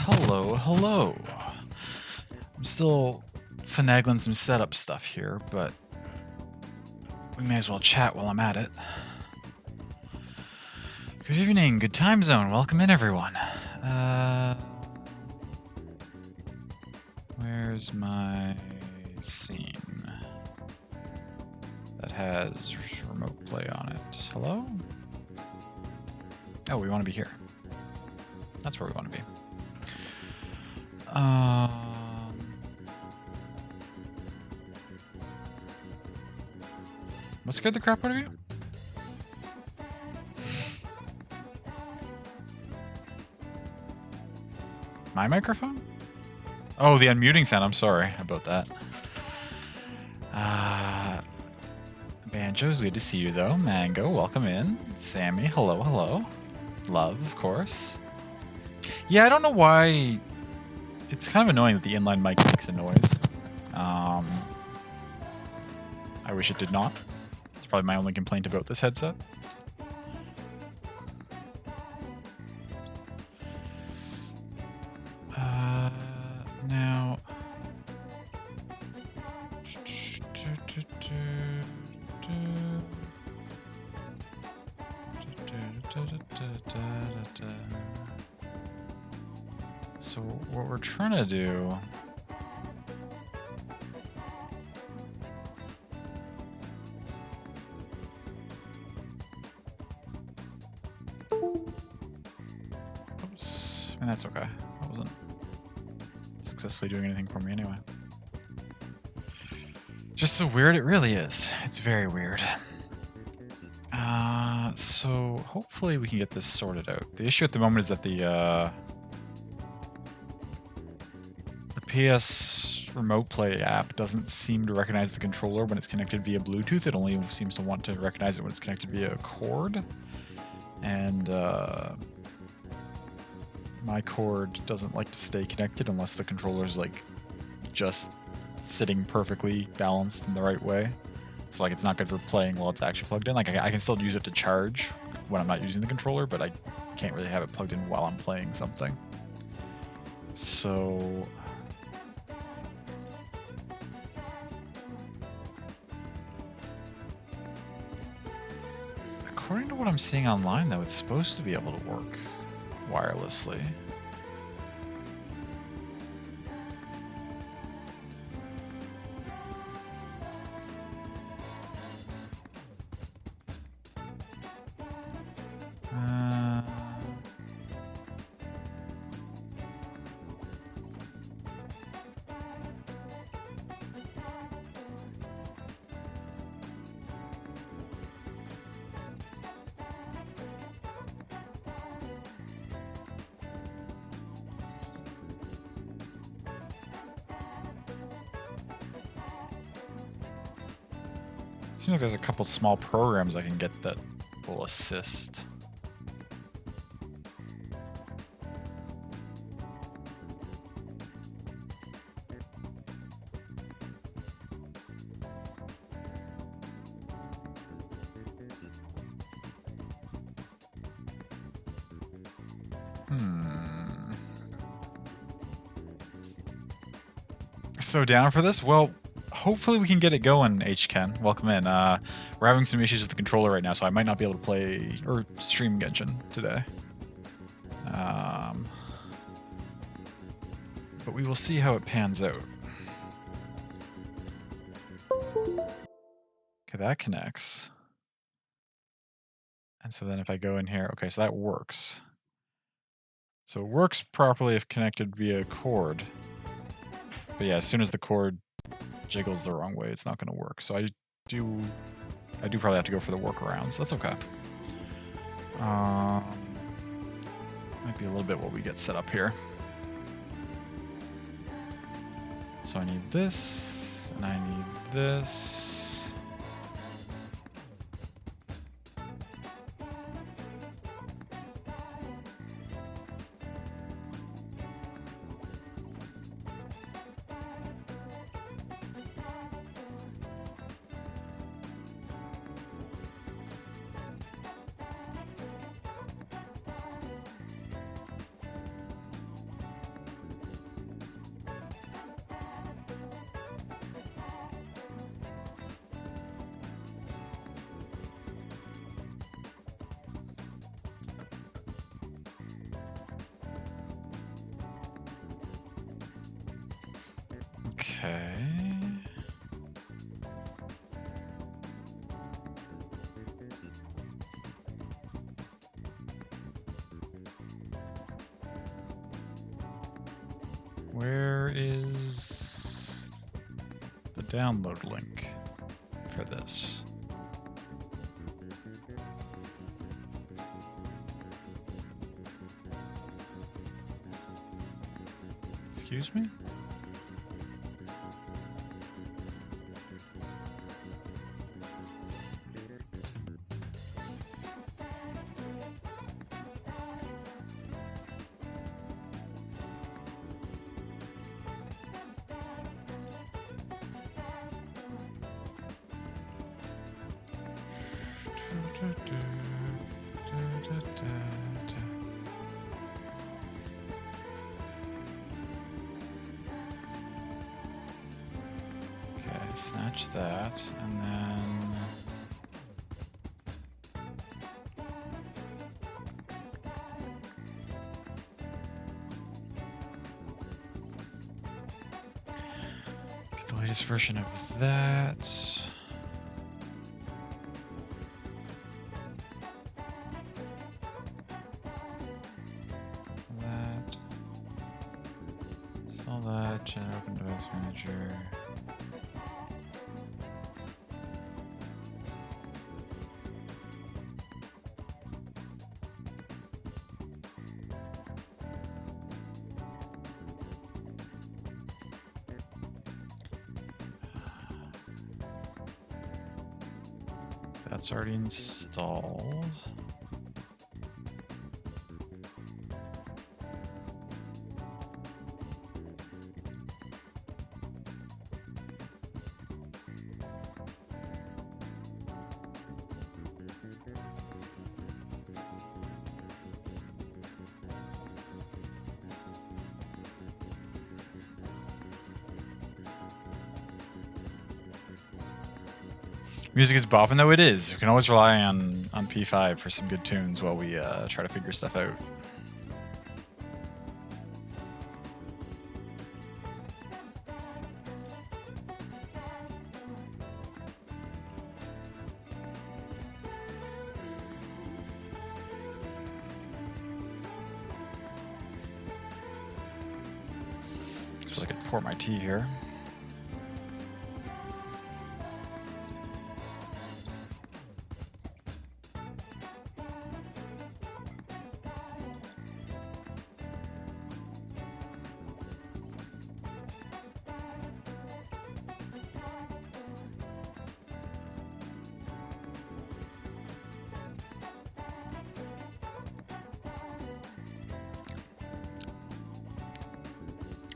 Hello, hello. I'm still finagling some setup stuff here, but we may as well chat while I'm at it. Good evening, good time zone. Welcome in, everyone. Where's my scene that has remote play on it? Hello? Oh, we want to be here. That's where we want to be. What scared the crap out of you? My microphone? Oh, the unmuting sound. I'm sorry about that. Banjo's good to see you, though. Mango, welcome in. Sammy, hello, hello. Love, of course. Yeah, I don't know why. It's kind of annoying that the inline mic makes a noise. I wish it did not. It's probably my only complaint about this headset. Now... So what we're trying to do... Oops. And that's okay. I wasn't successfully doing anything for me anyway. Just so weird it really is. It's very weird. So hopefully we can get this sorted out. The issue at the moment is that the PS Remote Play app doesn't seem to recognize the controller when it's connected via Bluetooth. It only seems to want to recognize it when it's connected via a cord. And my cord doesn't like to stay connected unless the controller's like just sitting perfectly balanced in the right way. So like it's not good for playing while it's actually plugged in. Like I can still use it to charge when I'm not using the controller, but I can't really have it plugged in while I'm playing something. So according to what I'm seeing online, though, it's supposed to be able to work wirelessly. Seems like there's a couple small programs I can get that will assist. So down for this? Well, hopefully we can get it going, HKen. Welcome in. We're having some issues with the controller right now, so I might not be able to play or stream Genshin today. But we will see how it pans out. Okay, that connects. And so then if I go in here, okay, so that works. So it works properly if connected via cord. But yeah, as soon as the cord jiggles the wrong way, it's not going to work. So I do probably have to go for the workaround, so that's okay. Might be a little bit what we get set up here. So I need this, and I need this. Okay. Where is the download link for this? Excuse me? Okay, snatch that, and then get the latest version of that. Install that, open device manager. That's already installed. Music is bopping, though it is. We can always rely on P5 for some good tunes while we try to figure stuff out. Suppose I could pour my tea here.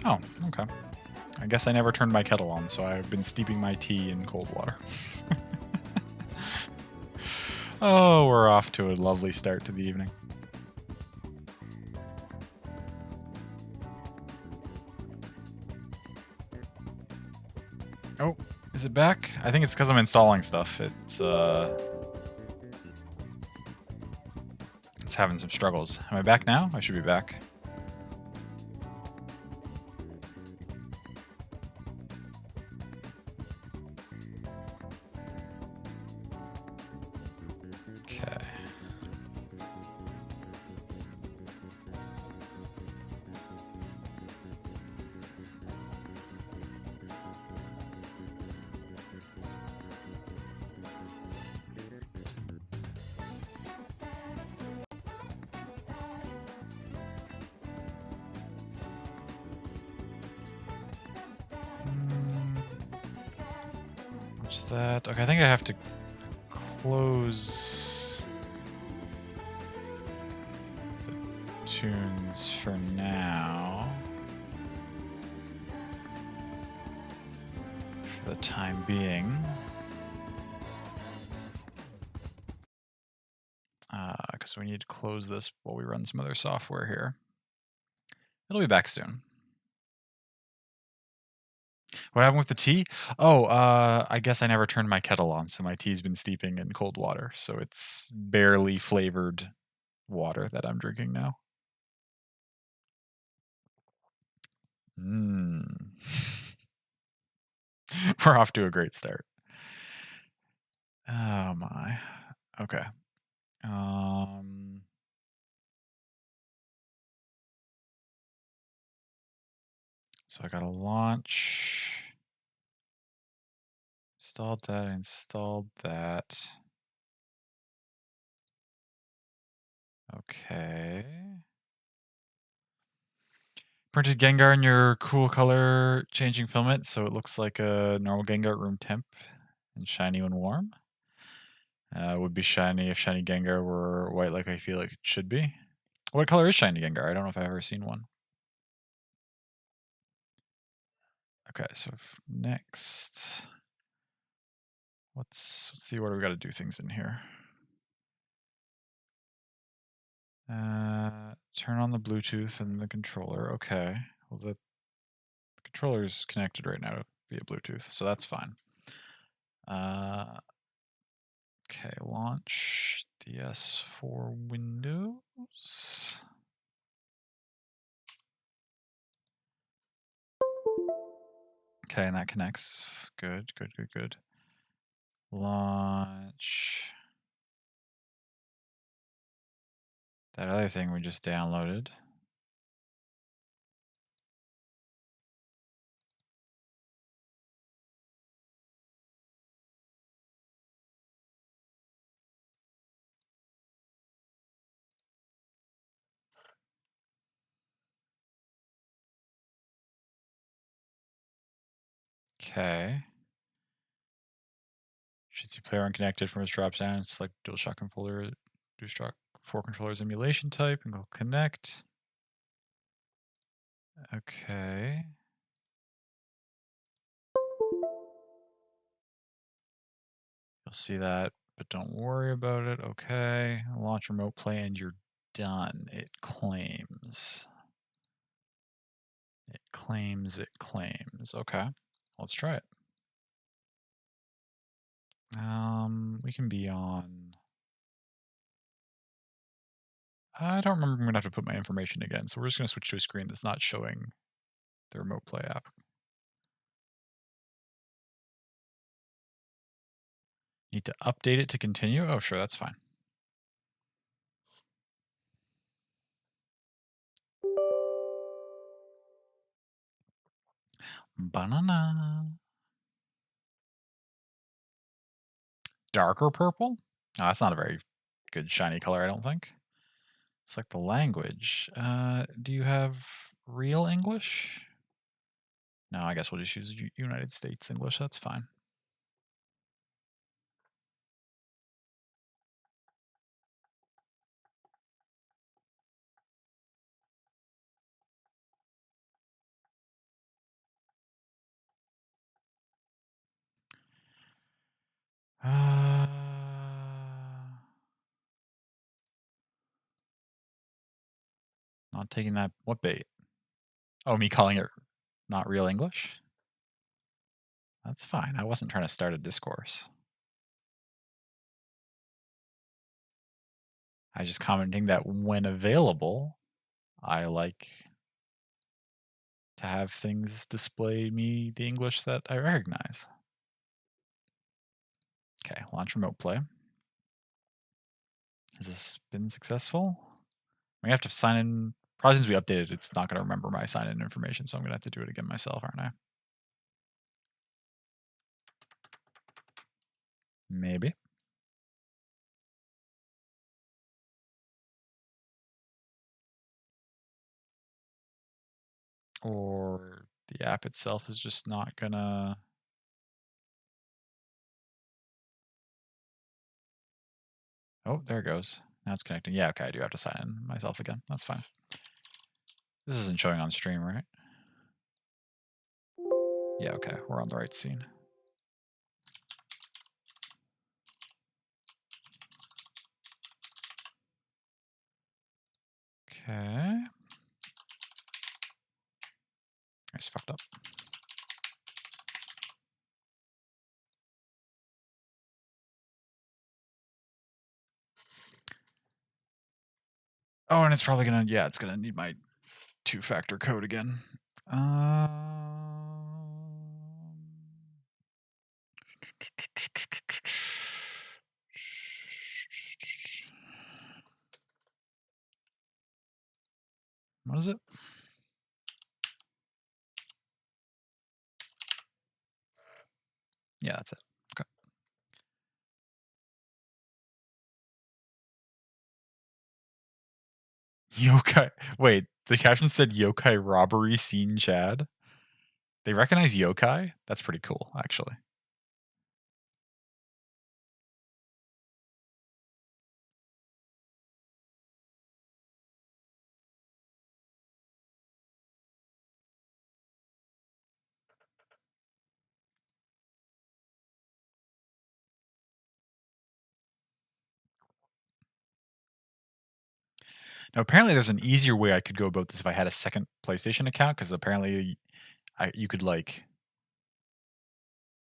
Oh, okay. I guess I never turned my kettle on, so I've been steeping my tea in cold water. Oh, we're off to a lovely start to the evening. Oh, is it back? I think it's because I'm installing stuff. It's having some struggles. Am I back now? I should be back. Okay. What's that? Okay, I think I have to close the tunes for now. For the time being. Because we need to close this while we run some other software here. It'll be back soon. What happened with the tea? Oh, I guess I never turned my kettle on, so my tea's been steeping in cold water. So it's barely flavored water that I'm drinking now. We're off to a great start. Oh my. Okay. So I gotta launch. Installed that, installed that. Okay. Printed Gengar in your cool color changing filament, so it looks like a normal Gengar at room temp and shiny when warm. Would be shiny if shiny Gengar were white like I feel like it should be. What color is shiny Gengar? I don't know if I've ever seen one. Okay, so next, what's the order we got to do things in here? Turn on the Bluetooth and the controller. Okay, well the controller is connected right now via Bluetooth, so that's fine. Okay, launch DS4 Windows. Okay, and that connects. Good, good, good, good. Launch that other thing we just downloaded. Okay. Should see player unconnected from his drop down. Select DualShock controller, DualShock 4 controllers emulation type, and go connect. Okay. You'll see that, but don't worry about it. Okay. Launch remote play and you're done. It claims. It claims, it claims. Okay. Let's try it. We can be on. I don't remember. I'm gonna have to put my information again, so we're just gonna switch to a screen that's not showing the remote play app. Need to update it to continue? Oh, sure, that's fine. Banana. Darker purple? Oh, that's not a very good shiny color, I don't think. Select the language. Do you have real English? No, I guess we'll just use United States English. That's fine. Uh, not taking that. What bait? Oh, me calling it not real English? That's fine. I wasn't trying to start a discourse. I was just commenting that when available, I like to have things display me the English that I recognize. Okay, launch remote play. Has this been successful? We have to sign in. Probably since we updated, it's not going to remember my sign in information, so I'm going to have to do it again myself, aren't I? Maybe. Or the app itself is just not going to. Oh, there it goes. Now it's connecting. Yeah, okay, I do have to sign in myself again. That's fine. This isn't showing on stream, right? Yeah, okay, we're on the right scene. Okay. I just fucked up. Oh, and it's probably gonna, yeah, it's gonna need my two-factor code again. What is it? Yeah, that's it. Okay. Yokai. Wait, the caption said yokai robbery scene Chad. They recognize yokai? That's pretty cool, actually. Now, apparently, there's an easier way I could go about this if I had a second PlayStation account, because apparently, you could like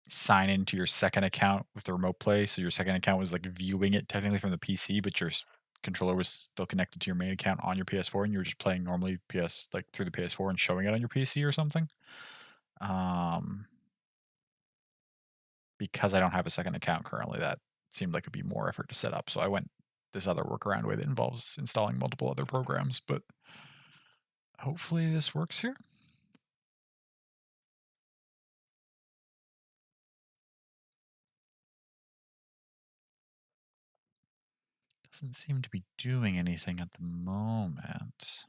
sign into your second account with the remote play. So your second account was like viewing it technically from the PC, but your controller was still connected to your main account on your PS4, and you were just playing normally PS like through the PS4 and showing it on your PC or something. Um, because I don't have a second account currently, that seemed like it'd be more effort to set up. So I went this other workaround way that involves installing multiple other programs, but hopefully this works here. Doesn't seem to be doing anything at the moment.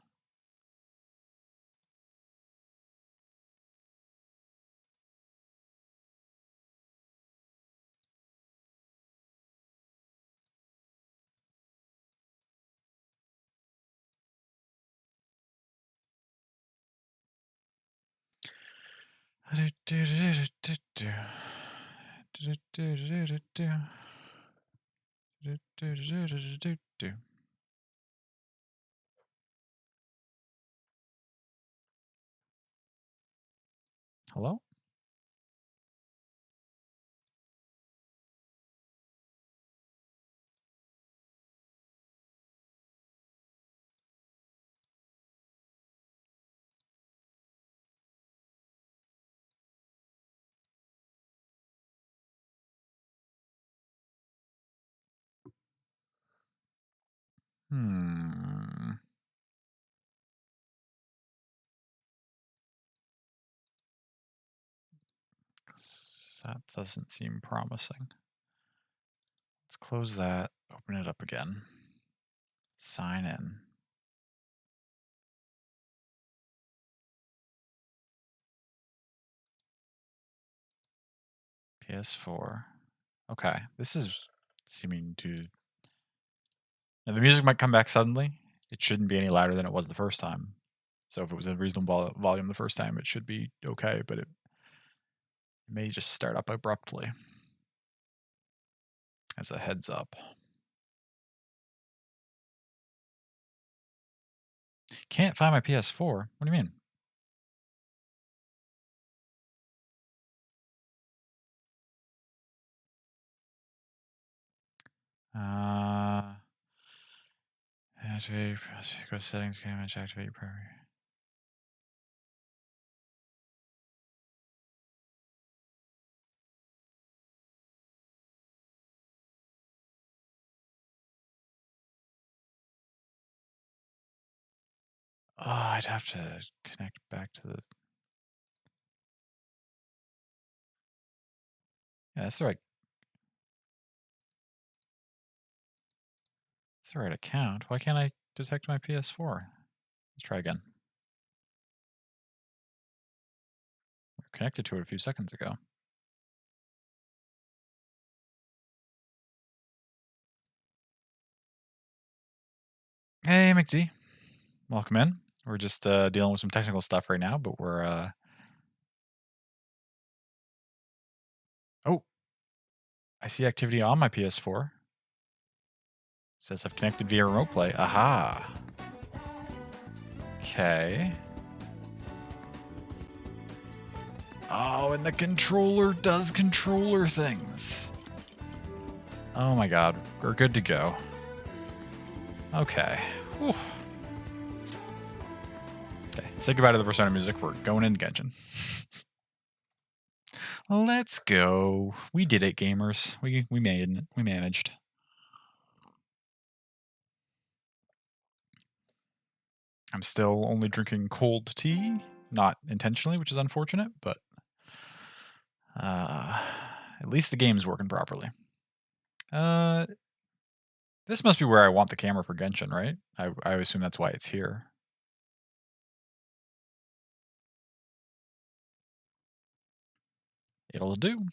Hello? That doesn't seem promising. Let's close that, open it up again. Sign in. PS4. Okay, this is seeming to... Now, the music might come back suddenly. It shouldn't be any louder than it was the first time. So if it was a reasonable volume the first time, it should be okay, but it may just start up abruptly. As a heads up. Can't find my PS4. What do you mean? Activate, go to settings, game image, activate your primary. Oh, I'd have to connect back to the... Yeah, that's the right... That's the right account. Why can't I detect my PS4? Let's try again. We're connected to it a few seconds ago. Hey, McD. Welcome in. We're just dealing with some technical stuff right now, but we're... Oh! I see activity on my PS4. It says I've connected via remote play. Aha! Okay. Oh, and the controller does controller things. Oh my god, we're good to go. Okay. Whew. Okay, say goodbye to the Persona music. We're going into Genshin. Let's go. We did it, gamers. We made it. We managed. I'm still only drinking cold tea. Not intentionally, which is unfortunate, but at least the game's working properly. This must be where I want the camera for Genshin, right? I assume that's why it's here. It'll do.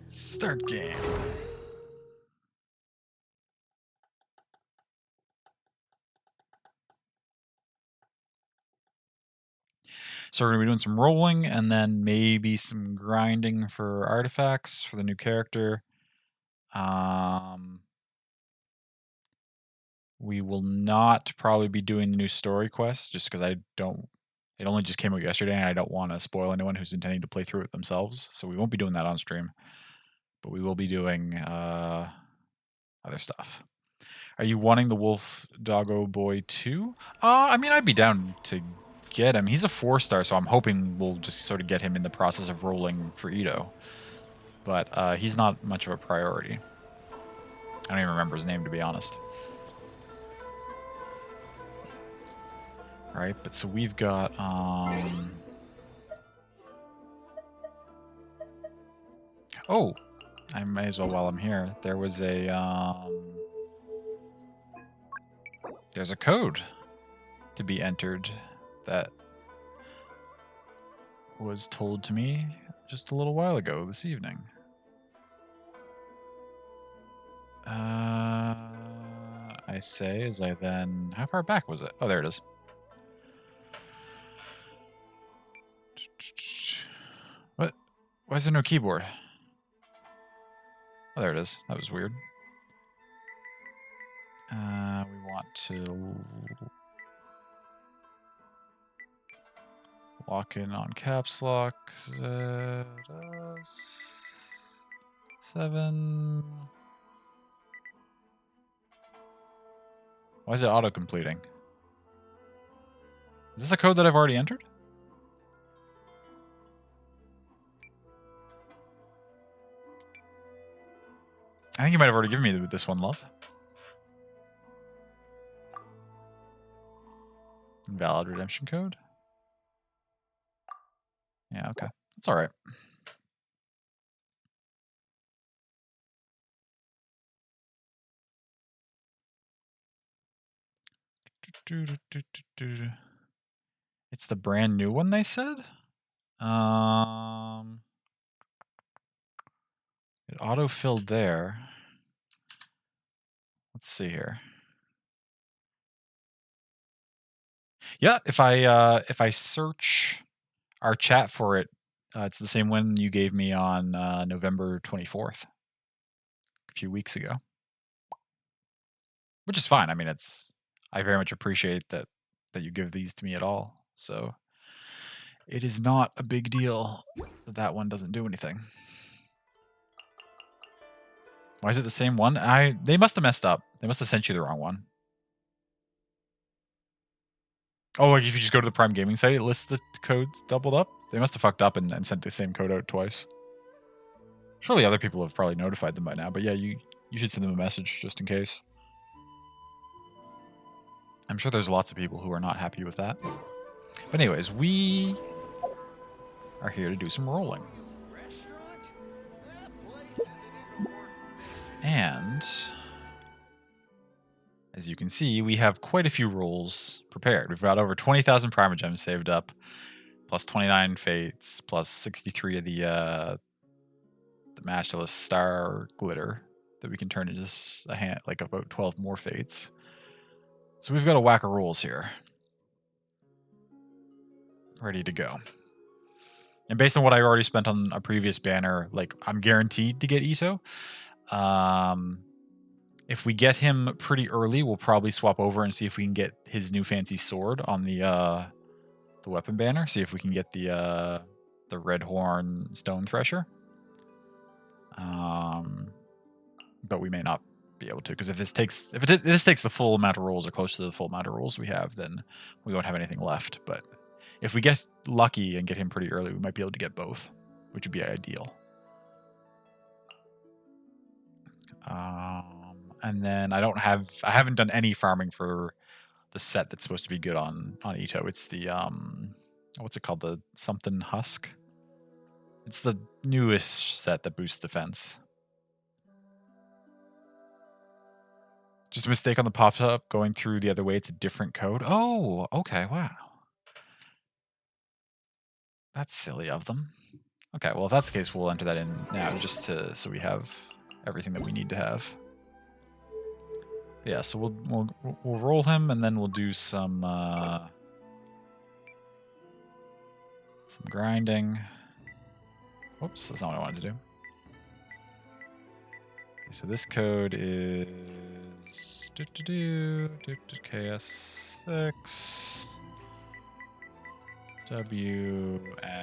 Start game. So we're going to be doing some rolling and then maybe some grinding for artifacts for the new character. We will not probably be doing the new story quests just because I don't... It only just came out yesterday and I don't want to spoil anyone who's intending to play through it themselves. So we won't be doing that on stream. But we will be doing other stuff. Are you wanting the Wolf Doggo Boy too? I mean, I'd be down to get him. He's a 4-star, so I'm hoping we'll just sort of get him in the process of rolling for Ito. But he's not much of a priority. I don't even remember his name, to be honest. Right, but so we've got... Oh! I may as well while I'm here. There was a... There's a code to be entered that was told to me just a little while ago this evening. I say as I then... How far back was it? Oh, there it is. What? Why is there no keyboard? Oh, there it is. That was weird. We want to lock in on caps lock. 7. Why is it auto-completing? Is this a code that I've already entered? I think you might have already given me this one, love. Invalid redemption code? Yeah, okay. That's alright. It's the brand new one, they said? It auto-filled there. Let's see here. Yeah, if I search our chat for it, it's the same one you gave me on November 24th, a few weeks ago. Which is fine. I mean, I very much appreciate that you give these to me at all. So it is not a big deal that that one doesn't do anything. Why is it the same one? They must have messed up. They must have sent you the wrong one. Oh, like if you just go to the Prime Gaming site, it lists the codes doubled up? They must have fucked up and sent the same code out twice. Surely other people have probably notified them by now, but yeah, you should send them a message just in case. I'm sure there's lots of people who are not happy with that. But anyways, we are here to do some rolling. And as you can see, we have quite a few rolls prepared. We've got over 20,000 Primogems saved up, plus 29 Fates, plus 63 of the Matchless Star Glitter that we can turn into a hand, like about 12 more Fates. So we've got a whack of rolls here. Ready to go. And based on what I already spent on a previous banner, like I'm guaranteed to get Ito. If we get him pretty early, we'll probably swap over and see if we can get his new fancy sword on the weapon banner. See if we can get the Red Horn Stone Thresher. But we may not be able to, because if this takes the full amount of rolls or close to the full amount of rolls we have, then we won't have anything left. But if we get lucky and get him pretty early, we might be able to get both, which would be ideal. And then I haven't done any farming for the set that's supposed to be good on Ito. It's the what's it called? The something husk. It's the newest set that boosts defense. Just a mistake on the pop-up going through the other way. It's a different code. Oh, okay, wow. That's silly of them. Okay, well if that's the case, we'll enter that in now just so we have everything that we need to have. But yeah, so we'll roll him and then we'll do some grinding. Whoops, that's not what I wanted to do. Okay, so this code is KS6 WNLM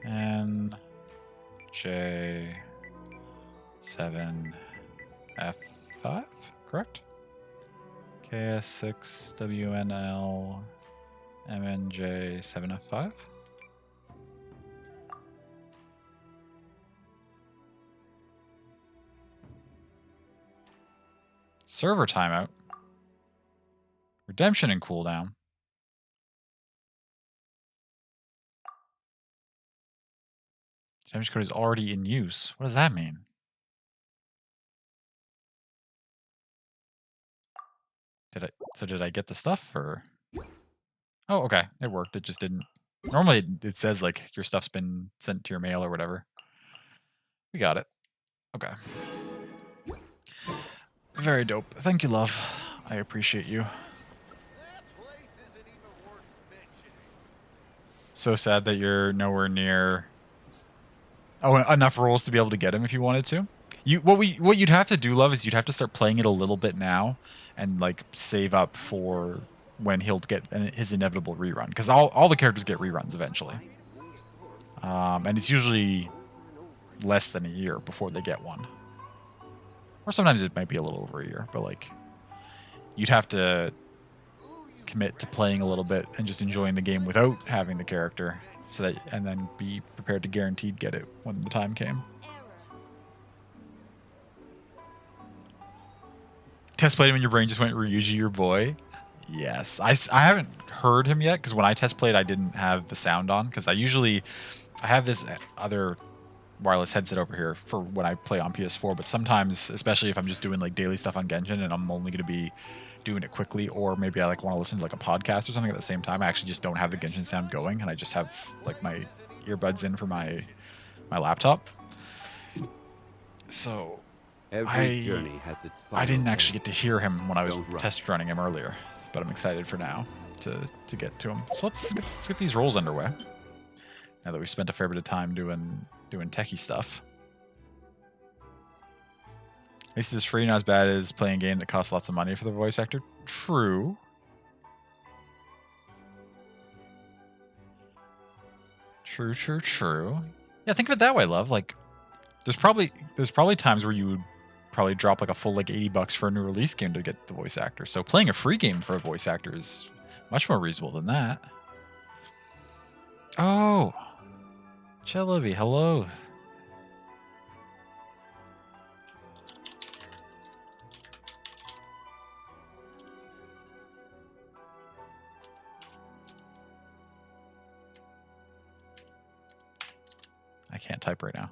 NJ7F5, correct? KS6 WNL MNJ7F5. Server timeout. Redemption and cooldown. Damage code is already in use. What does that mean? Did I get the stuff or? Oh, okay. It worked. It just didn't. Normally it says like your stuff's been sent to your mail or whatever. We got it. Okay. Very dope. Thank you, love. I appreciate you. So sad that you're nowhere near Oh, enough rolls to be able to get him if you wanted to. What you'd have to do, love, is you'd have to start playing it a little bit now and like save up for when he'll get his inevitable rerun, because all the characters get reruns eventually, and it's usually less than a year before they get one, or sometimes it might be a little over a year. But like, you'd have to commit to playing a little bit and just enjoying the game without having the character, so that, and then be prepared to guaranteed get it when the time came. Test played him and your brain just went, Ryuji, your boy. Yes, I haven't heard him yet, because when I test played, I didn't have the sound on, because I have this other wireless headset over here for when I play on PS4, but sometimes, especially if I'm just doing like daily stuff on Genshin and I'm only going to be doing it quickly, or maybe I like want to listen to like a podcast or something at the same time, I actually just don't have the Genshin sound going, and I just have like my earbuds in for my laptop. So I didn't actually get to hear him when I was test running him earlier, but I'm excited for now to get to him. So let's get these rolls underway, now that we've spent a fair bit of time doing techie stuff. At least it's free, not as bad as playing a game that costs lots of money for the voice actor. True. True. Yeah, think of it that way, love. Like, there's probably times where you would probably drop like a full like $80 for a new release game to get the voice actor. So playing a free game for a voice actor is much more reasonable than that. Oh, Chellaby, hello. I can't type right now.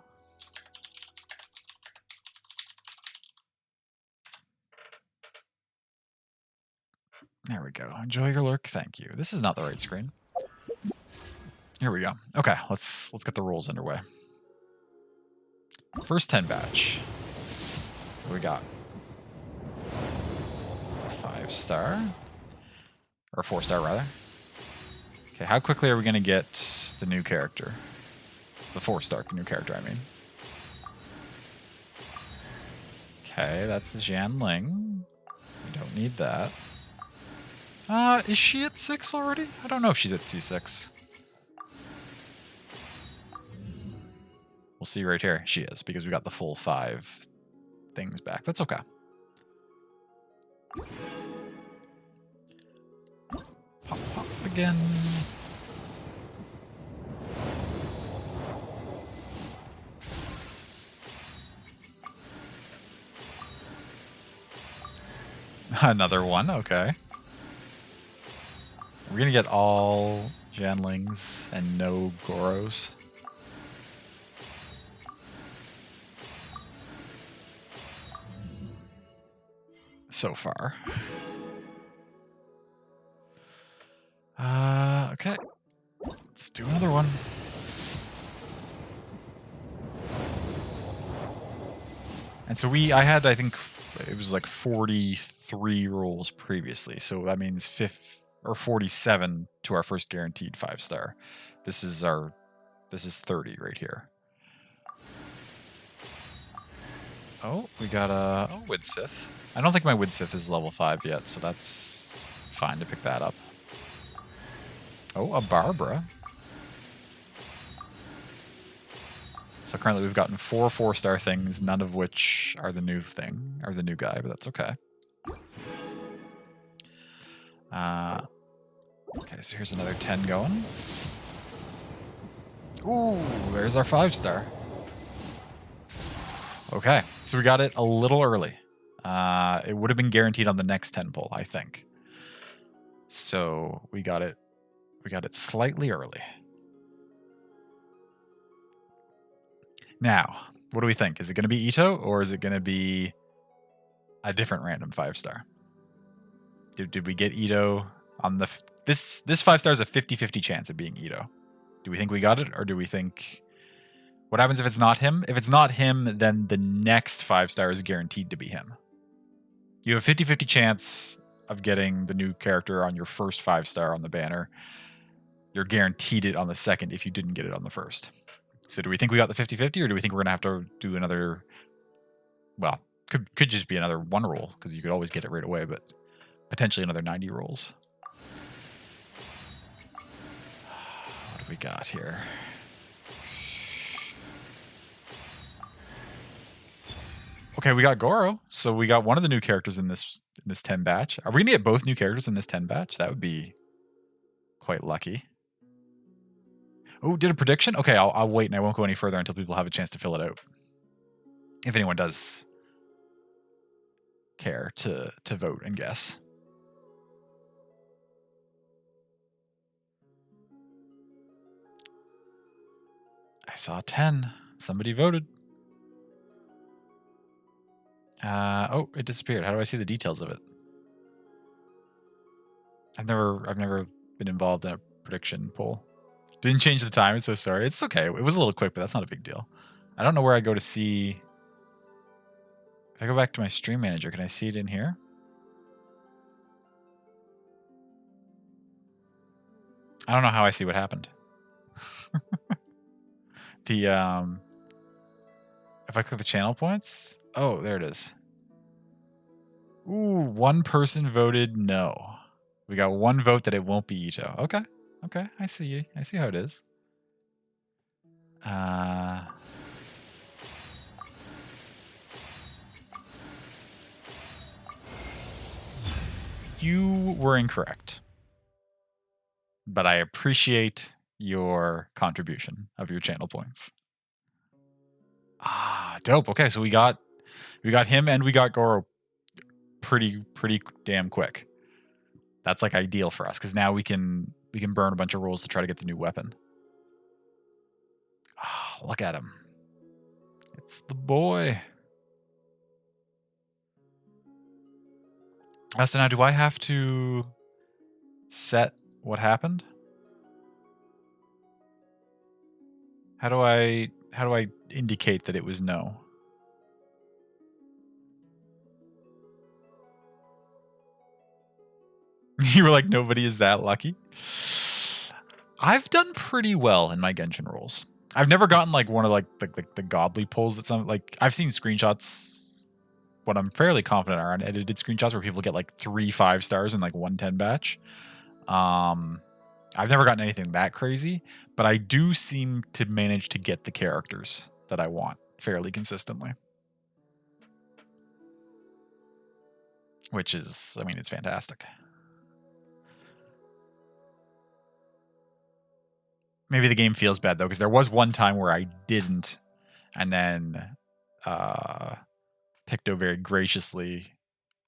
There we go. Enjoy your lurk. Thank you. This is not the right screen. Here we go. Okay, let's get the rolls underway. First 10 batch. What do we got? 5-star. Or 4-star, rather. Okay, how quickly are we going to get the new character? The 4-star new character, I mean. Okay, that's Jian Ling. We don't need that. Is she at 6 already? I don't know if she's at C6. We'll see right here. She is, because we got the full 5 things back. That's okay. Pop again. Another one, okay. We're gonna get all Janlings and no Goros. So far. Okay. Let's do another one. And so I had, I think, it was like 43 rolls previously. So that means 47 to our first guaranteed 5-star. This is 30 right here. Oh, we got a Widsith. I don't think my Widsith is level 5 yet, so that's fine to pick that up. Oh, a Barbara. So currently we've gotten 4 4-star things, none of which are the new thing, or the new guy, but that's okay. Okay, so here's another 10 going. Ooh, there's our 5-star. Okay, so we got it a little early. It would have been guaranteed on the next 10 pull, I think. So we got it slightly early. Now, what do we think? Is it going to be Ito, or is it going to be a different random 5-star? Did we get Ito on the... This 5-star is a 50-50 chance of being Ito. Do we think we got it, or do we think... What happens if it's not him? If it's not him, then the next 5-star is guaranteed to be him. You have a 50-50 chance of getting the new character on your first 5-star on the banner. You're guaranteed it on the second if you didn't get it on the first. So do we think we got the 50-50, or do we think we're going to have to do another... Well, could just be another 1 roll, because you could always get it right away, but potentially another 90 rolls. What do we got here? Okay, we got Goro, so we got one of the new characters in this 10 batch. Are we going to get both new characters in this 10 batch? That would be quite lucky. Oh, did a prediction? Okay, I'll wait and I won't go any further until people have a chance to fill it out. If anyone does care to vote and guess. I saw 10. Somebody voted. Oh, it disappeared. How do I see the details of it? I've never been involved in a prediction poll. Didn't change the time. I'm so sorry. It's okay. It was a little quick, but that's not a big deal. I don't know where I go to see. If I go back to my stream manager, can I see it in here? I don't know how I see what happened. If I click the channel points, oh, there it is. Ooh, 1 person voted no. We got 1 vote that it won't be Ito. Okay, okay, I see. I see how it is. You were incorrect, but I appreciate your contribution of your channel points. Ah, dope. Okay, so we got him and we got Goro pretty damn quick. That's like ideal for us because now we can burn a bunch of rolls to try to get the new weapon. Oh, look at him. It's the boy. So now do I have to set what happened? How do I indicate that it was no? You were like, nobody is that lucky? I've done pretty well in my Genshin rolls. I've never gotten like one of like the godly pulls that some like I've seen screenshots, what I'm fairly confident are unedited screenshots where people get like 3 5-stars in like 110 batch. I've never gotten anything that crazy, but I do seem to manage to get the characters that I want fairly consistently. Which is, I mean, it's fantastic. Maybe the game feels bad though, because there was one time where I didn't, and then Picto very graciously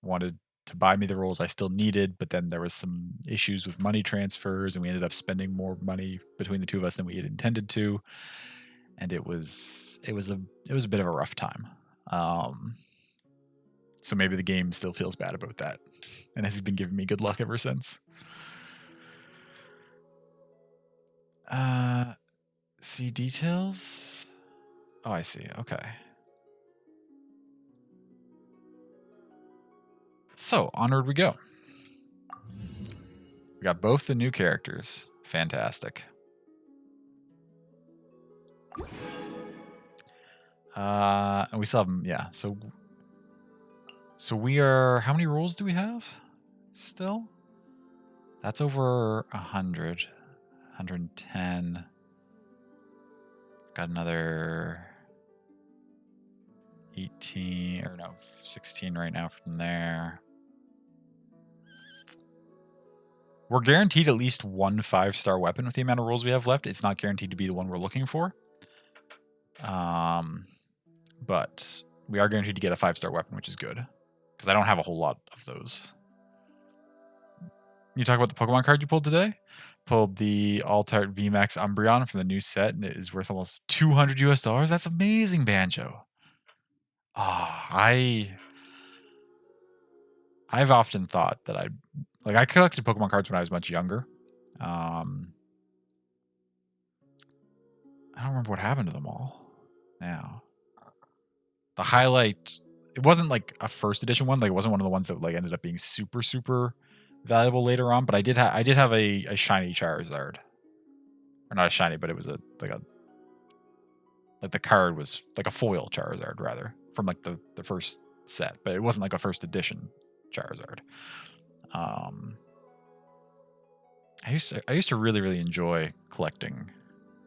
wanted to buy me the rolls I still needed, but then there was some issues with money transfers, and we ended up spending more money between the two of us than we had intended to, and it was a bit of a rough time. So maybe the game still feels bad about that, and has been giving me good luck ever since. See details? Oh, I see. Okay. So, onward we go. We got both the new characters. Fantastic. And we still have them, yeah. So we are, how many rolls do we have still? That's over 100. 110. Got another 18, or no, 16 right now from there. We're guaranteed at least 1 5-star weapon with the amount of rolls we have left. It's not guaranteed to be the one we're looking for. But we are guaranteed to get a 5-star weapon, which is good. Because I don't have a whole lot of those. You talk about the Pokemon card you pulled today? Pulled the Altart VMAX Umbreon from the new set, and it is worth almost $200 US. That's amazing, Banjo. I've often thought that I collected Pokemon cards when I was much younger. I don't remember what happened to them all now. The highlight, it wasn't like a first edition one. Like it wasn't one of the ones that like ended up being super valuable later on. But I did have a shiny Charizard, or not a shiny, but it was like a Like the card was like a foil Charizard, rather, from like the first set, but it wasn't like a first edition Charizard. I used to really enjoy collecting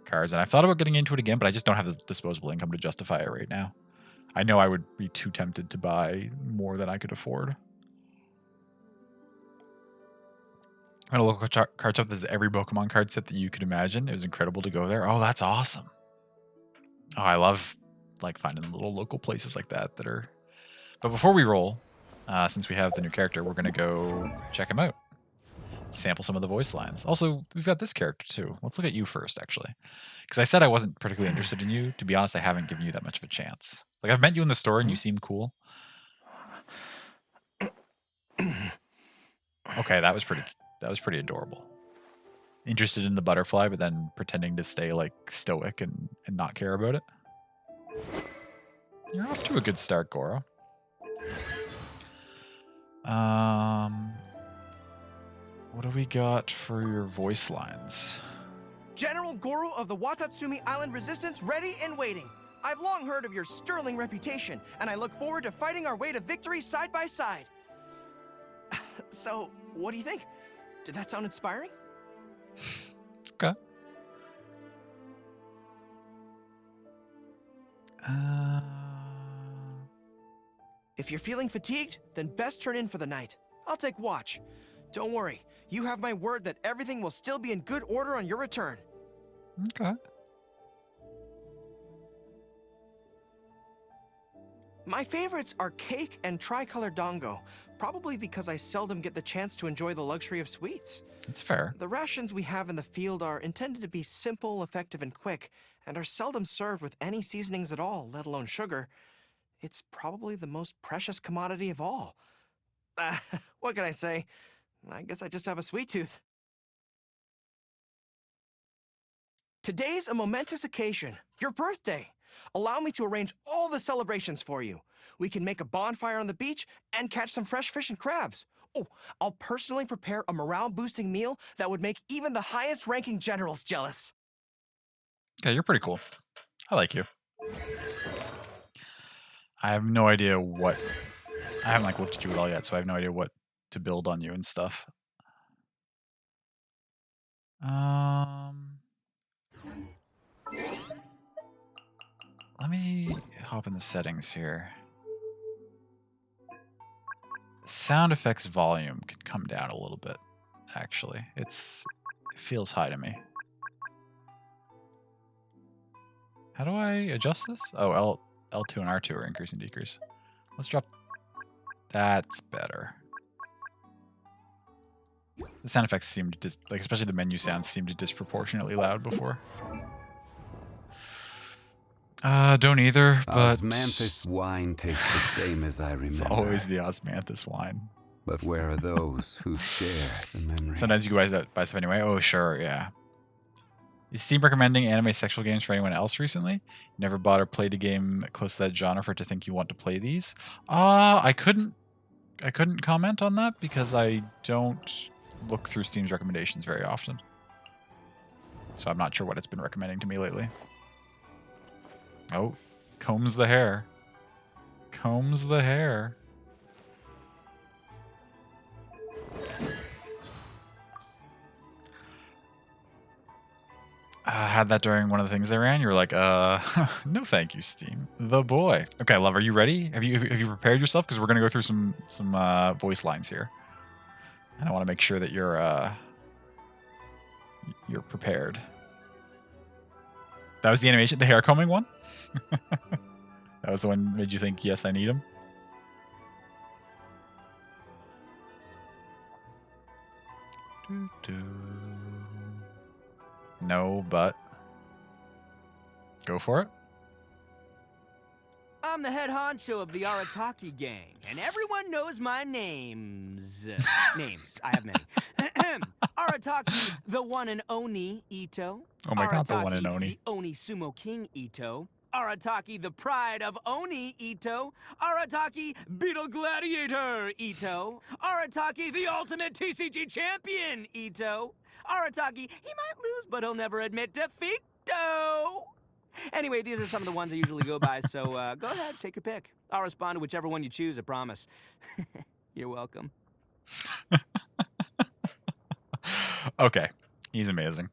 cards, and I thought about getting into it again, but I just don't have the disposable income to justify it right now. I know I would be too tempted to buy more than I could afford. At a local card shop, there's every Pokemon card set that you could imagine. It was incredible to go there. Oh, that's awesome. Oh, I love like finding little local places like that that are... But before we roll, since we have the new character, we're going to go check him out. Sample some of the voice lines. Also, we've got this character too. Let's look at you first, actually. Because I said I wasn't particularly interested in you. To be honest, I haven't given you that much of a chance. Like, I've met you in the store and you seem cool. Okay, that was pretty adorable. Interested in the butterfly, but then pretending to stay like stoic and not care about it. You're off to a good start, Goro. What do we got for your voice lines? General Goro of the Watatsumi Island Resistance ready and waiting. I've long heard of your sterling reputation, and I look forward to fighting our way to victory side by side. So, what do you think? Did that sound inspiring? Okay. If you're feeling fatigued, then best turn in for the night. I'll take watch. Don't worry, you have my word that everything will still be in good order on your return. Okay. My favorites are cake and tricolor dango, probably because I seldom get the chance to enjoy the luxury of sweets. It's fair. The rations we have in the field are intended to be simple, effective, and quick, and are seldom served with any seasonings at all, let alone sugar. It's probably the most precious commodity of all. What can I say? I guess I just have a sweet tooth. Today's a momentous occasion, your birthday. Allow me to arrange all the celebrations for you. We can make a bonfire on the beach and catch some fresh fish and crabs. Oh, I'll personally prepare a morale-boosting meal that would make even the highest-ranking generals jealous. Okay, you're pretty cool. I like you. I have no idea what... I haven't like looked at you at all yet, so I have no idea what to build on you and stuff. Let me hop in the settings here. Sound effects volume can come down a little bit, actually. It feels high to me. How do I adjust this? Oh, L2 and R2 are increase and decrease. Let's drop... That's better. The sound effects seemed to, like, especially the menu sounds seemed disproportionately loud before. Don't either, but... Osmanthus wine tastes the same as I remember. It's always the Osmanthus wine. But where are those who share the memory? Sometimes you guys buy stuff anyway. Oh, sure, yeah. Is Steam recommending anime sexual games for anyone else recently? Never bought or played a game close to that genre for it to think you want to play these? I couldn't comment on that because I don't look through Steam's recommendations very often. So I'm not sure what it's been recommending to me lately. Oh, combs the hair. Combs the hair. Had that during one of the things they ran. You were like, no thank you, Steam. The boy. Okay, love, are you ready? Have you prepared yourself? Because we're gonna go through some voice lines here. And I want to make sure that you're prepared. That was the animation, the hair combing one? That was the one that made you think, yes, I need him? No, but... Go for it. I'm the head honcho of the Arataki gang, and everyone knows my names. Names, I have many. Arataki, the one and only Ito. Oh my god, the Arataki, one and Oni. the Oni Sumo King Ito. Arataki, the pride of Oni Ito. Arataki, Beetle Gladiator Ito. Arataki, the ultimate TCG champion Ito. Arataki, he might lose, but he'll never admit defeat. Anyway, these are some of the ones I usually go by, so go ahead, take your pick. I'll respond to whichever one you choose, I promise. You're welcome. Okay, he's amazing.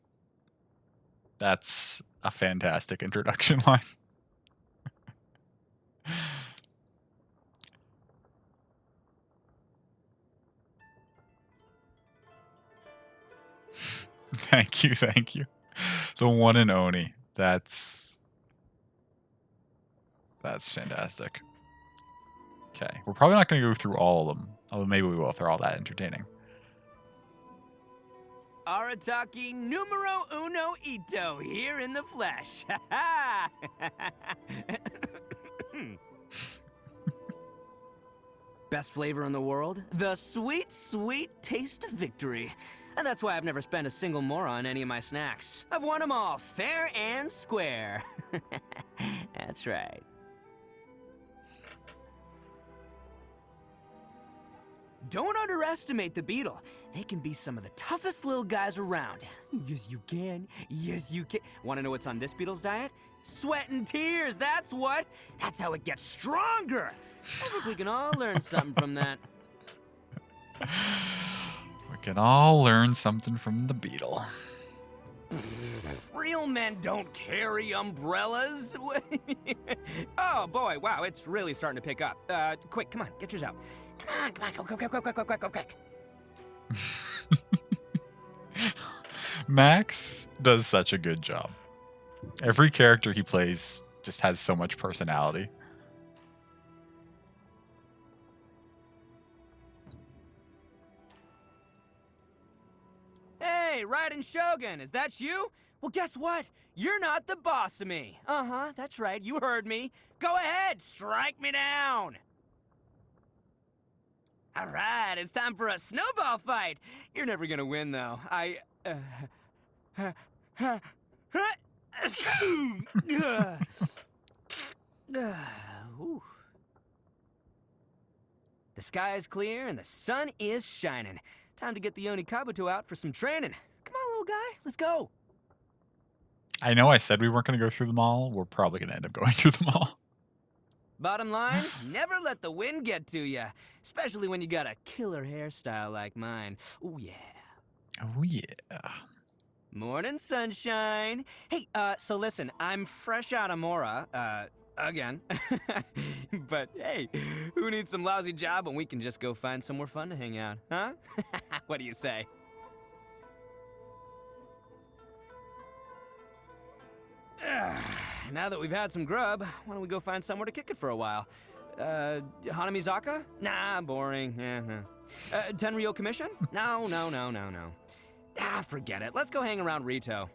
That's a fantastic introduction line. Thank you, thank you. The one and Oni. That's fantastic. Okay, we're probably not going to go through all of them, although maybe we will if they're all that entertaining. Arataki numero uno Ito here in the flesh. Best flavor in the world? The sweet, sweet taste of victory. And that's why I've never spent a single more on any of my snacks. I've won them all fair and square. That's right. Don't underestimate the beetle. They can be some of the toughest little guys around. Yes, you can. Yes, you can. Want to know what's on this beetle's diet? Sweat and tears, that's what. That's how it gets stronger. I think we can all learn something from that. We can all learn something from the beetle. Real men don't carry umbrellas. Oh, boy, wow, it's really starting to pick up. Quick, come on, get yours out. Come on, go, quick. Max does such a good job. Every character he plays just has so much personality. Hey, Raiden Shogun, is that you? Well, guess what? You're not the boss of me. Uh-huh, that's right, you heard me. Go ahead, strike me down. All right, it's time for a snowball fight. You're never gonna win, though. Ooh. The sky is clear and the sun is shining. Time to get the Oni Kabuto out for some training. Come on, little guy, let's go. I know I said we weren't going to go through them all. We're probably going to end up going through them all. Bottom line, never let the wind get to you, especially when you got a killer hairstyle like mine. Oh yeah. Oh yeah. Morning, sunshine. Hey, so listen, I'm fresh out of Mora, again. But hey, who needs some lousy job when we can just go find somewhere fun to hang out, huh? What do you say? Now that we've had some grub, why don't we go find somewhere to kick it for a while? Hanamizaka? Nah, boring. Yeah, no. Tenryo Commission? No. Ah, forget it. Let's go hang around Rito.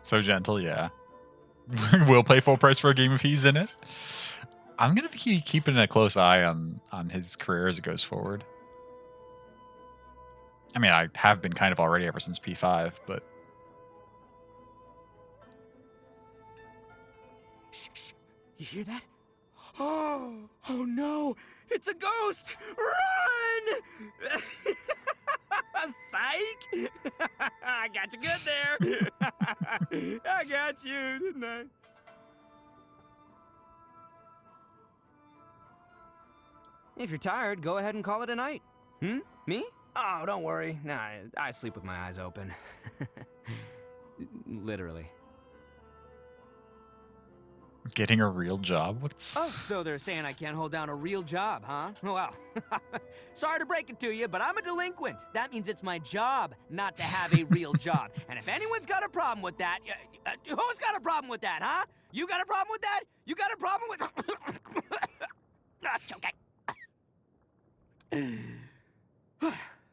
So gentle, yeah. We'll pay full price for a game if he's in it. I'm going to be keeping a close eye on his career as it goes forward. I mean, I have been kind of already ever since P5, but... Shh. You hear that? Oh no! It's a ghost! Run! Psych! I got you good there. I got you, didn't I? If you're tired, go ahead and call it a night. Me? Oh, don't worry. Nah, I sleep with my eyes open. Literally. Getting a real job? What's... Oh, so they're saying I can't hold down a real job, huh? Well, sorry to break it to you, but I'm a delinquent. That means it's my job not to have a real job. And if anyone's got a problem with that, who's got a problem with that, huh? You got a problem with that? You got a problem with... That's okay.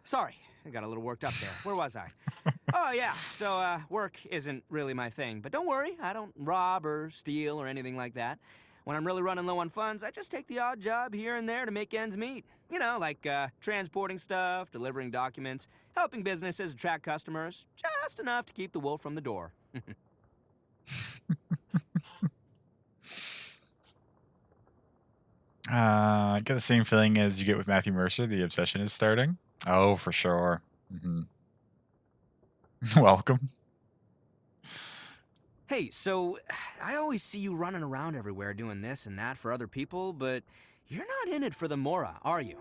Sorry, I got a little worked up there. Where was I? Oh, yeah, so work isn't really my thing. But don't worry, I don't rob or steal or anything like that. When I'm really running low on funds, I just take the odd job here and there to make ends meet. You know, like transporting stuff, delivering documents, helping businesses attract customers. Just enough to keep the wolf from the door. I get the same feeling as you get with Matthew Mercer. The obsession is starting. Oh, for sure. Welcome. Hey, so I always see you running around everywhere doing this and that for other people, but you're not in it for the mora, are you?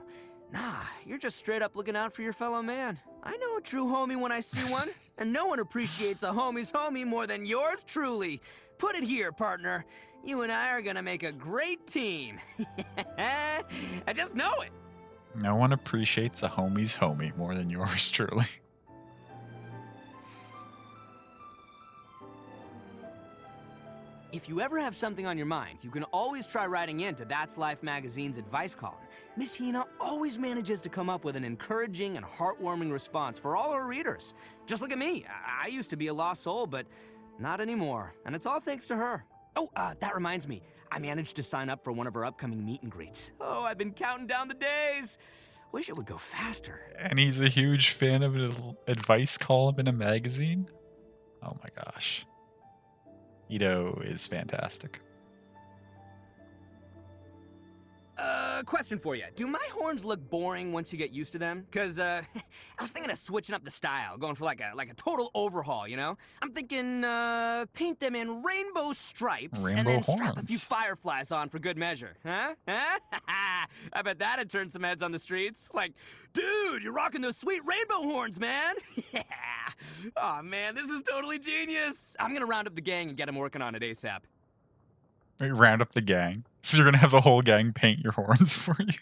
Nah, you're just straight up looking out for your fellow man. I know a true homie when I see one, and no one appreciates a homie's homie more than yours truly. Put it here, partner. You and I are gonna make a great team. I just know it. No one appreciates a homie's homie more than yours truly. If you ever have something on your mind, you can always try writing into That's Life magazine's advice column. Miss Hina always manages to come up with an encouraging and heartwarming response for all her readers. Just look at me. I used to be a lost soul, but not anymore. And it's all thanks to her. Oh, that reminds me. I managed to sign up for one of her upcoming meet and greets. Oh, I've been counting down the days. Wish it would go faster. And he's a huge fan of an advice column in a magazine? Oh my gosh. Ito is fantastic. Question for you. Do my horns look boring once you get used to them? Cause, I was thinking of switching up the style, going for like a total overhaul, you know? I'm thinking, paint them in rainbow stripes and Rainbow then strap a few horns. fireflies on for good measure. Huh? Huh? I bet that'd turn some heads on the streets. Like, dude, you're rocking those sweet rainbow horns, man. Yeah. Oh man, this is totally genius. I'm gonna round up the gang and get them working on it ASAP. Round up the gang. So you're gonna have the whole gang paint your horns for you.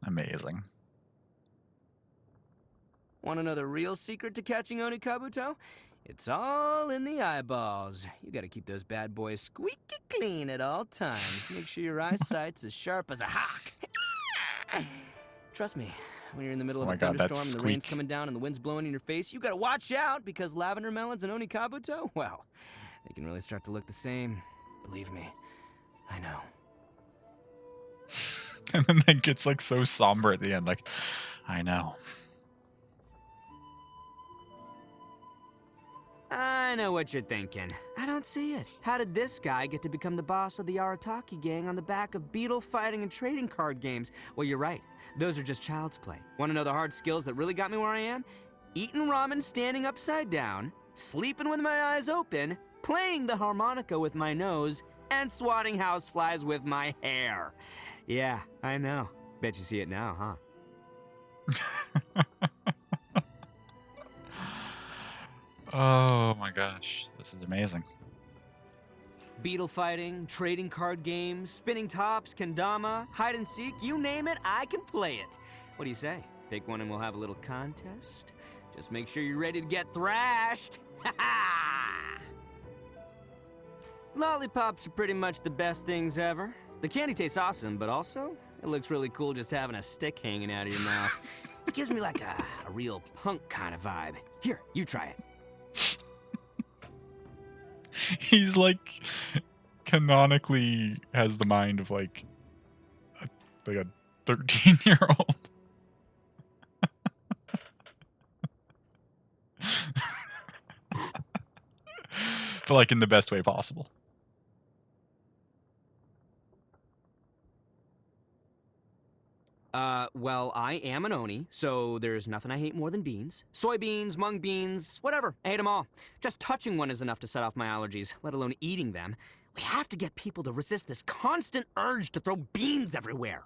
Amazing. Want to know the real secret to catching Oni Kabuto? It's all in the eyeballs. You gotta keep those bad boys squeaky clean at all times. Make sure your eyesight's as sharp as a hawk. Trust me, when you're in the middle of Oh a my God, that thunderstorm and the rain's squeak. coming down and the wind's blowing in your face, you gotta watch out because lavender melons and Oni Kabuto, well, they can really start to look the same. Believe me, I know. And then that gets like so somber at the end, like, I know. I know what you're thinking. I don't see it. How did this guy get to become the boss of the Arataki gang on the back of beetle fighting and trading card games? Well, you're right. Those are just child's play. Want to know the hard skills that really got me where I am? Eating ramen standing upside down, sleeping with my eyes open, playing the harmonica with my nose, and swatting houseflies with my hair. Yeah, I know. Bet you see it now, huh? Oh my gosh, this is amazing. Beetle fighting, trading card games, spinning tops, kendama, hide and seek, you name it, I can play it. What do you say? Pick one and we'll have a little contest? Just make sure you're ready to get thrashed. Ha ha! Lollipops are pretty much the best things ever. The candy tastes awesome, but also, it looks really cool just having a stick hanging out of your mouth. It gives me like a real punk kind of vibe. Here, you try it. He's like canonically has the mind of like a 13-year-old. But like in the best way possible. Well, I am an Oni, so there's nothing I hate more than beans. Soybeans, mung beans, whatever. I hate them all. Just touching one is enough to set off my allergies, let alone eating them. We have to get people to resist this constant urge to throw beans everywhere.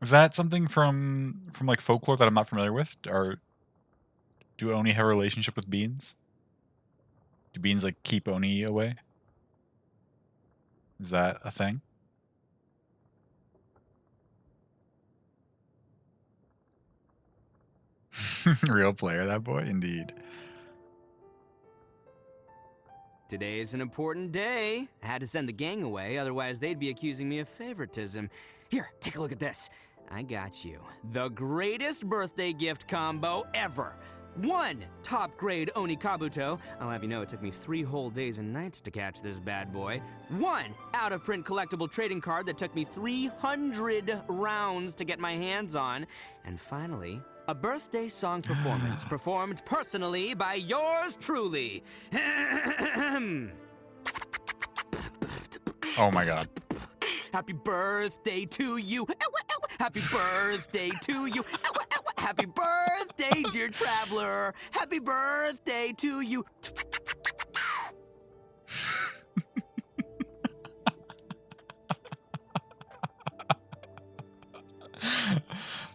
Is that something from like folklore that I'm not familiar with? Or do Oni have a relationship with beans? Do beans like keep Oni away? Is that a thing? Real player, that boy, indeed. Today is an important day. I had to send the gang away, otherwise they'd be accusing me of favoritism. Here, take a look at this. I got you. The greatest birthday gift combo ever. 1 top grade Oni Kabuto. I'll have you know it took me 3 whole days and nights to catch this bad boy. 1 out of print collectible trading card that took me 300 rounds to get my hands on. And finally, a birthday song performance performed personally by yours truly. Oh my god. Happy birthday to you. Happy birthday to you. Happy birthday, dear traveler. Happy birthday to you.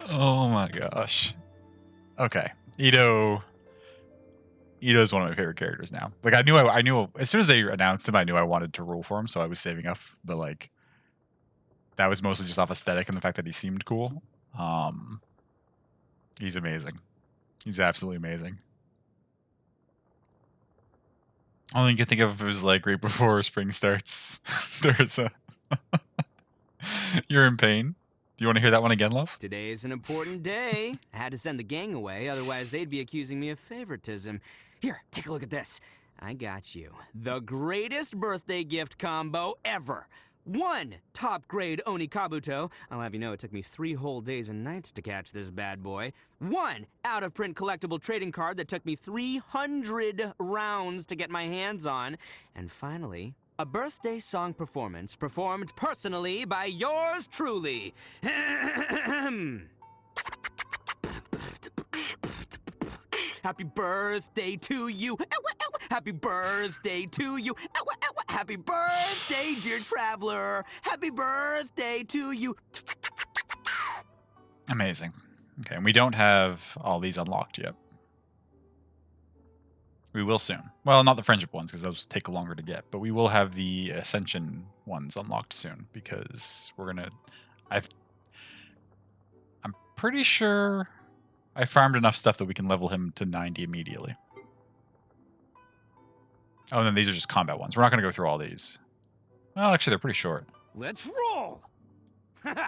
Oh my gosh. Okay. Ito's one of my favorite characters now. Like I knew as soon as they announced him, I knew I wanted to roll for him, so I was saving up. But like, that was mostly just off aesthetic and the fact that he seemed cool. He's amazing. He's absolutely amazing. Only you can think of is like right before spring starts. There's a You're in pain. Do you want to hear that one again, love? Today is an important day. I had to send the gang away, otherwise they'd be accusing me of favoritism. Here, take a look at this. I got you. The greatest birthday gift combo ever. 1 top-grade Oni Kabuto. I'll have you know it took me 3 whole days and nights to catch this bad boy. 1 out-of-print collectible trading card that took me 300 rounds to get my hands on. And finally, a birthday song performance performed personally by yours truly. Happy birthday to you. Happy birthday to you. Happy birthday, dear traveler. Happy birthday to you. Amazing. Okay, and we don't have all these unlocked yet. We will soon. Well, not the friendship ones, because those take longer to get, but we will have the ascension ones unlocked soon, because we're gonna... I'm pretty sure I farmed enough stuff that we can level him to 90 immediately. Oh, and then these are just combat ones. We're not gonna go through all these. Well, actually, they're pretty short. Let's roll. Bam!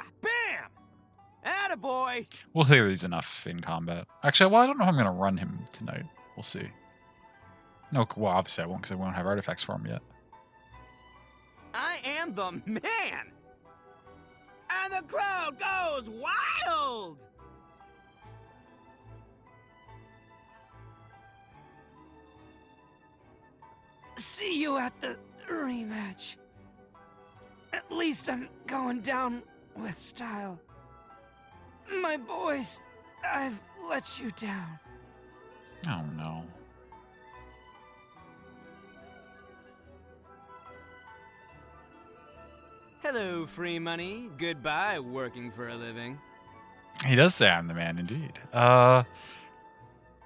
Attaboy! We'll clear these enough in combat. Actually, well, I don't know if I'm gonna run him tonight. We'll see. No, well, obviously I won't, because I won't have artifacts for him yet. I am the man! And the crowd goes wild! See you at the rematch. At least I'm going down with style. My boys, I've let you down. Oh, no. Hello, free money. Goodbye, working for a living. He does say I'm the man, indeed.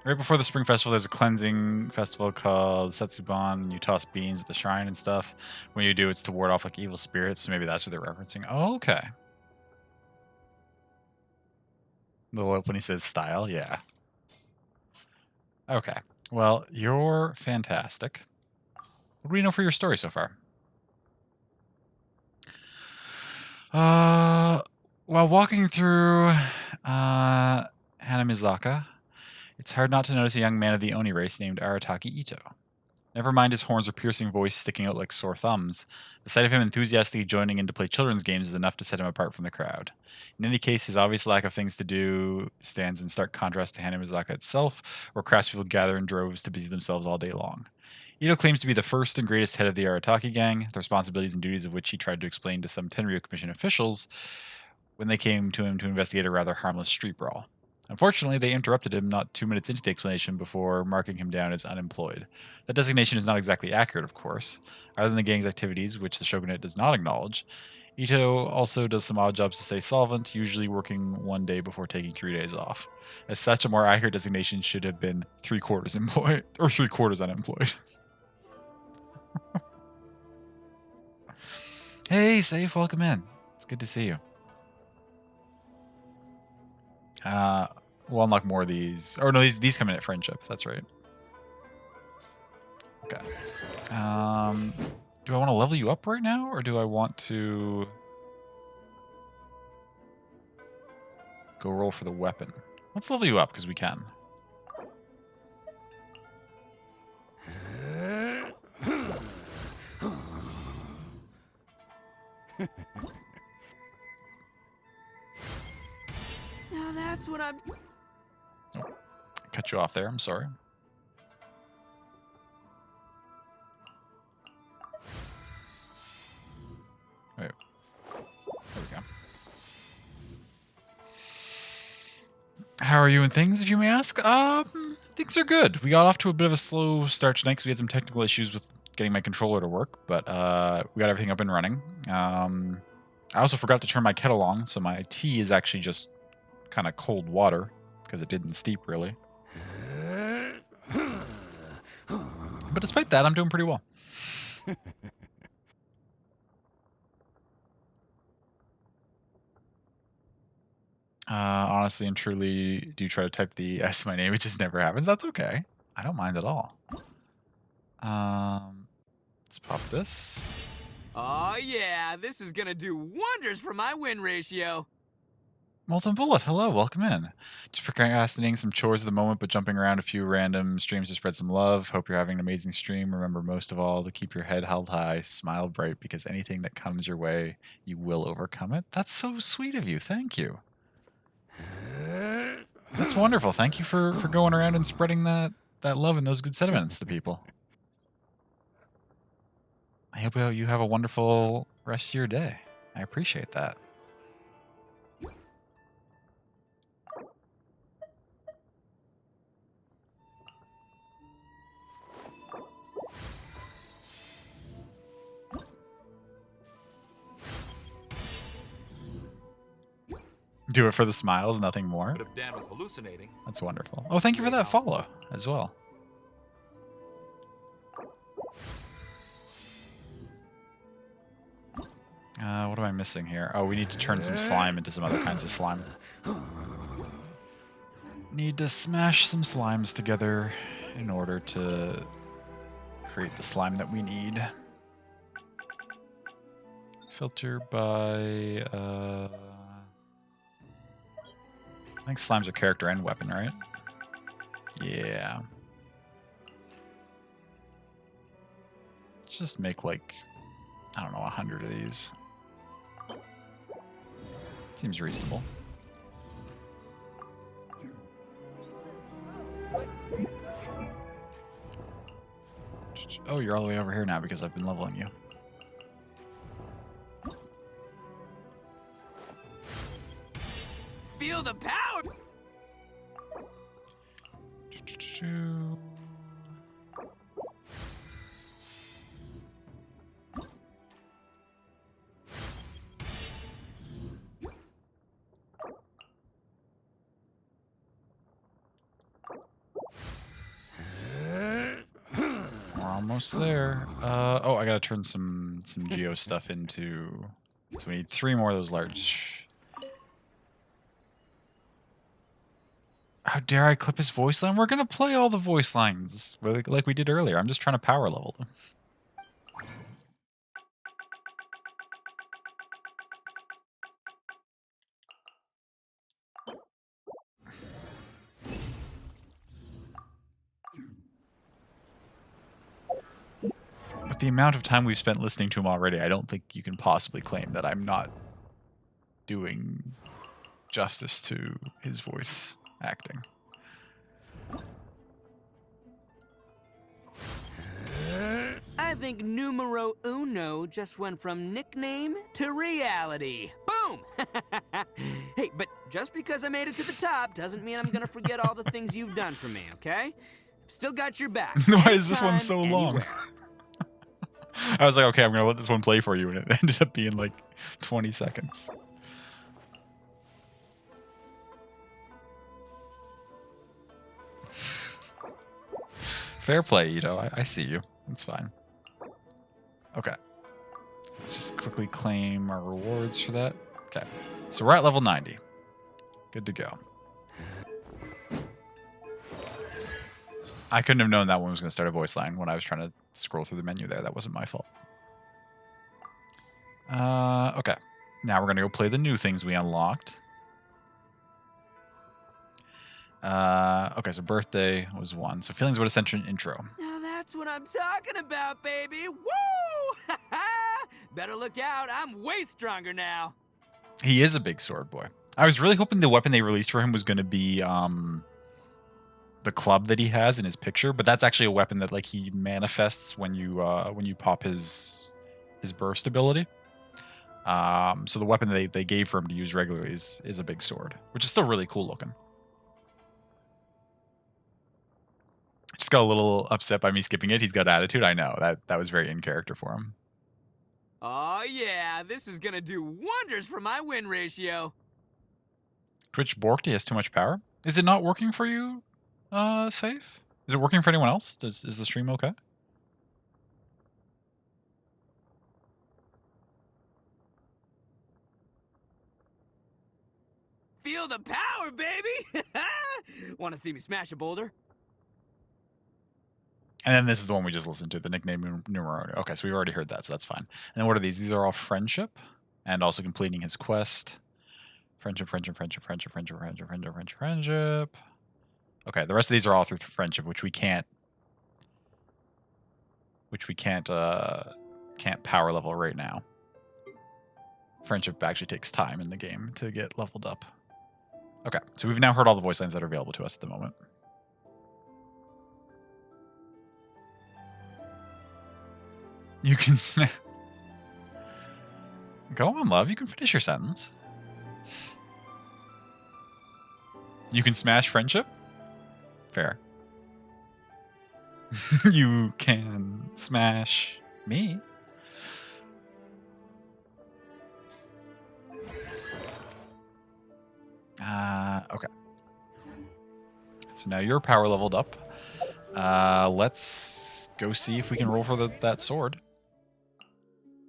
Right before the Spring Festival, there's a cleansing festival called Setsuban. You toss beans at the shrine and stuff. When you do, it's to ward off like evil spirits, so maybe that's what they're referencing. Oh, okay. Little open, he says style, yeah. Okay. Well, you're fantastic. What do we know for your story so far? While walking through Hanamizaka, it's hard not to notice a young man of the Oni race named Arataki Ito. Never mind his horns or piercing voice sticking out like sore thumbs, the sight of him enthusiastically joining in to play children's games is enough to set him apart from the crowd. In any case, his obvious lack of things to do stands in stark contrast to Hanamizaka itself, where craftspeople gather in droves to busy themselves all day long. Ito claims to be the first and greatest head of the Arataki gang, the responsibilities and duties of which he tried to explain to some Tenryu Commission officials when they came to him to investigate a rather harmless street brawl. Unfortunately, they interrupted him not 2 minutes into the explanation before marking him down as unemployed. That designation is not exactly accurate, of course. Other than the gang's activities, which the shogunate does not acknowledge, Ito also does some odd jobs to stay solvent, usually working 1 day before taking 3 days off. As such, a more accurate designation should have been 3/4 employed, or 3/4 unemployed. Hey, Safe, welcome in. It's good to see you. We'll unlock more of these. Or no, these come in at friendship. That's right. Okay. Do I want to level you up right now, or do I want to go roll for the weapon? Let's level you up because we can. Now that's what I'm... Oh, cut you off there. I'm sorry. Wait. There we go. How are you and things, if you may ask? Things are good. We got off to a bit of a slow start tonight because we had some technical issues with getting my controller to work, but we got everything up and running. I also forgot to turn my kettle on, so my tea is actually just kind of cold water because it didn't steep really. But despite that, I'm doing pretty well. Honestly and truly, do try to type the S in my name. It just never happens. That's okay. I don't mind at all. Let's pop this. Oh yeah, this is gonna do wonders for my win ratio. Molten Bullet, hello, welcome in. Just procrastinating some chores at the moment, but jumping around a few random streams to spread some love. Hope you're having an amazing stream. Remember, most of all, to keep your head held high, smile bright, because anything that comes your way, you will overcome it. That's so sweet of you. Thank you. That's wonderful. Thank you for going around and spreading that love and those good sentiments to people. I hope you have a wonderful rest of your day. I appreciate that. Do it for the smiles, nothing more. But if Dan was hallucinating, That's wonderful. Oh, thank you for that follow as well. What am I missing here? Oh, we need to turn some slime into some other kinds of slime. Need to smash some slimes together in order to create the slime that we need. Filter by... I think slimes are character and weapon, right? Yeah. Let's just make like, I don't know, 100 of these. Seems reasonable. Oh, you're all the way over here now because I've been leveling you. Feel the power! We're almost there. Oh, I gotta turn some geo stuff into... So we need 3 more of those large... How dare I clip his voice line? We're gonna play all the voice lines like we did earlier. I'm just trying to power level them. With the amount of time we've spent listening to him already, I don't think you can possibly claim that I'm not doing justice to his voice acting. I think numero uno just went from nickname to reality. Boom! Hey, but just because I made it to the top doesn't mean I'm gonna forget all the things you've done for me, okay? Still got your back. Why is this one so Anytime, long? anywhere. I was like, okay, I'm gonna let this one play for you, and it ended up being like 20 seconds. Fair play, Ito. I see you. It's fine. Okay. Let's just quickly claim our rewards for that. Okay. So we're at level 90. Good to go. I couldn't have known that one was going to start a voice line when I was trying to scroll through the menu there. That wasn't my fault. Okay. Now we're going to go play the new things we unlocked. Okay, so birthday was 1. So feelings about Ascension intro. Now that's what I'm talking about, baby. Woo! Better look out. I'm way stronger now. He is a big sword boy. I was really hoping the weapon they released for him was going to be the club that he has in his picture, but that's actually a weapon that like he manifests when you pop his burst ability. So the weapon they gave for him to use regularly is a big sword, which is still really cool looking. got a little upset by me skipping it. He's got attitude. I know. That was very in character for him. Oh yeah, this is gonna do wonders for my win ratio. Twitch borked. He has too much power. Is it not working for you, Safe? Is it working for anyone else? Is the stream okay? Feel the power, baby! Want to see me smash a boulder? And then this is the one we just listened to, the nickname numero. Okay, so we already heard that, so that's fine. And then what are these? These are all friendship, and also completing his quest. Friendship. Okay, the rest of these are all through friendship, which we can't power level right now. Friendship actually takes time in the game to get leveled up. Okay, so we've now heard all the voice lines that are available to us at the moment. You can smash. Go on, love. You can finish your sentence. You can smash friendship? Fair. You can smash me. Okay. So now you're power leveled up. Let's go see if we can roll for that sword.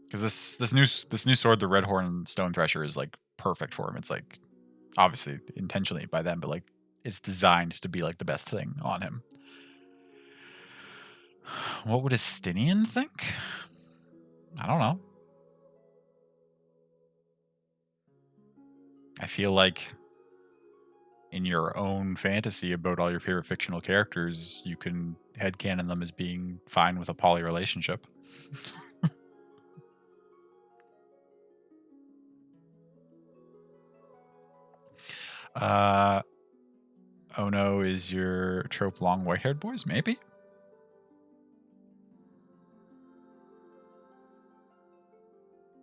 Because this new sword, the Redhorn Stone Thresher, is like perfect for him. It's like obviously intentionally by them, but like it's designed to be like the best thing on him. What would a Stinian think? I don't know. I feel like in your own fantasy about all your favorite fictional characters, you can headcanon them as being fine with a poly relationship. Oh no, is your trope long white-haired boys? Maybe.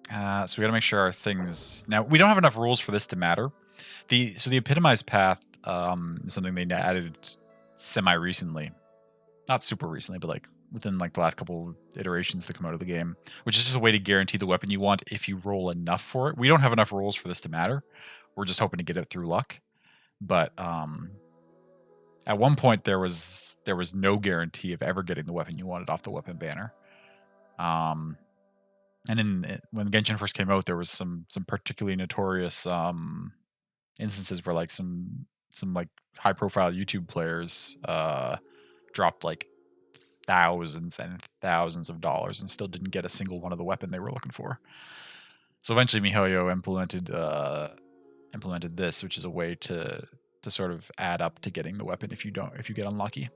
So we gotta make sure our things... Now, we don't have enough rules for this to matter. So the epitomized path is something they added semi-recently. Not super recently, but like within like the last couple iterations to come out of the game, which is just a way to guarantee the weapon you want if you roll enough for it. We don't have enough rules for this to matter. We're just hoping to get it through luck. But at one point there was no guarantee of ever getting the weapon you wanted off the weapon banner. And when Genshin first came out, there was some particularly notorious instances where like some like high profile YouTube players dropped like thousands and thousands of dollars and still didn't get a single one of the weapon they were looking for. So eventually MiHoYo implemented this, which is a way to sort of add up to getting the weapon if you get unlucky.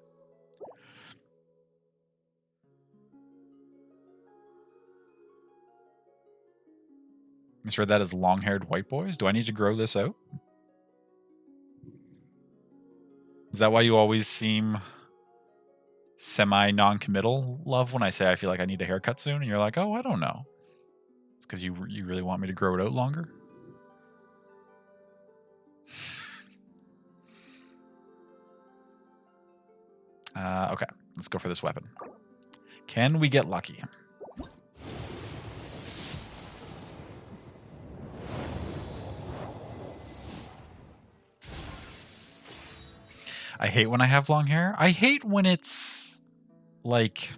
Misread that as long-haired white boys. Do I need to grow this out? Is that why you always seem semi-non-committal, love, when I say I feel like I need a haircut soon? And you're like, oh, I don't know. It's because you really want me to grow it out longer? Okay, let's go for this weapon. Can we get lucky? I hate when I have long hair. I hate when it's like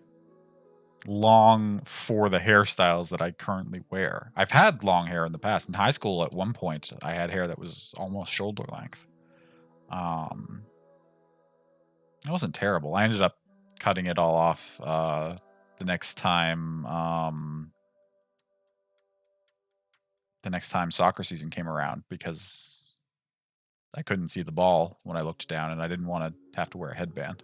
long for the hairstyles that I currently wear. I've had long hair in the past. In high school at one point, I had hair that was almost shoulder length. It wasn't terrible. I ended up cutting it all off the next time soccer season came around because I couldn't see the ball when I looked down and I didn't want to have to wear a headband.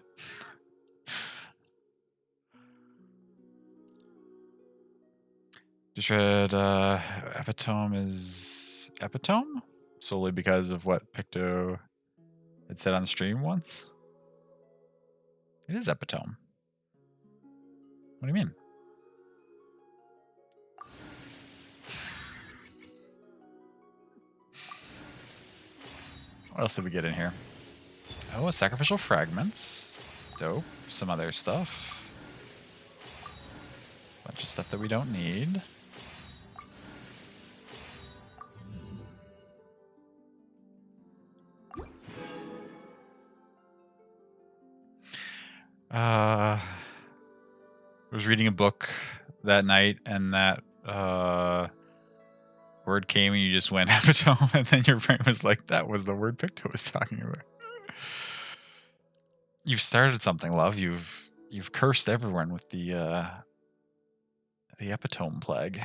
Just read epitome is epitome? Solely because of what Picto had said on stream once? It is epitome. What do you mean? What else did we get in here? Oh, sacrificial fragments. Dope. Some other stuff. Bunch of stuff that we don't need. I was reading a book that night, and that word came, and you just went epitome, and then your brain was like, "That was the word Picto was talking about." You've started something, love. You've cursed everyone with the epitome plague.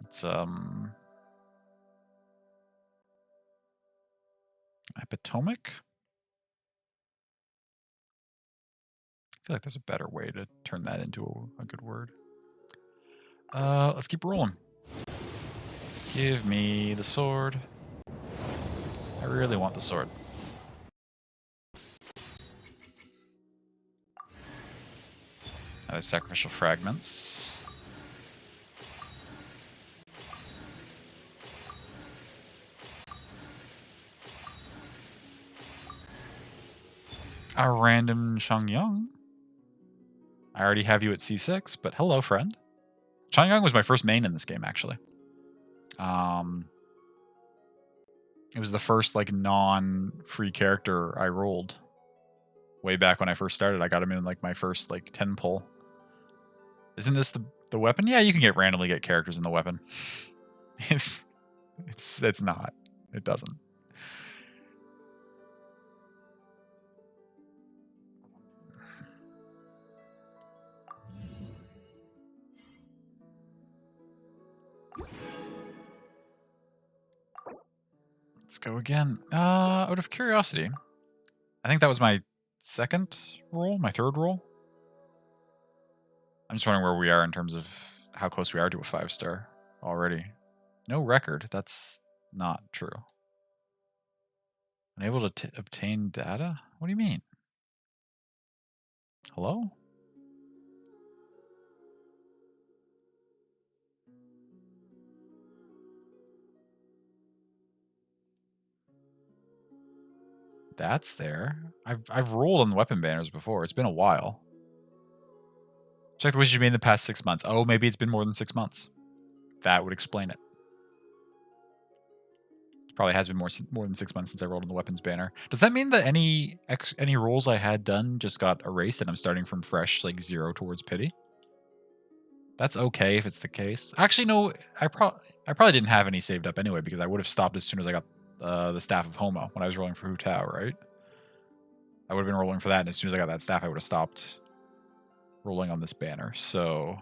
It's epitomic. I feel like there's a better way to turn that into a good word. Let's keep rolling. Give me the sword. I really want the sword. Other sacrificial fragments. A random Shangyang. I already have you at C6, but hello, friend. Shangyang was my first main in this game, actually. It was the first like non-free character I rolled. Way back when I first started, I got him in like my first like 10 pull. Isn't this the weapon? Yeah, you can randomly get characters in the weapon. It's not. It doesn't. Let's go again. Out of curiosity, I think that was my second roll, my third roll. I'm just wondering where we are in terms of how close we are to a 5-star already. No record. That's not true. Unable to obtain data? What do you mean? Hello? That's there. I've rolled on the weapon banners before. It's been a while. Check the wishes you made in the past 6 months. Oh, maybe it's been more than 6 months. That would explain it. It probably has been more than 6 months since I rolled on the weapons banner. Does that mean that any rolls I had done just got erased and I'm starting from fresh, like 0 towards pity? That's okay if it's the case. Actually, no. I probably didn't have any saved up anyway because I would have stopped as soon as I got the Staff of Homo when I was rolling for Hu Tao, right? I would have been rolling for that, and as soon as I got that staff, I would have stopped rolling on this banner. So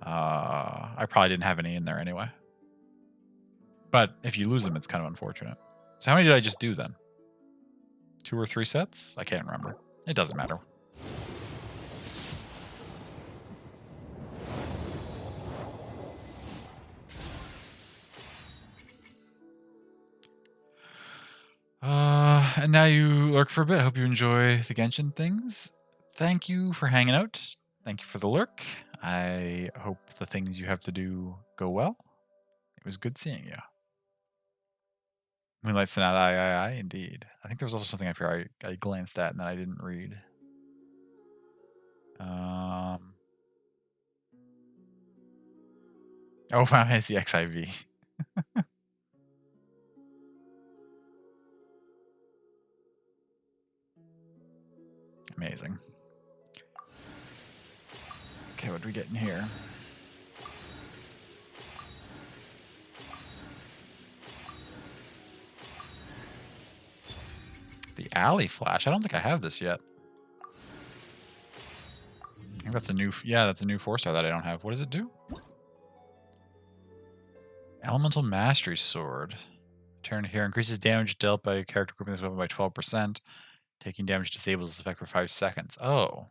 I probably didn't have any in there anyway. But if you lose them, it's kind of unfortunate. So how many did I just do then? 2 or 3 sets? I can't remember. It doesn't matter. And now you lurk for a bit. Hope you enjoy the Genshin things. Thank you for hanging out. Thank you for the lurk. I hope the things you have to do go well. It was good seeing you. Moonlight Sonata, I, indeed. I think there was also something I glanced at and that I didn't read. Oh, Final Fantasy XIV. Amazing. Okay, what do we get in here? The Alley Flash. I don't think I have this yet. I think that's a new... Yeah, that's a new 4-star that I don't have. What does it do? Elemental Mastery Sword. Turn here. Increases damage dealt by a character equipping this weapon by 12%. Taking damage disables this effect for 5 seconds. Oh.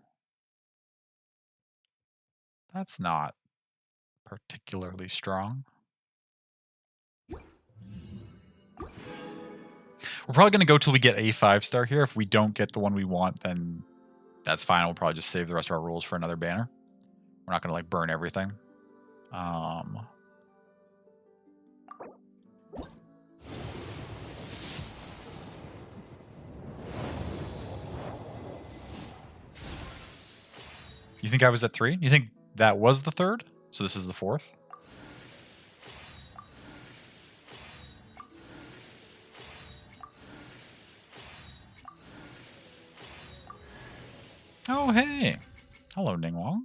That's not particularly strong. We're probably going to go till we get a 5-star here. If we don't get the one we want, then that's fine. We'll probably just save the rest of our rolls for another banner. We're not going to like burn everything. You think I was at 3? You think that was the 3rd? So this is the 4th? Oh, hey. Hello, Ningwong.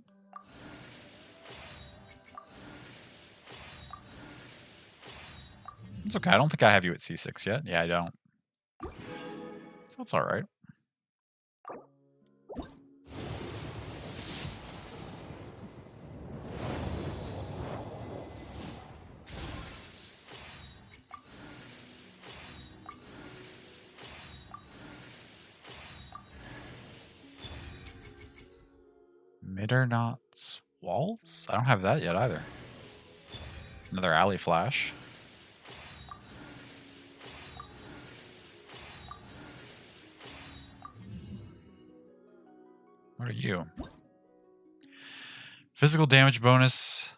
It's okay. I don't think I have you at C6 yet. Yeah, I don't. So that's all right. Middernot's Waltz? I don't have that yet either. Another alley flash. What are you? Physical damage bonus.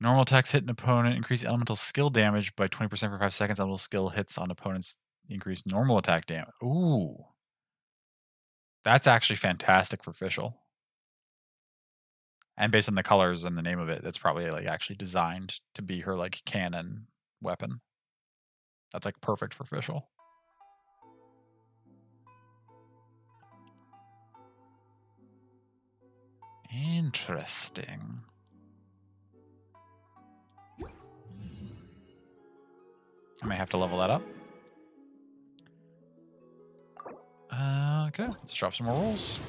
Normal attacks hit an opponent. Increase elemental skill damage by 20% for 5 seconds. Elemental skill hits on opponents. Increase normal attack damage. Ooh. That's actually fantastic for Fischl. And based on the colors and the name of it, it's probably like actually designed to be her like canon weapon. That's like perfect for Fischl. Interesting. I may have to level that up. Okay, let's drop some more rolls.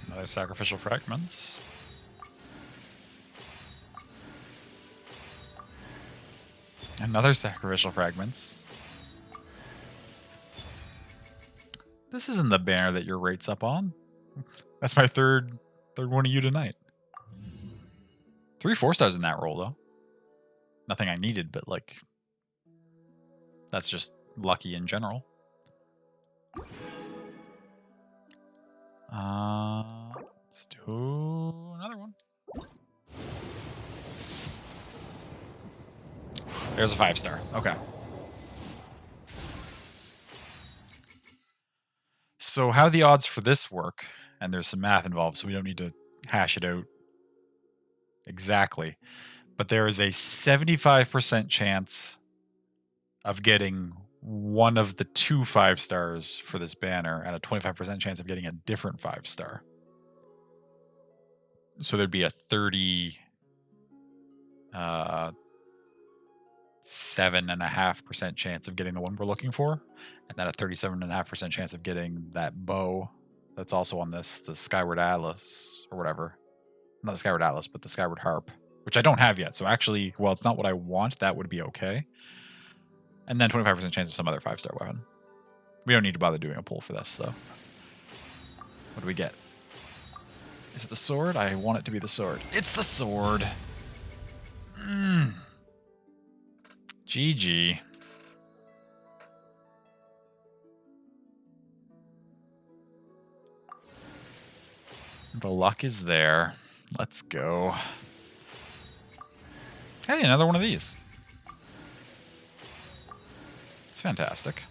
Another sacrificial fragments. Another sacrificial fragments. This isn't the banner that your rate's up on. That's my third one of you tonight. 3 4-stars in that roll, though. Nothing I needed, but like, that's just lucky in general. Let's do another one. There's a 5-star. Okay. So how the odds for this work, and there's some math involved, so we don't need to hash it out exactly, but there is a 75% chance of getting one of the 2 5-stars for this banner and a 25% chance of getting a different 5-star. So there'd be a 37.5% chance of getting the one we're looking for, and then a 37.5% chance of getting that bow that's also on this, the Skyward Atlas or whatever. Not the Skyward Atlas, but the Skyward Harp, which I don't have yet. So actually, while it's not what I want, that would be okay. And then 25% chance of some other 5-star weapon. We don't need to bother doing a pull for this, though. What do we get? Is it the sword? I want it to be the sword. It's the sword. GG. The luck is there. Let's go. Hey, another one of these. It's fantastic.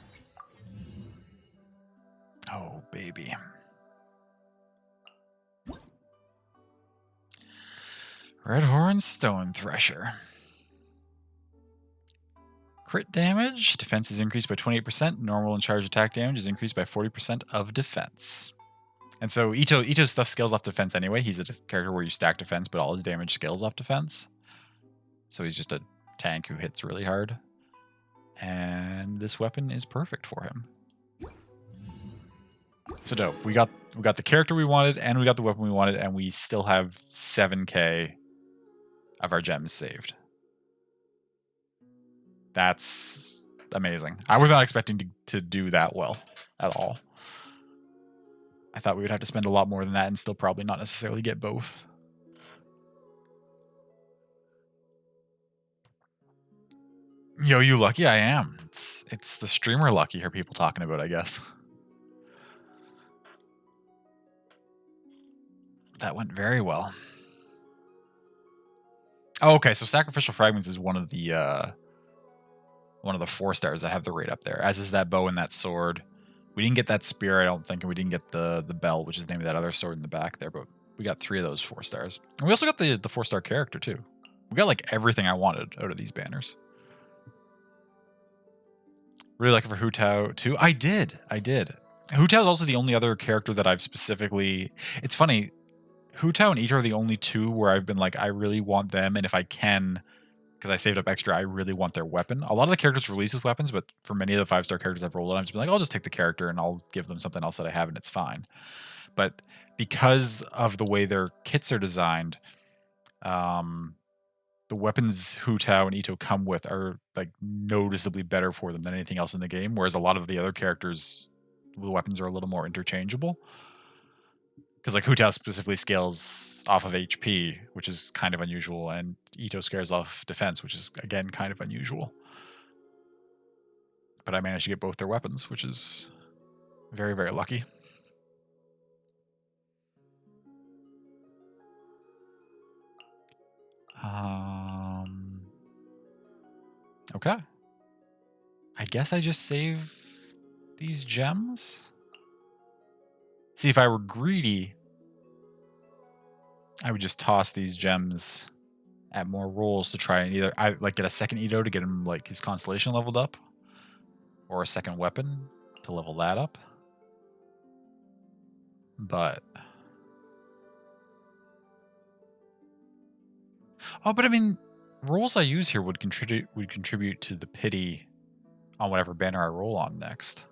Oh, baby. Red Horn Stone Thresher. Crit damage. Defense is increased by 28%. Normal and charge attack damage is increased by 40% of defense. And so Ito's stuff scales off defense anyway. He's a character where you stack defense, but all his damage scales off defense. So he's just a tank who hits really hard. And this weapon is perfect for him. So dope. We got the character we wanted, and we got the weapon we wanted, and we still have 7k of our gems saved. That's amazing. I was not expecting to do that well at all. I thought we would have to spend a lot more than that and still probably not necessarily get both. Yo, you lucky? I am. It's the streamer lucky here people talking about, I guess. That went very well. Oh, okay, so Sacrificial Fragments is one of the 4-stars that have the rate up there, as is that bow and that sword. We didn't get that spear, I don't think, and we didn't get the bell, which is the name of that other sword in the back there, but we got 3 of those 4-stars. And we also got the 4-star character, too. We got, like, everything I wanted out of these banners. Really looking for Hu Tao, too. I did. Hu Tao is also the only other character that I've specifically... It's funny, Hu Tao and Ito are the only 2 where I've been like, I really want them, and if I can... because I saved up extra, I really want their weapon. A lot of the characters release with weapons, but for many of the 5-star characters I've rolled on, I've just been like, I'll just take the character and I'll give them something else that I have and it's fine. But because of the way their kits are designed, the weapons Hu Tao and Ito come with are like noticeably better for them than anything else in the game, whereas a lot of the other characters, the weapons are a little more interchangeable. Because like Hu Tao specifically scales off of HP, which is kind of unusual, and Ito scales off defense, which is again kind of unusual. But I managed to get both their weapons, which is very, very lucky. Okay. I guess I just save these gems. See, if I were greedy, I would just toss these gems at more rolls to try and either get a second Ito to get him like his constellation leveled up, or a second weapon to level that up. But but I mean, rolls I use here would contribute to the pity on whatever banner I roll on next.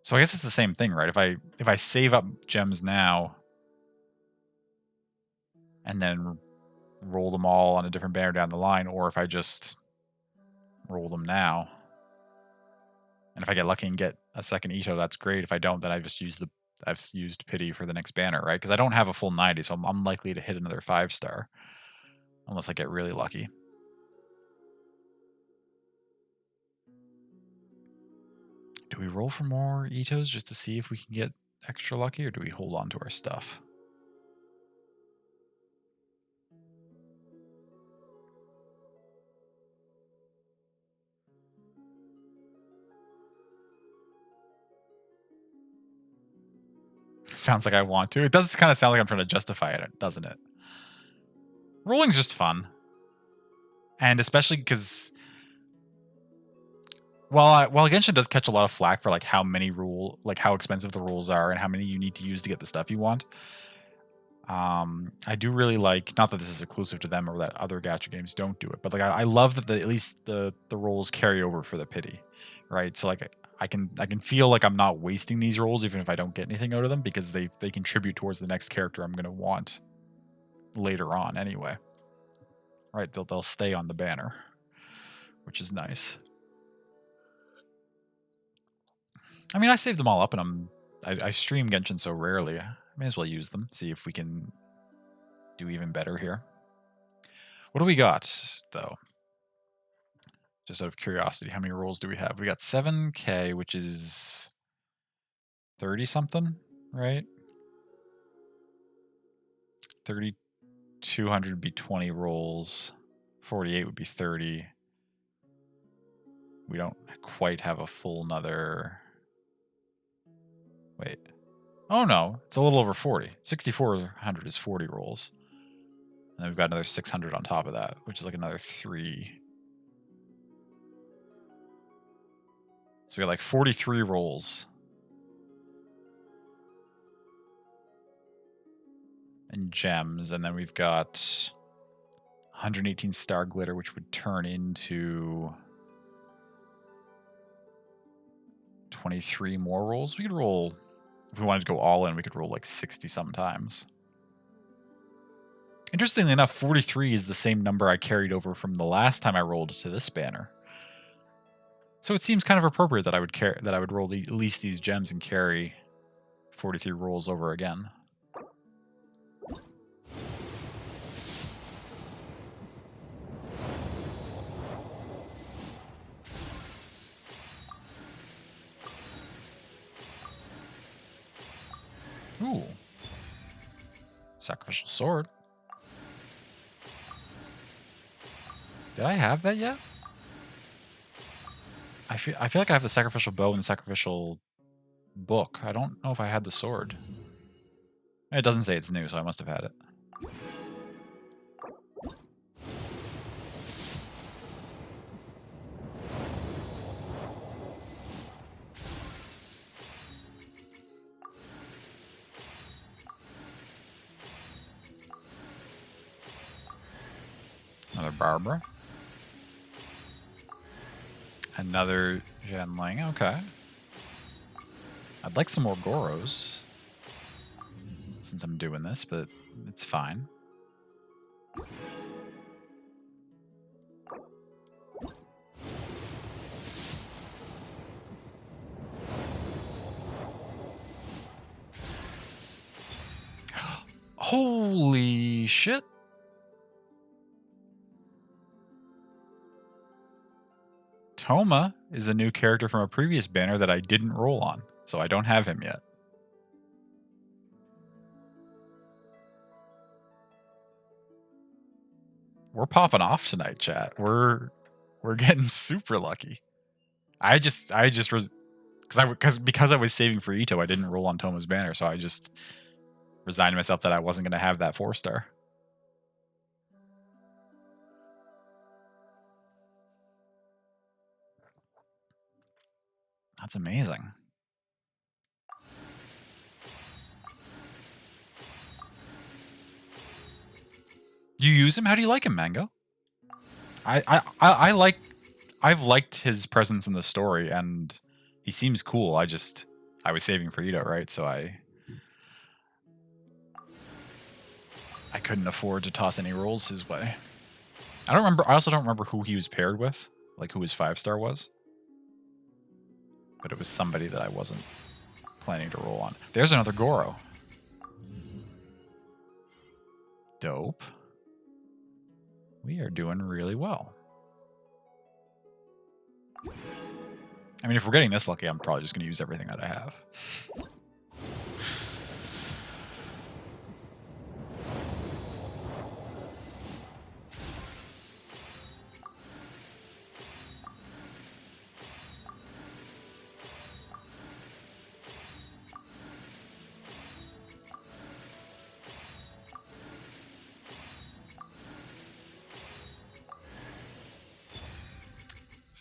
So I guess it's the same thing, right? If I save up gems now and then roll them all on a different banner down the line, or if I just roll them now, and if I get lucky and get a second Ito, that's great. If I don't, then I've used pity for the next banner, right? Because I don't have a full 90, so I'm unlikely to hit another 5-star unless I get really lucky. Do we roll for more Itos just to see if we can get extra lucky, or do we hold on to our stuff? Sounds like I want to. It does kind of sound like I'm trying to justify it, doesn't it? Rolling's just fun. And especially because while Genshin does catch a lot of flack for like how expensive the rules are and how many you need to use to get the stuff you want, I do really like, not that this is exclusive to them or that other gacha games don't do it, but like I love that at least the rolls carry over for the pity, right? So like I can feel like I'm not wasting these rolls even if I don't get anything out of them, because they contribute towards the next character I'm going to want later on anyway. Right, they'll stay on the banner, which is nice. I mean, I saved them all up, and I stream Genshin so rarely. I may as well use them, see if we can do even better here. What do we got, though? Just out of curiosity, how many rolls do we have? We got 7K, which is 30-something, right? 3,200 would be 20 rolls. 48 would be 30. We don't quite have a full another... Wait. Oh, no. It's a little over 40. 6,400 is 40 rolls. And then we've got another 600 on top of that, which is like another 3. So we got like 43 rolls. And gems. And then we've got 118 star glitter, which would turn into 23 more rolls. We could roll, if we wanted to go all in, we could roll like 60 sometimes. Interestingly enough, 43 is the same number I carried over from the last time I rolled to this banner. So it seems kind of appropriate that I would roll at least these gems and carry 43 rolls over again. Ooh. Sacrificial sword. Did I have that yet? I feel like I have the sacrificial bow and the sacrificial book. I don't know if I had the sword. It doesn't say it's new, so I must have had it. Another Barbara. Another Genling, okay. I'd like some more Goros, since I'm doing this, but it's fine. Holy shit! Toma is a new character from a previous banner that I didn't roll on, so I don't have him yet. We're popping off tonight, chat. We're getting super lucky. Because I was saving for Ito, I didn't roll on Toma's banner, so I just resigned myself that I wasn't going to have that 4-star. That's amazing. You use him? How do you like him, Mango? I've liked his presence in the story, and he seems cool. I was saving for Ito, right? So I couldn't afford to toss any rolls his way. I also don't remember who he was paired with, like who his 5-star was. But it was somebody that I wasn't planning to roll on. There's another Goro. Dope. We are doing really well. I mean, if we're getting this lucky, I'm probably just going to use everything that I have.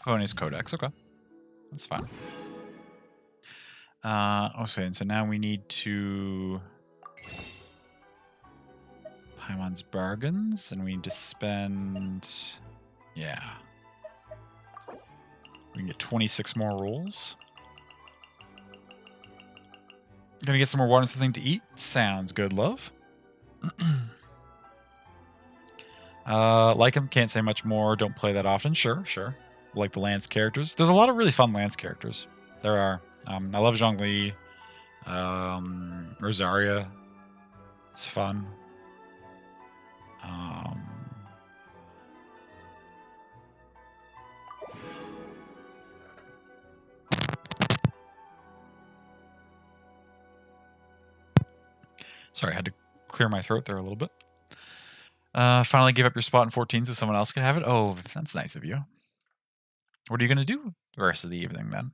Favonius Codex, okay. That's fine. Okay, and so now we need to Paimon's Bargains, and we need to spend... Yeah. We can get 26 more rolls. Gonna get some more water and something to eat. Sounds good, love. Like him, can't say much more. Don't play that often. Sure. Like the Lance characters. There's a lot of really fun Lance characters. There are. I love Zhongli. Rosaria. It's fun. Sorry, I had to clear my throat there a little bit. Finally give up your spot in 14 so someone else can have it. Oh, that's nice of you. What are you going to do the rest of the evening then?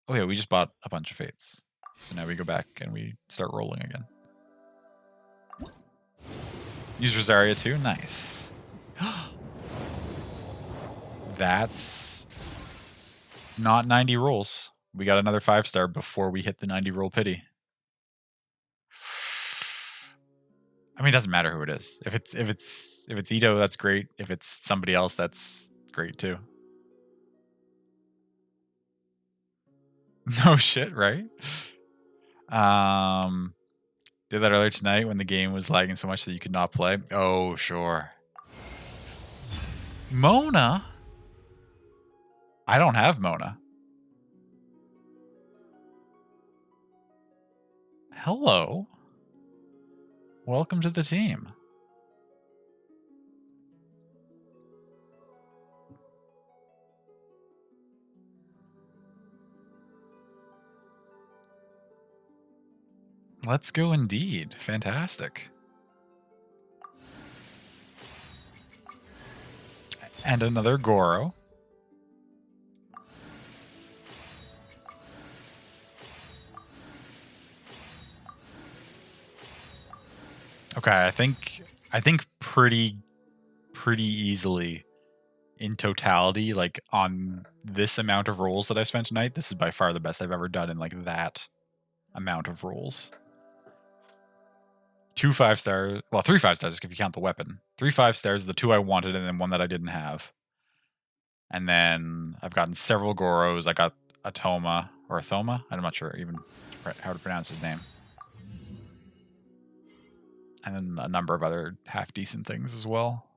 Oh yeah, we just bought a bunch of fates. So now we go back and we start rolling again. Use Rosaria too? Nice. That's not 90 rolls. We got another 5-star before we hit the 90 roll pity. I mean, it doesn't matter who it is. If it's Ito, that's great. If it's somebody else, that's great too. No shit, right? Did that earlier tonight when the game was lagging so much that you could not play. Oh, sure. Mona? I don't have Mona. Hello. Welcome to the team. Let's go indeed. Fantastic. And another Goro. Okay, I think pretty easily in totality, like on this amount of rolls that I spent tonight, this is by far the best I've ever done in like that amount of rolls. 2 5-stars, well, 3 5-stars if you count the weapon. 3 5-stars, the 2 I wanted, and then 1 that I didn't have. And then I've gotten several Goros. I got a Thoma, or a Thoma? I'm not sure even how to pronounce his name. And then a number of other half-decent things as well.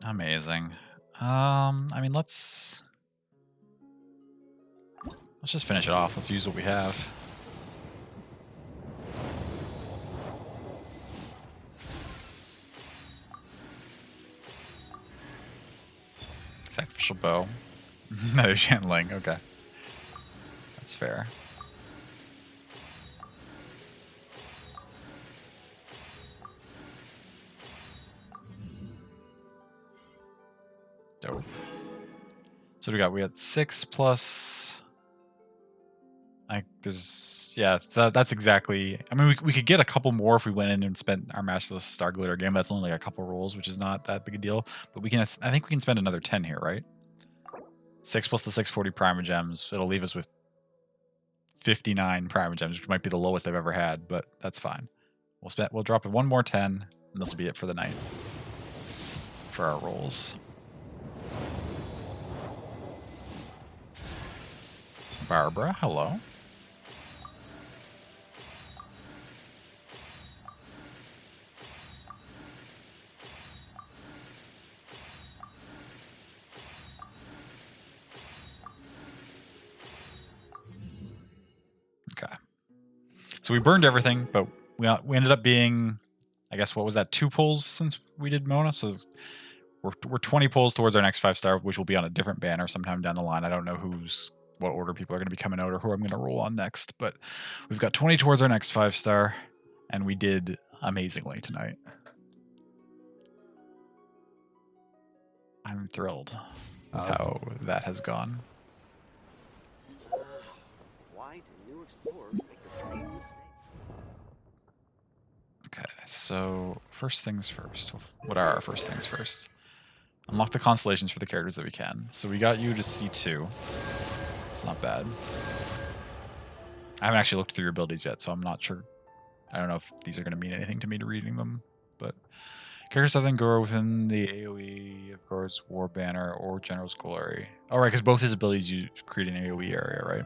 Amazing. I mean, let's just finish it off. Let's use what we have. Sacrificial bow. No, Shanling. Okay. That's fair. Dope. So we got 6 plus. Like there's so that's exactly. I mean, we could get a couple more if we went in and spent our Masterless Star Glitter game. That's only like a couple rolls, which is not that big a deal. But we can. I think we can spend another 10 here, right? 6 plus the 640 Primogems. It'll leave us with 59 Primogems, which might be the lowest I've ever had, but that's fine. We'll drop it one more 10, and this will be it for the night. For our rolls. Barbara, hello. Okay. So we burned everything, but we ended up being, I guess, what was that, 2 pulls since we did Mona? So we're 20 pulls towards our next 5-star, which will be on a different banner sometime down the line. I don't know what order people are going to be coming out or who I'm going to roll on next, but we've got 20 towards our next 5-star, and we did amazingly tonight. I'm thrilled with how that has gone. Why do new explorers make the same mistake? Okay, so first things first. What are our first things first? Unlock the constellations for the characters that we can. So we got you to C2. It's not bad. I haven't actually looked through your abilities yet, so I'm not sure. I don't know if these are going to mean anything to me to reading them, but characters other than Goro within the AoE of Goro's War Banner or General's Glory. Oh, right, because both his abilities you create an AoE area, right?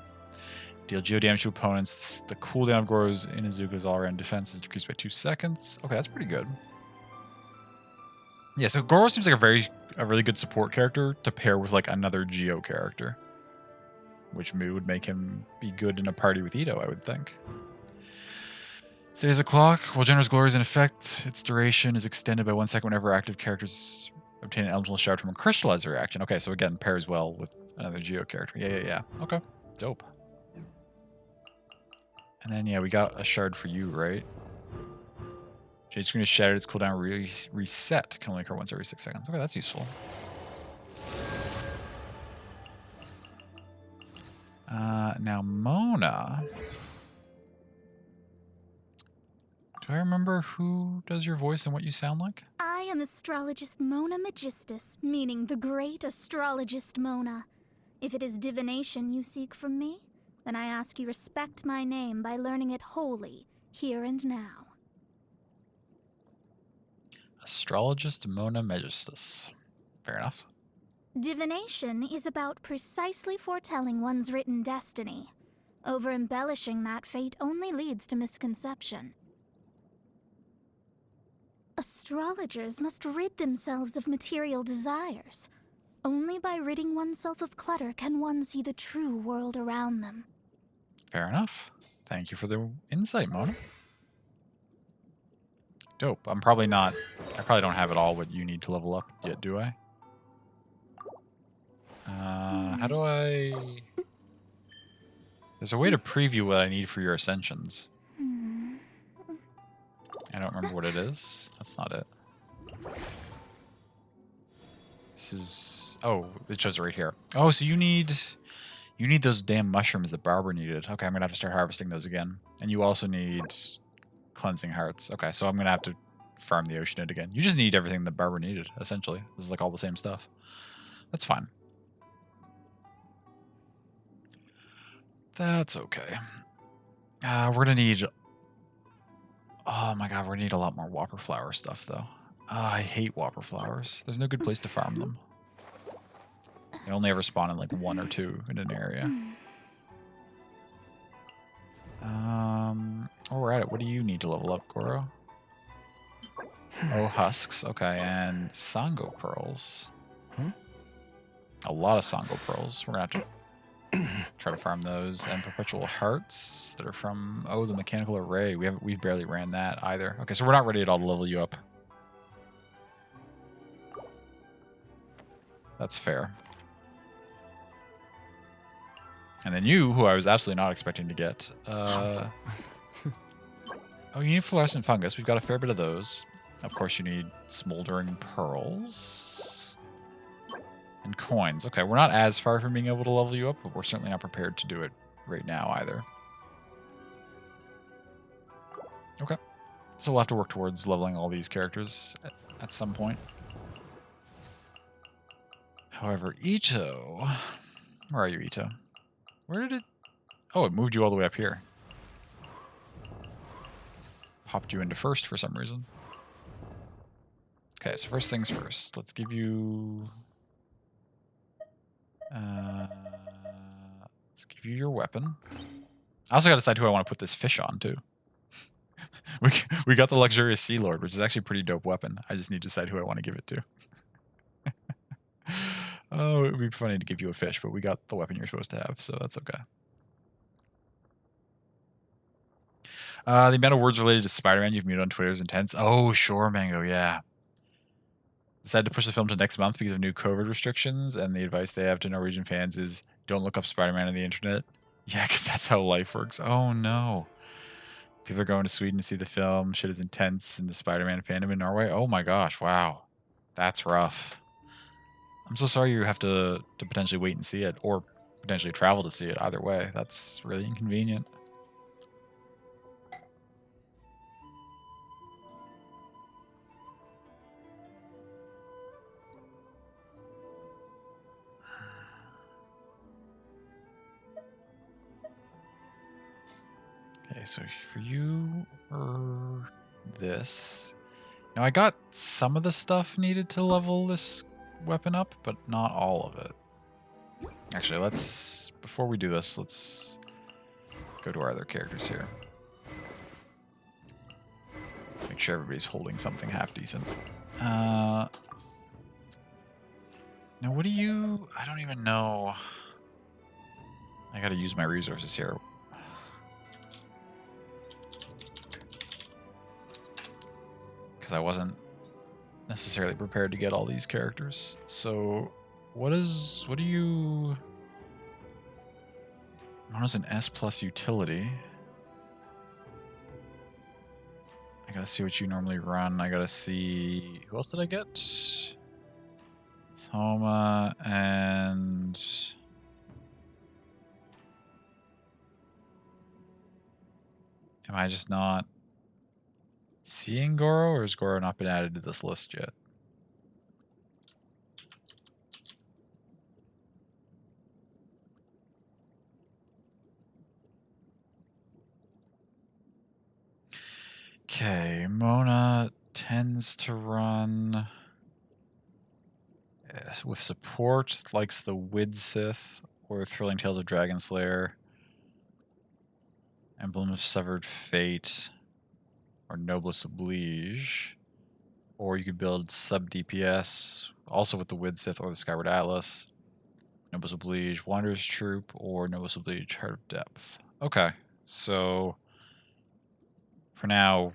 Deal geo damage to opponents. The cooldown of Goro's Inazuka's all-around defense is decreased by 2 seconds. Okay, that's pretty good. Yeah, so Goro seems like a really good support character to pair with like another Geo character, which would make him be good in a party with Ito, I would think. Stays a clock. While General's Glory is in effect, its duration is extended by 1 second whenever active characters obtain an elemental shard from a crystallizer reaction. Okay, so again, pairs well with another Geo character. Yeah. Okay, dope. And then, yeah, we got a shard for you, right? Jade Screen is shattered. Its cooldown reset. Can only occur once every 6 seconds. Okay, that's useful. Now, Mona. Do I remember who does your voice and what you sound like? I am astrologist Mona Magistus, meaning the great astrologist Mona. If it is divination you seek from me, then I ask you respect my name by learning it wholly, here and now. Astrologist Mona Magistus. Fair enough. Divination is about precisely foretelling one's written destiny. Over-embellishing that fate only leads to misconception. Astrologers must rid themselves of material desires. Only by ridding oneself of clutter can one see the true world around them. Fair enough. Thank you for the insight, Mona. Dope. I probably don't have it all what you need to level up yet, do I? How do I... There's a way to preview what I need for your ascensions. I don't remember what it is. That's not it. This is... Oh, it shows it right here. Oh, so you need those damn mushrooms that Barbara needed. Okay, I'm going to have to start harvesting those again. And you also need cleansing hearts. Okay, so I'm going to have to farm the oceanid again. You just need everything that Barbara needed, essentially. This is like all the same stuff. That's fine. That's okay. We're going to need... Oh my god, we're going to need a lot more whopper flower stuff, though. I hate whopper flowers. There's no good place to farm them. They only ever spawn in like 1 or 2 in an area. While we're at it, what do you need to level up, Goro? Oh, husks. Okay, and Sango pearls. A lot of Sango pearls. We're going to have to try to farm those. And perpetual hearts that are from... Oh, the mechanical array. We've barely ran that either. Okay, so we're not ready at all to level you up. That's fair. And then you, who I was absolutely not expecting to get. Oh, you need fluorescent fungus. We've got a fair bit of those. Of course, you need smoldering pearls. And coins. Okay, we're not as far from being able to level you up, but we're certainly not prepared to do it right now either. Okay. So we'll have to work towards leveling all these characters at some point. However, Ito... Where are you, Ito? Where did it... Oh, it moved you all the way up here. Popped you into first for some reason. Okay, so first things first. Let's give you... let's give you your weapon. I also got to decide who I want to put this fish on, too. we got the Luxurious Sea Lord, which is actually a pretty dope weapon. I just need to decide who I want to give it to. Oh, it would be funny to give you a fish, but we got the weapon you're supposed to have, so that's okay. The amount of words related to Spider-Man you've muted on Twitter is intense. Oh, sure, Mango, yeah. Decided to push the film to next month because of new COVID restrictions, and the advice they have to Norwegian fans is don't look up Spider-Man on the internet. Yeah, because that's how life works. Oh, no. People are going to Sweden to see the film. Shit is intense in the Spider-Man fandom in Norway. Oh my gosh, wow. That's rough. I'm so sorry you have to potentially wait and see it, or potentially travel to see it. Either way, that's really inconvenient. Okay, so for you, or this. Now I got some of the stuff needed to level this weapon up, but not all of it. Actually, before we do this, let's go to our other characters here. Make sure everybody's holding something half decent. Now what do you... I don't even know. I gotta use my resources here. Because I wasn't necessarily prepared to get all these characters. So, what do you... What is an S plus utility? I gotta see what you normally run. I gotta see... Who else did I get? Thoma and... Am I just not seeing Goro, or has Goro not been added to this list yet? Okay, Mona tends to run with support, likes the Widsith or Thrilling Tales of Dragon Slayer, Emblem of Severed Fate, or Noblesse Oblige. Or you could build sub DPS, also with the Widsith or the Skyward Atlas, Noblesse Oblige, Wanderer's Troop, or Noblesse Oblige, Heart of Depth. Okay, so for now,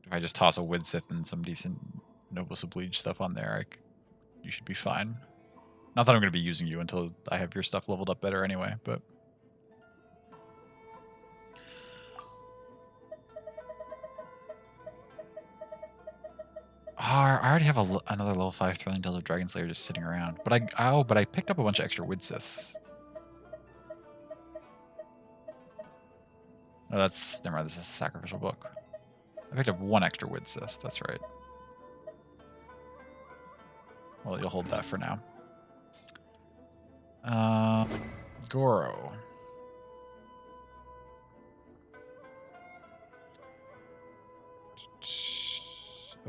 if I just toss a Widsith and some decent Noblesse Oblige stuff on there, you should be fine. Not that I'm going to be using you until I have your stuff leveled up better anyway, but... Oh, I already have another level 5 Thrilling Tales of Dragon Slayer just sitting around. But I picked up a bunch of extra Widsiths. No, that's... Never mind, this is a sacrificial book. I picked up 1 extra Widsith, that's right. Well, you'll hold that for now. Goro.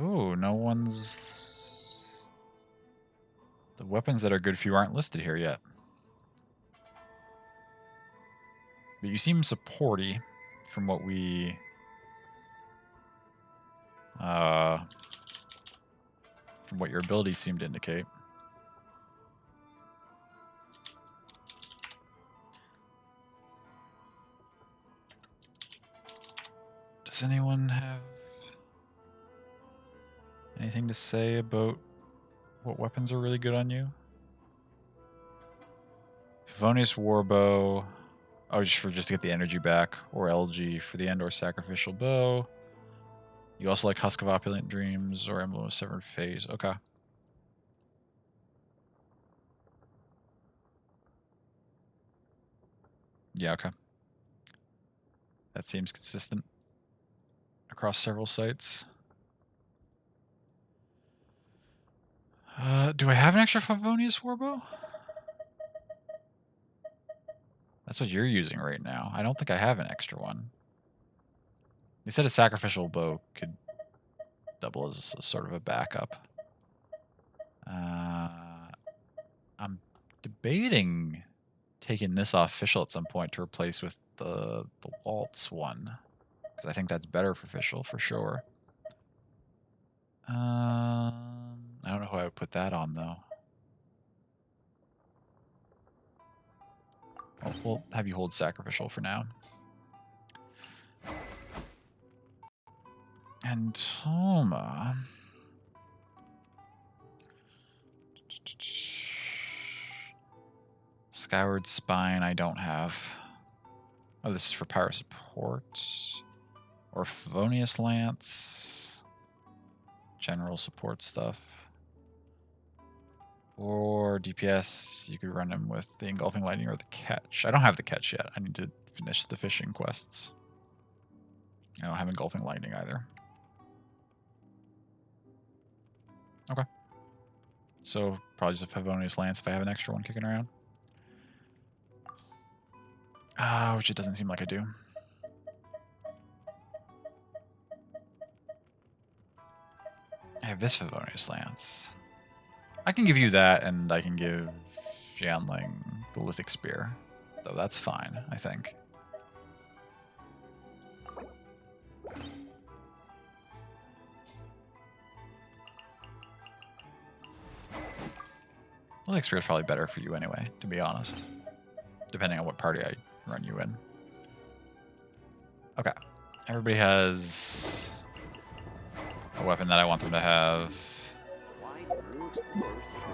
Ooh, no one's... The weapons that are good for you aren't listed here yet. But you seem supporty from what we... from what your abilities seem to indicate. Does anyone have anything to say about what weapons are really good on you? Favonius Warbow. Oh, just to get the energy back, or LG for the end, or Sacrificial Bow. You also like Husk of Opulent Dreams or Emblem of Severed Phase. Okay. Yeah, okay. That seems consistent across several sites. Do I have an extra Favonius Warbow? That's what you're using right now. I don't think I have an extra one. They said a Sacrificial Bow could double as a sort of a backup. I'm debating taking this off Fischl at some point to replace with the Waltz one. Because I think that's better for Fischl, for sure. I don't know who I would put that on, though. Oh, we'll have you hold Sacrificial for now. And Toma... Skyward Spine I don't have. Oh, this is for power support. Or Favonius Lance. General support stuff. Or DPS, you could run him with the Engulfing Lightning or the Catch. I don't have the Catch yet. I need to finish the fishing quests. I don't have Engulfing Lightning either. Okay. So, probably just a Favonius Lance if I have an extra one kicking around. Which it doesn't seem like I do. I have this Favonius Lance. I can give you that, and I can give Jianling the Lithic Spear. Though that's fine, I think. Lithic Spear is probably better for you anyway, to be honest. Depending on what party I run you in. Okay. Everybody has a weapon that I want them to have. Why do new explorers make the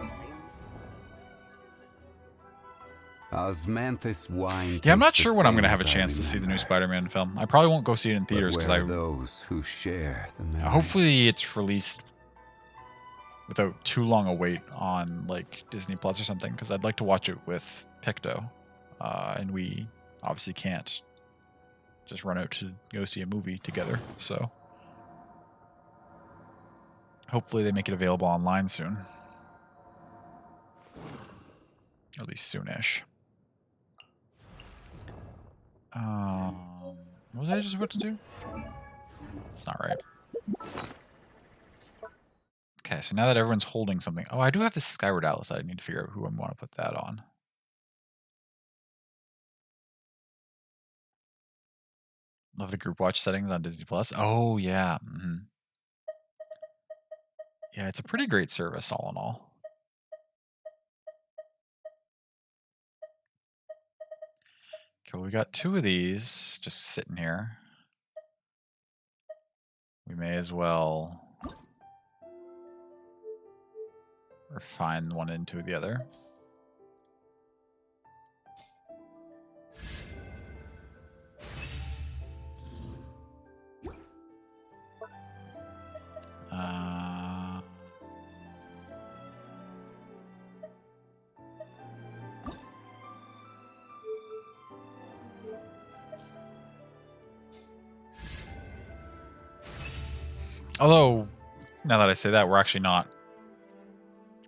same? Osmanthus wine. Yeah, I'm not tastes the sure when I'm same going to have a as I chance to see the new remember. Spider-Man film. I probably won't go see it in But theaters because where are those who share the memory? hopefully it's released without too long a wait on like Disney Plus or something, because I'd like to watch it with Picto, and we obviously can't just run out to go see a movie together. So hopefully they make it available online soon, or at least soonish. What was I just about to do? It's not right. Okay, so now that everyone's holding something... Oh, I do have this Skyward Atlas. I need to figure out who I want to put that on. Love the group watch settings on Disney Plus. Oh, yeah. Yeah, it's a pretty great service, all in all. Okay, well, we got 2 of these just sitting here. We may as well refine one into the other. Although, now that I say that, we're actually not.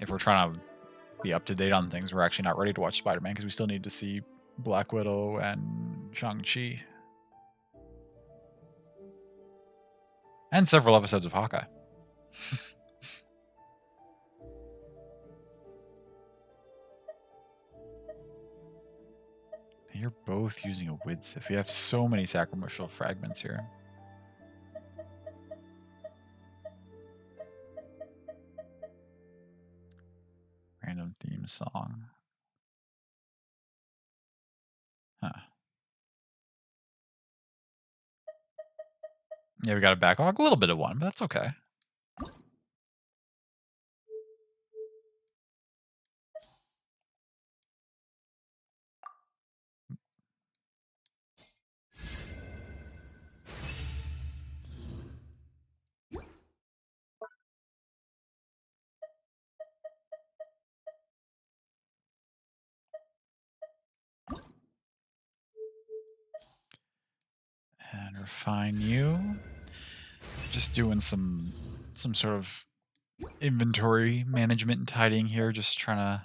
If we're trying to be up to date on things, we're actually not ready to watch Spider-Man because we still need to see Black Widow and Shang-Chi. And several episodes of Hawkeye. You're both using a Widsith. We have so many sacrificial fragments here. Random theme song. Huh. Yeah, we got a backlog. A little bit of one, but that's okay. And refine you. Just doing some sort of inventory management and tidying here. Just trying to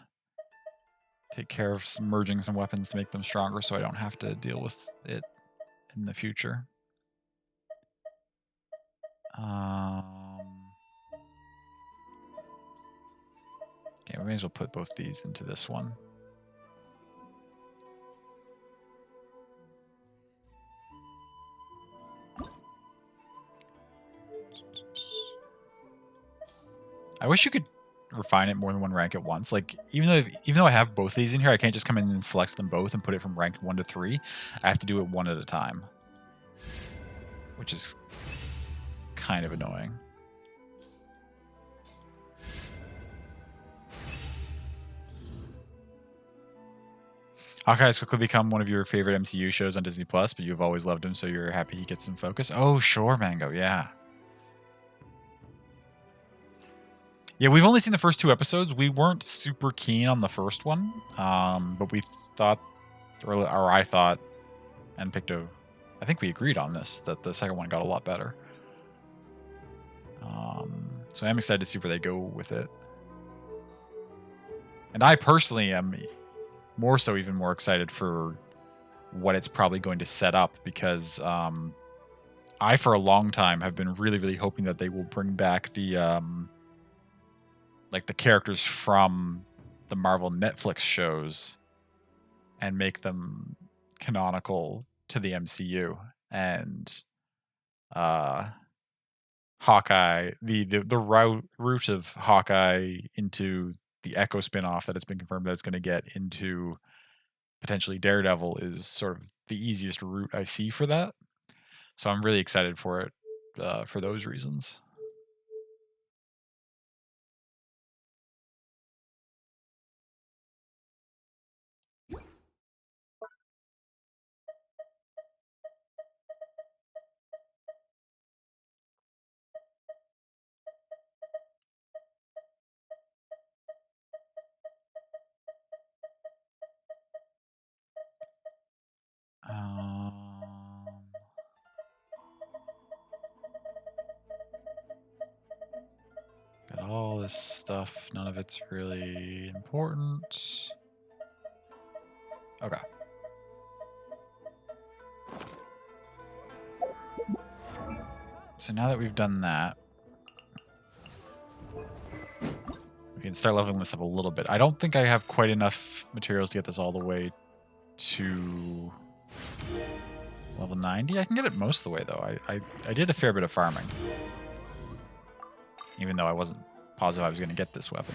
take care of merging some weapons to make them stronger so I don't have to deal with it in the future. Okay, we may as well put both these into this one. I wish you could refine it more than one rank at once. Like even though I have both these in here, I can't just come in and select them both and put it from rank 1 to 3. I have to do it one at a time, which is kind of annoying. Hawkeye has quickly become one of your favorite MCU shows on Disney Plus, but you've always loved him, so you're happy he gets some focus. Oh, sure, Mango, yeah. Yeah, we've only seen the first 2 episodes. We weren't super keen on the first one, but we thought, or I thought, and Picto, I think we agreed on this, that the second one got a lot better. So I'm excited to see where they go with it. And I personally am even more excited for what it's probably going to set up, because I, for a long time, have been really, really hoping that they will bring back the like the characters from the Marvel Netflix shows and make them canonical to the MCU. And Hawkeye, the route of Hawkeye into the Echo spinoff that it's been confirmed that it's going to get into potentially Daredevil is sort of the easiest route I see for that. So I'm really excited for it for those reasons. Got all this stuff. None of it's really important. Okay. So now that we've done that, we can start leveling this up a little bit. I don't think I have quite enough materials to get this all the way to level 90. I can get it most of the way, though. I did a fair bit of farming, even though I wasn't positive I was going to get this weapon.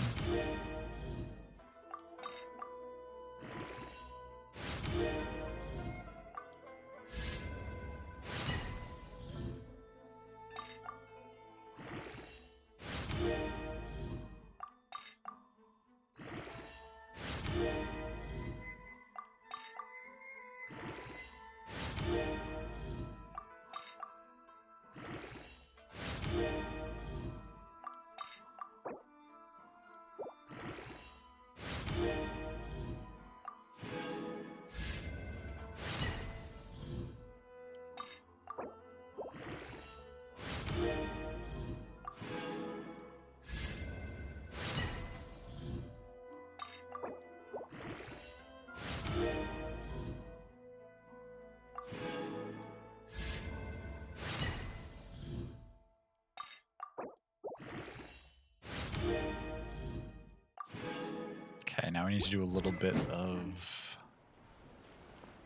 Now we need to do a little bit of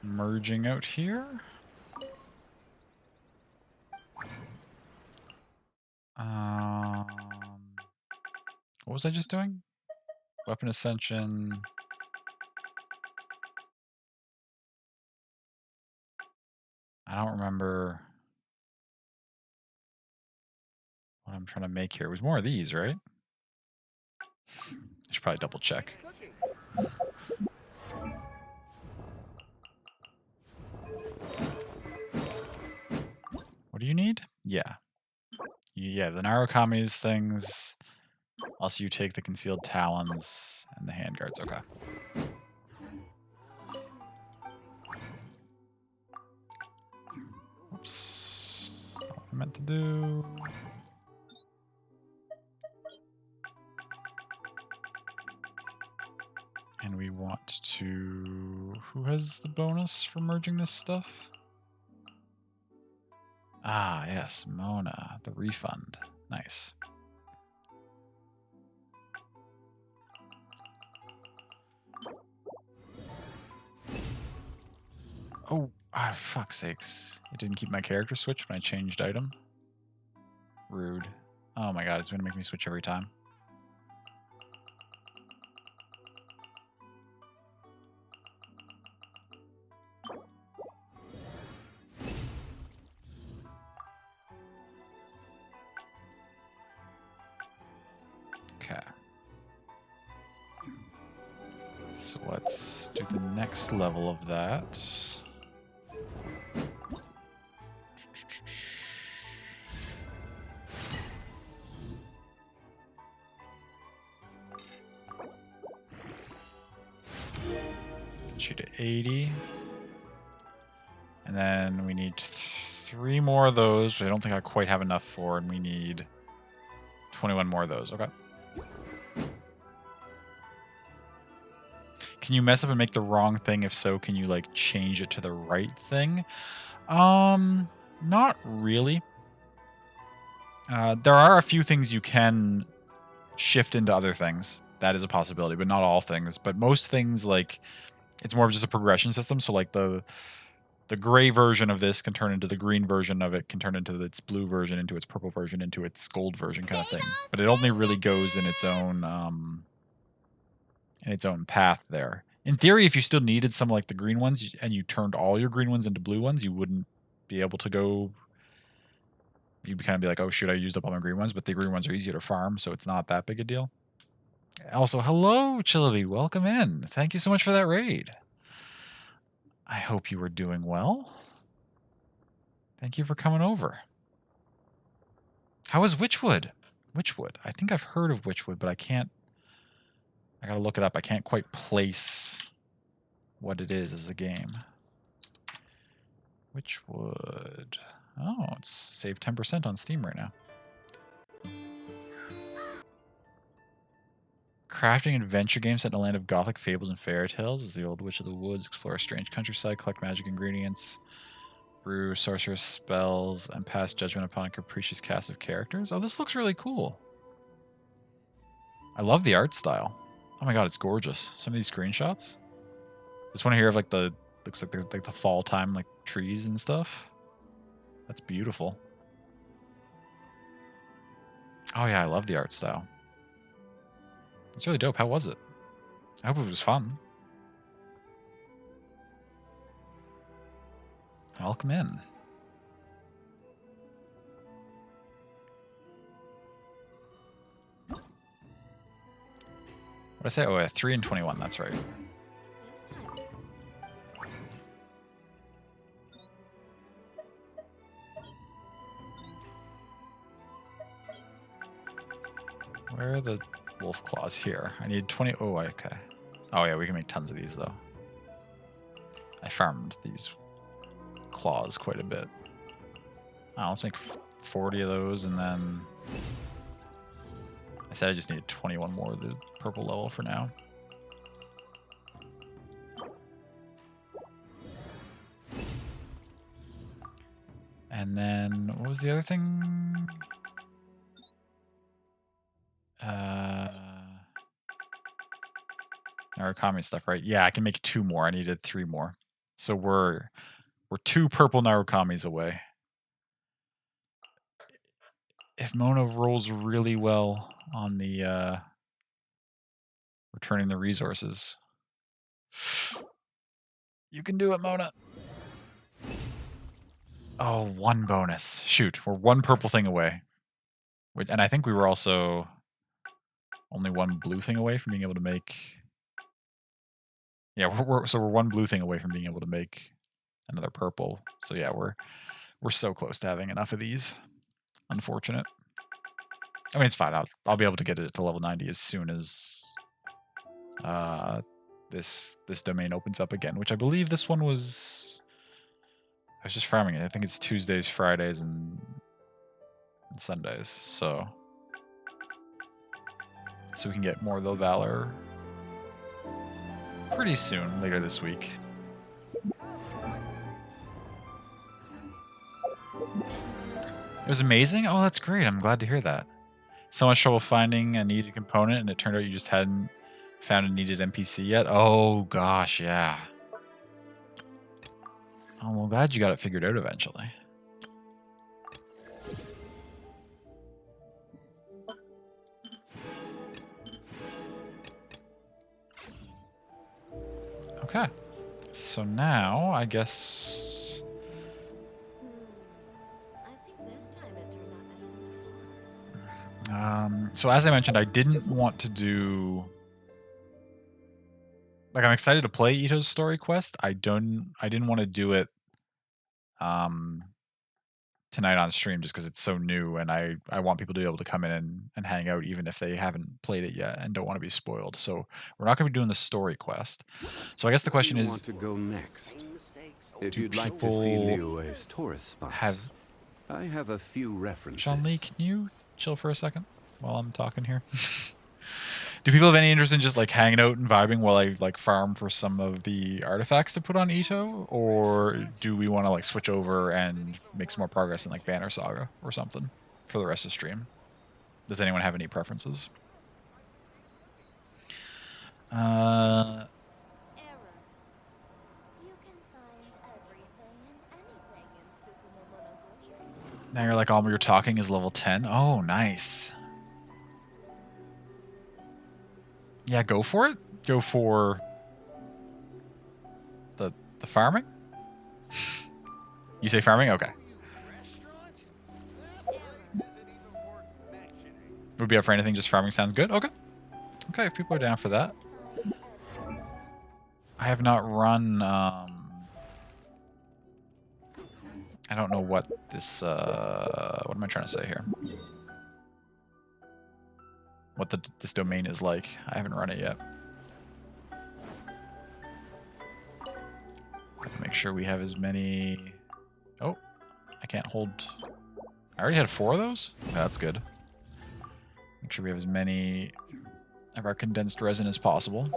merging out here. What was I just doing? Weapon ascension. I don't remember what I'm trying to make here. It was more of these, right? I should probably double check. What do you need? Yeah. Yeah, the Narukami's things. Also, you take the concealed talons and the handguards. Okay. Oops. Not what I meant to do. And we want to... Who has the bonus for merging this stuff? Ah, yes, Mona. The refund. Nice. Oh, fuck's sakes. It didn't keep my character switched when I changed item. Rude. Oh my god, it's going to make me switch every time. Okay. So let's do the next level of that. Get you to 80. And then we need 3 more of those, which I don't think I quite have enough for, and we need 21 more of those. Okay. Can you mess up and make the wrong thing? If so, can you like change it to the right thing? Not really. There are a few things you can shift into other things. That is a possibility, but not all things. But most things, like, it's more of just a progression system. So like the gray version of this can turn into the green version of it, can turn into its blue version, into its purple version, into its gold version kind of thing. But it only really goes in its own path there. In theory, if you still needed some like the green ones and you turned all your green ones into blue ones, you wouldn't be able to go. You'd kind of be like, oh, shoot, I used up all my green ones, but the green ones are easier to farm, so it's not that big a deal. Also, hello, Chillaby. Welcome in. Thank you so much for that raid. I hope you were doing well. Thank you for coming over. How is Witchwood? Witchwood. I think I've heard of Witchwood, but I can't... I gotta look it up. I can't quite place what it is as a game. Witchwood. Oh, it's saved 10% on Steam right now. Crafting adventure game set in a land of gothic fables and fairy tales. As the old witch of the woods, explore a strange countryside, collect magic ingredients, brew sorceress spells, and pass judgment upon a capricious cast of characters. Oh, this looks really cool. I love the art style. Oh my god, it's gorgeous. Some of these screenshots. This one here of like the looks like the fall time like trees and stuff. That's beautiful. Oh yeah, I love the art style. It's really dope. How was it? I hope it was fun. Welcome in. What did I say? Oh, yeah, 3 and 21. That's right. Where are the wolf claws? Here. I need 20. Oh, okay. Oh, yeah, we can make tons of these, though. I farmed these claws quite a bit. Let's make 40 of those, and then... I said I just need 21 more of the purple level for now. And then, what was the other thing? Narukami stuff, right? Yeah, I can make 2 more. I needed 3 more. So we're 2 purple Narukamis away. If Mona rolls really well on the returning the resources. You can do it, Mona. Oh, 1 bonus. Shoot, we're 1 purple thing away. And I think we were also only 1 blue thing away from being able to make... Yeah, so we're 1 blue thing away from being able to make another purple. So yeah, we're so close to having enough of these. Unfortunate. I mean, it's fine. I'll be able to get it to level 90 as soon as this domain opens up again, which I believe this one was... I was just farming it. I think it's Tuesdays, Fridays, and Sundays. So we can get more of the Valor pretty soon, later this week. It was amazing? Oh, that's great. I'm glad to hear that. So much trouble finding a needed component, and it turned out you just hadn't found a needed NPC yet? Oh, gosh, yeah. Oh, well, glad you got it figured out eventually. Okay. So now, I guess... I think this time it turned out better than before. So as I mentioned, I didn't want to do... Like, I'm excited to play Ito's story quest. I didn't want to do it tonight on stream just because it's so new, and I want people to be able to come in and hang out even if they haven't played it yet and don't want to be spoiled. So we're not going to be doing the story quest. So I guess the question Where do is, you want to go next? If do you'd like to see people Liyue's tourist spots, have... I have a few references. Sean Lee, can you chill for a second while I'm talking here? Do people have any interest in just like hanging out and vibing while I like farm for some of the artifacts to put on Ito? Or do we want to like switch over and make some more progress in like Banner Saga or something for the rest of the stream? Does anyone have any preferences? Error. You can find everything and anything in Tsukumo Monogatari. Now you're like, all you're talking is level 10? Oh, nice. Yeah, go for it. Go for the farming? You say farming? Okay. Would be up for anything, just farming sounds good? Okay. Okay, if people are down for that. I have not run, I don't know what this, what am I trying to say here? What this domain is like. I haven't run it yet. Gotta make sure we have as many... Oh, I can't hold... I already had 4 of those? Yeah, that's good. Make sure we have as many of our condensed resin as possible.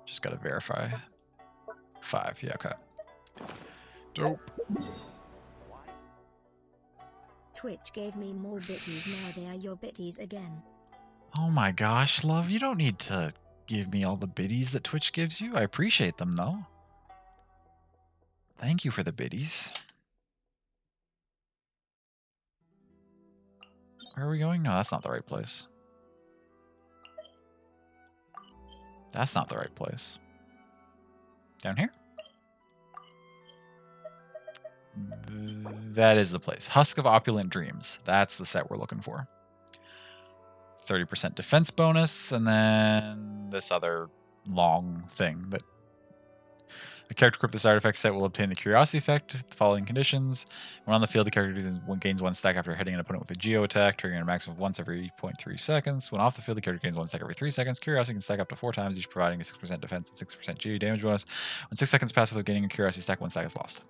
Just gotta verify. 5, yeah, okay. Dope. Twitch gave me more bitties, now they are your bitties again. Oh my gosh, love, you don't need to give me all the biddies that Twitch gives you. I appreciate them, though. Thank you for the biddies. Where are we going? No, that's not the right place. That's not the right place. Down here? That is the place. Husk of Opulent Dreams. That's the set we're looking for. 30% defense bonus, and then this other long thing that the character equipped this artifact set will obtain the Curiosity effect, the following conditions. When on the field, the character gains 1 stack after hitting an opponent with a Geo attack, triggering a maximum of once every 0.3 seconds. When off the field, the character gains 1 stack every 3 seconds. Curiosity can stack up to 4 times, each providing a 6% defense and 6% Geo damage bonus. When 6 seconds pass without gaining a Curiosity stack, 1 stack is lost.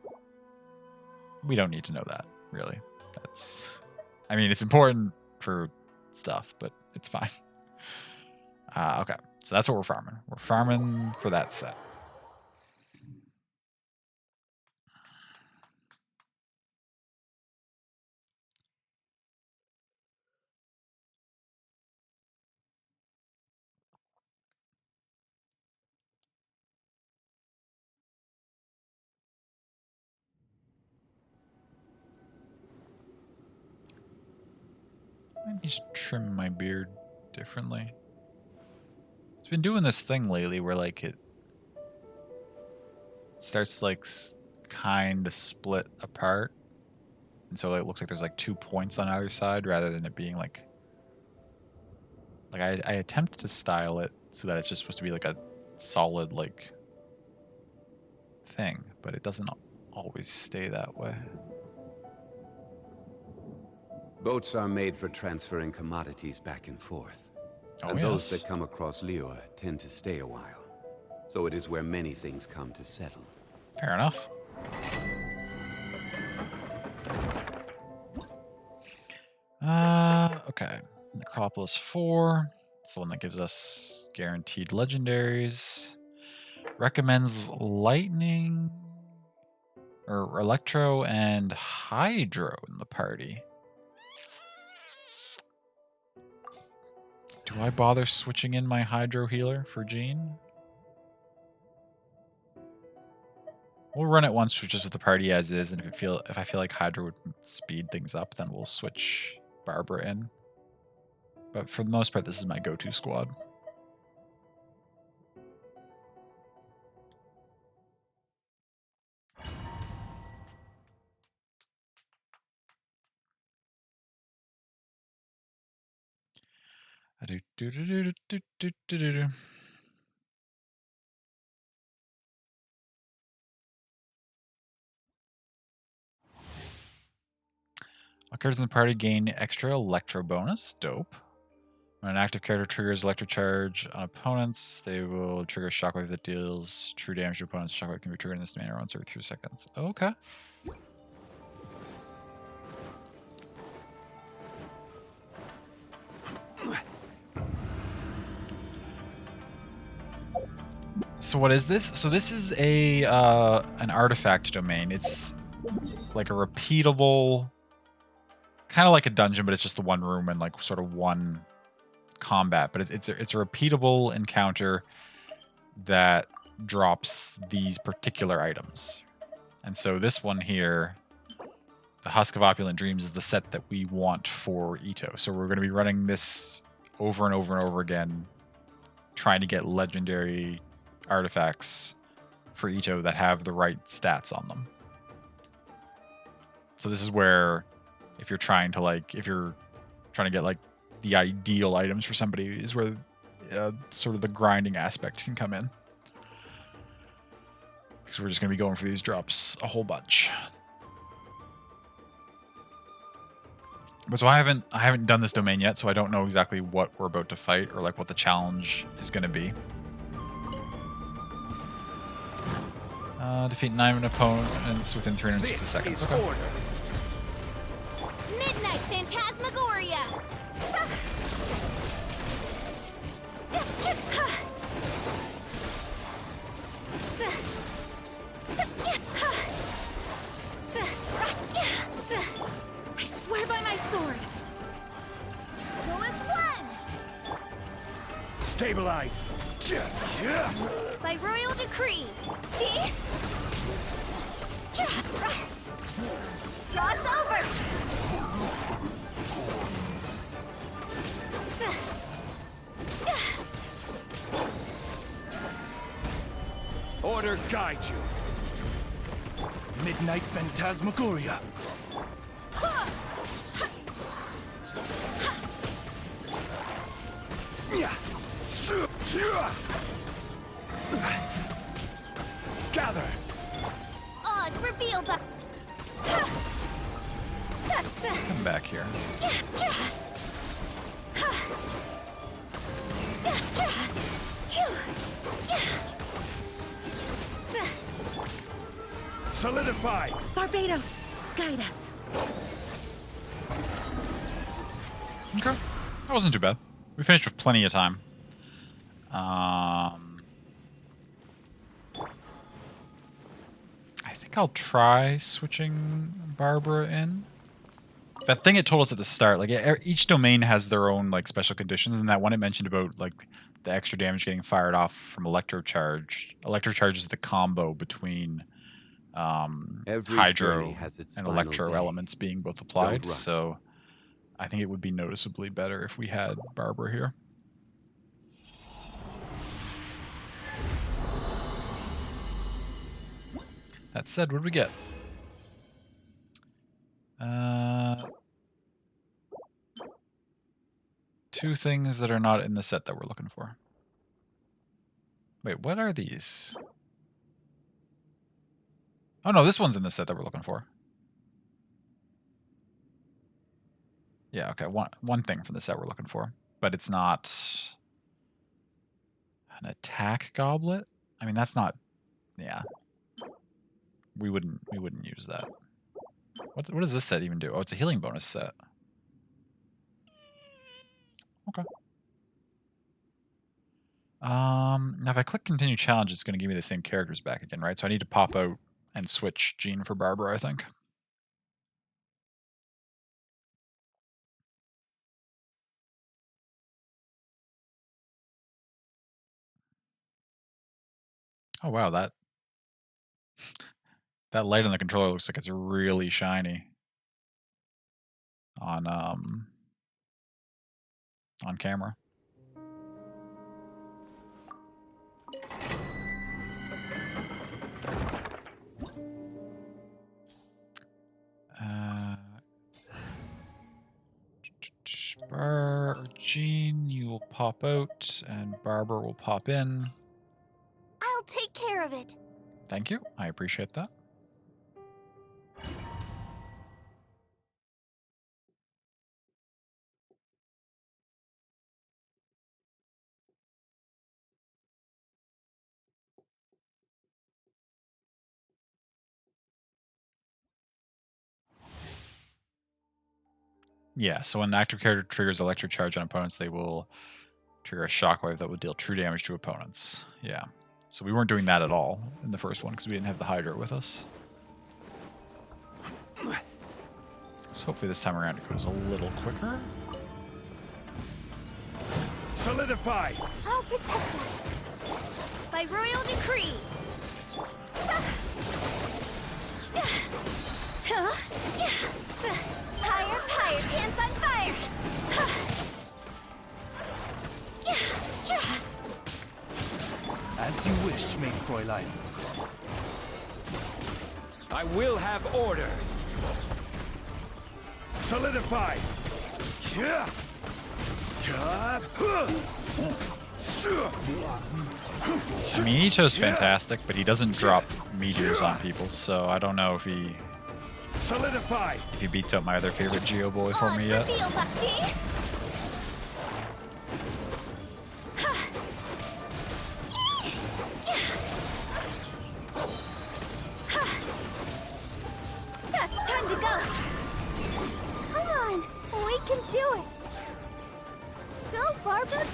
We don't need to know that, really. That's... I mean, it's important for stuff, but it's fine. Okay, so that's what we're farming. We're farming for that set. I need to trim my beard differently. It's been doing this thing lately where like it starts to like kind of split apart, and so it looks like there's like 2 points on either side rather than it being like I attempt to style it so that it's just supposed to be like a solid like thing, but it doesn't always stay that way. Boats are made for transferring commodities back and forth. Oh, And those yes. that come across Lior tend to stay a while. So it is where many things come to settle. Fair enough. Okay. Necropolis 4. It's the one that gives us guaranteed legendaries. Recommends lightning or electro and hydro in the party. Do I bother switching in my hydro healer for Jean? We'll run it once just with the party as is, and if I feel like hydro would speed things up, then we'll switch Barbara in. But for the most part, this is my go-to squad. All characters in the party gain extra electro bonus. Dope. When an active character triggers electric charge on opponents, they will trigger a shockwave that deals true damage to opponents. Shockwave can be triggered in this manner once every 3 seconds. Okay. So what is this? So this is a an artifact domain. It's like a repeatable, kind of like a dungeon, but it's just the one room and like sort of one combat. But it's a repeatable encounter that drops these particular items. And so this one here, the Husk of Opulent Dreams, is the set that we want for Ito. So we're going to be running this over and over and over again, trying to get legendary artifacts for Ito that have the right stats on them. So this is where if you're trying to get like the ideal items for somebody is where sort of the grinding aspect can come in. Because we're just going to be going for these drops a whole bunch. But so I haven't done this domain yet, so I don't know exactly what we're about to fight or like what the challenge is going to be. Defeat 9 opponents within 360 seconds. Okay. Midnight Phantasmagoria! I swear by my sword. Lowest one! Stabilize. By royal decree. Cross over! Order guide you. Midnight Phantasmagoria. Gather. Odds revealed by... Come back here. Solidify. Barbados, guide us. Okay. That wasn't too bad. We finished with plenty of time. I think I'll try switching Barbara in. That thing it told us at the start, like each domain has their own like special conditions, and that one it mentioned about like the extra damage getting fired off from electrocharge. Electrocharge is the combo between Every hydro journey has its and final electro day. elements being both applied. Don't rush. So I think it would be noticeably better if we had Barbara here. That said, what did we get? Two things that are not in the set that we're looking for. Wait, what are these? Oh no, this one's in the set that we're looking for. Yeah, okay, one thing from the set we're looking for. But it's not an attack goblet? I mean, that's not... Yeah. We wouldn't use that. What does this set even do? Oh, it's a healing bonus set. Okay. Now if I click continue challenge, it's going to give me the same characters back again, right? So I need to pop out and switch Jean for Barbara, I think. Oh wow, that light on the controller looks like it's really shiny on camera. Jean, you will pop out, and Barbara will pop in. I'll take care of it. Thank you. I appreciate that. Yeah, so when the active character triggers electric charge on opponents, they will trigger a shockwave that will deal true damage to opponents. Yeah. So we weren't doing that at all in the first one because we didn't have the Hydra with us. So hopefully this time around it goes a little quicker. Solidify! I'll protect us. By royal decree. Fire, fire, hands on fire. As you wish, main Fräulein. I will have order. Solidify! I mean, Nitto's fantastic, but he doesn't drop meteors on people, so I don't know if he Solidify! beats out my other favorite Geo boy for me yet. Time to go. Come on, we can do it. Go, Barbara.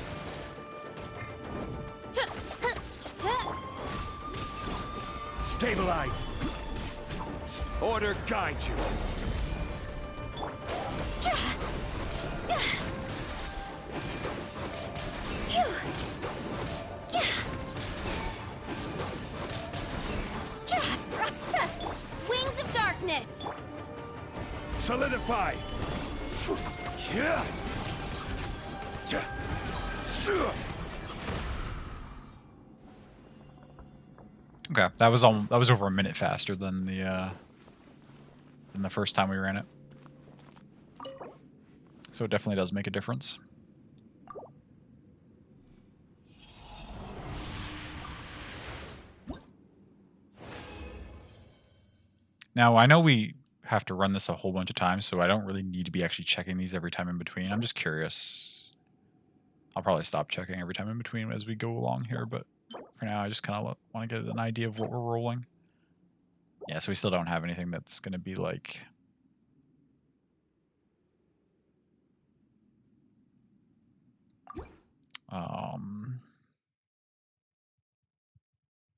Stabilize! Order guide you! Wings of darkness. Solidify! Okay, that was over a minute faster than the first time we ran it. So it definitely does make a difference. Now, I know we have to run this a whole bunch of times, so I don't really need to be actually checking these every time in between. I'm just curious. I'll probably stop checking every time in between as we go along here, but for now, I just kind of want to get an idea of what we're rolling. Yeah, so we still don't have anything that's going to be like...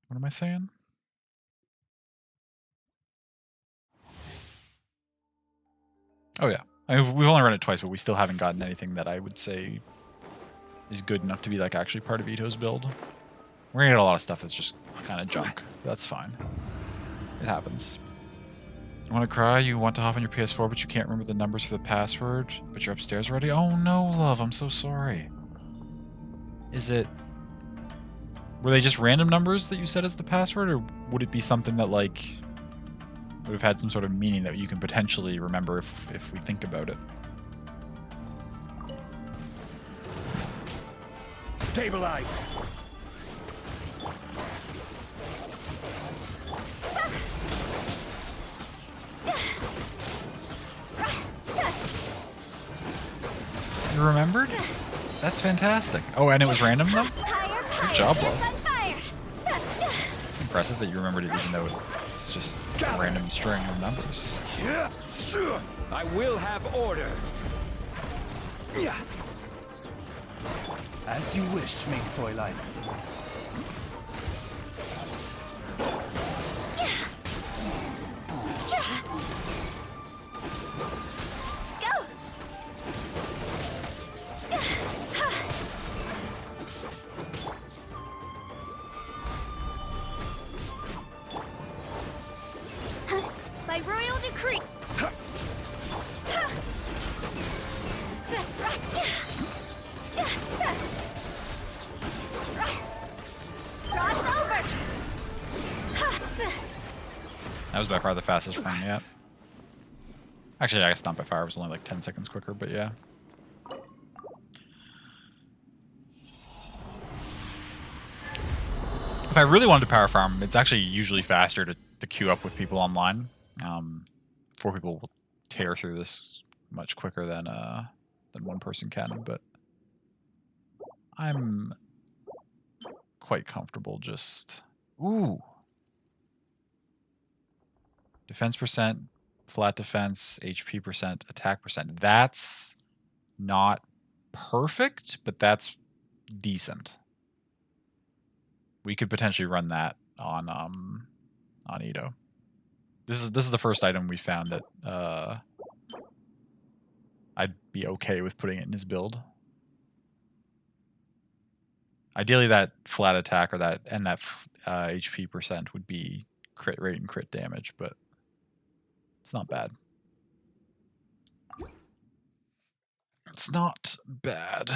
what am I saying? Oh yeah, we've only run it twice, but we still haven't gotten anything that I would say is good enough to be like actually part of Ito's build. We're gonna get a lot of stuff that's just kind of junk. That's fine. It happens. You want to cry? You want to hop on your PS4, but you can't remember the numbers for the password? But you're upstairs already? Oh no, love, I'm so sorry. Is it... Were they just random numbers that you said as the password, or would it be something that, like, would have had some sort of meaning that you can potentially remember if we think about it? Stabilize! You remembered? That's fantastic. Oh, and it was random, though? Good job, love. It's impressive that you remembered it even though it's just a random string of numbers. I will have order. As you wish, mein Fräulein. By royal decree. That was by far the fastest run yet. Actually, I guess not by far. It was only like 10 seconds quicker, but yeah. If I really wanted to power farm, it's actually usually faster to queue up with people online. 4 people will tear through this much quicker than one person can, but I'm quite comfortable just... Ooh! Defense percent, flat defense, HP percent, attack percent. That's not perfect, but that's decent. We could potentially run that on Ito. This is the first item we found that I'd be okay with putting it in his build. Ideally, that flat attack or that HP percent would be crit rate and crit damage, but it's not bad. It's not bad.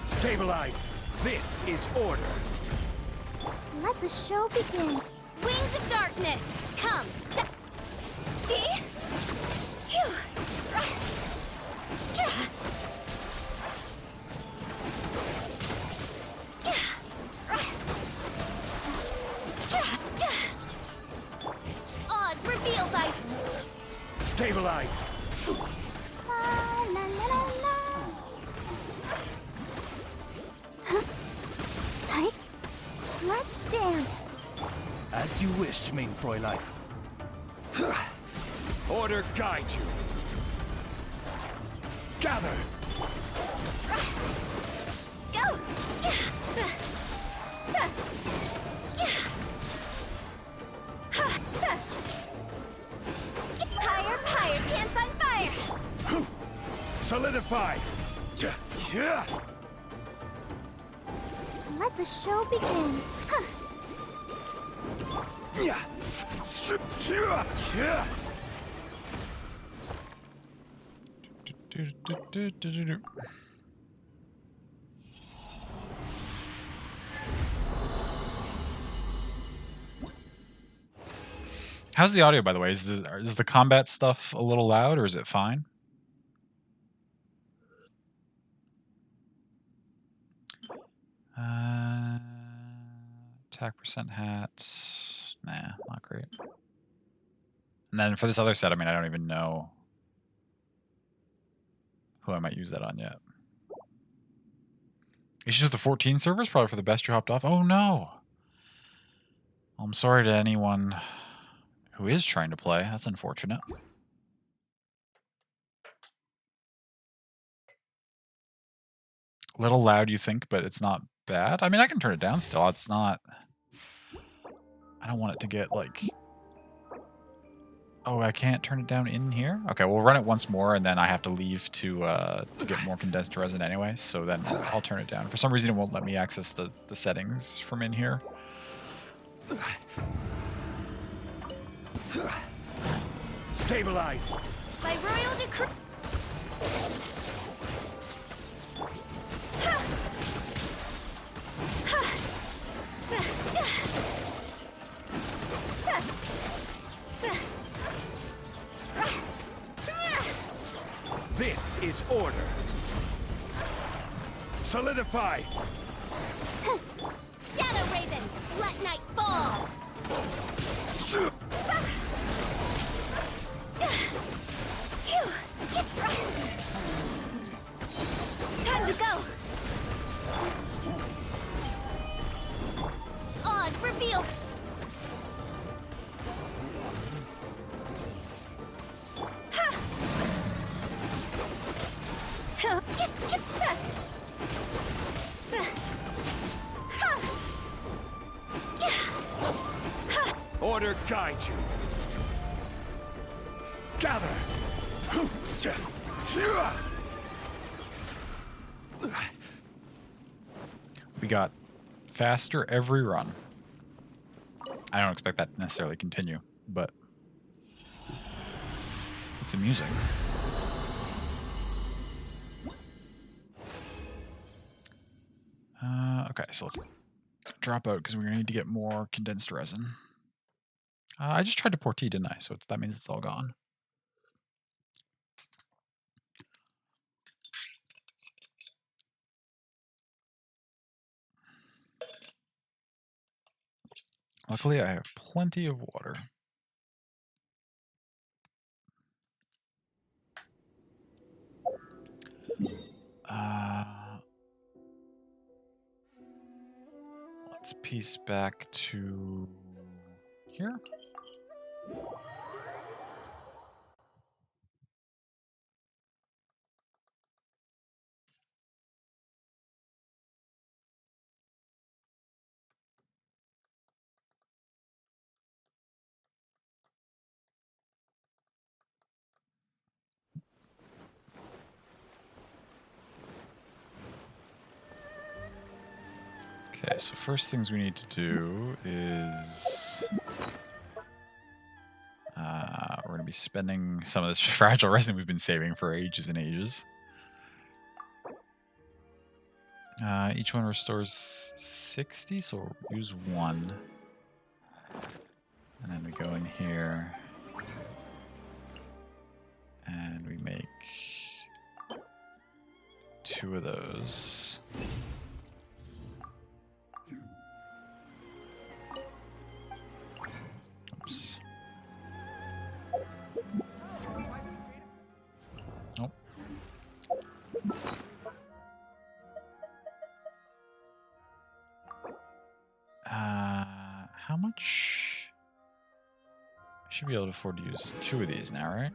Stabilize! This is order! Let the show begin. Wings of darkness, come. See? Phew. Oz, reveal thy... Stabilize! La, la, la, la, la. Huh? Hi. Let's dance. As you wish, mein Fräulein. Order guide you. Gather! Go! Higher, higher, pants on fire! Solidify! Let the show begin. Huh. How's the audio, by the way? Is the combat stuff a little loud, or is it fine? Attack percent hat. Nah, not great. And then for this other set, I mean, I don't even know who I might use that on yet. Issues with the 14 servers? Probably for the best you hopped off. Oh no! Well, I'm sorry to anyone who is trying to play. That's unfortunate. A little loud, you think, but it's not bad. I mean, I can turn it down still. It's not... I don't want it to get, like, Oh, I can't turn it down in here? Okay, we'll run it once more, and then I have to leave to get more condensed resin anyway, so then I'll turn it down. For some reason, it won't let me access the settings from in here. Stabilize! By royal decree. This is order. Solidify! Shadow Raven, let night fall. Time to go. Oz, reveal. Order guide you. Gather! We got faster every run. I don't expect that to necessarily continue, but it's amusing. Okay, so let's drop out because we're gonna need to get more condensed resin. I just tried to pour tea, didn't I? So that means it's all gone. Luckily, I have plenty of water. Let's piece back to here. Okay, so first things we need to do is we're going to be spending some of this fragile resin we've been saving for ages and ages. Each one restores 60, so we'll use one. And then we go in here and we make 2 of those. Oops. Oh. How much? I should be able to afford to use 2 of these now, right?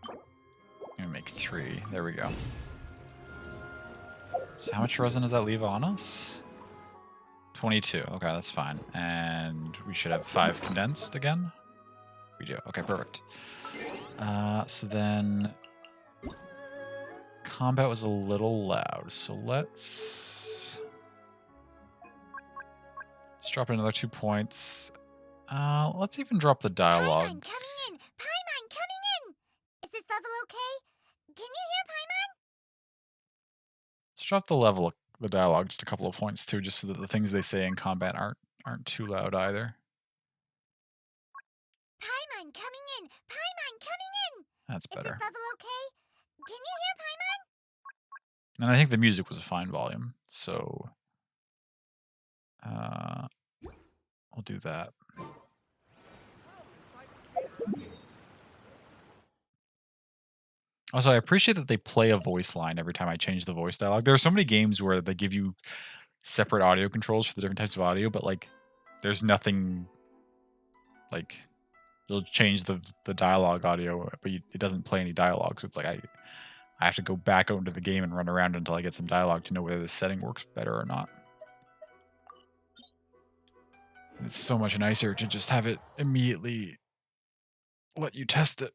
I'm gonna make 3. There we go. So how much resin does that leave on us? 22. Okay, that's fine. And we should have 5 condensed again? We do. Okay, perfect. So then combat was a little loud, so let's drop another 2 points. Let's even drop the dialogue. Paimon coming in! Paimon coming in! Is this level okay? Can you hear Paimon? Let's drop the level, the dialogue, just a couple of points too, just so that the things they say in combat aren't too loud either. Paimon coming in! Paimon coming in! That's Is better. this level okay? Can you hear Paimon? And I think the music was a fine volume, so we'll do that. Also, I appreciate that they play a voice line every time I change the voice dialogue. There are so many games where they give you separate audio controls for the different types of audio, but like there's nothing like you'll change the dialogue audio, but it doesn't play any dialogue. So it's like I have to go back out into the game and run around until I get some dialogue to know whether this setting works better or not. It's so much nicer to just have it immediately let you test it.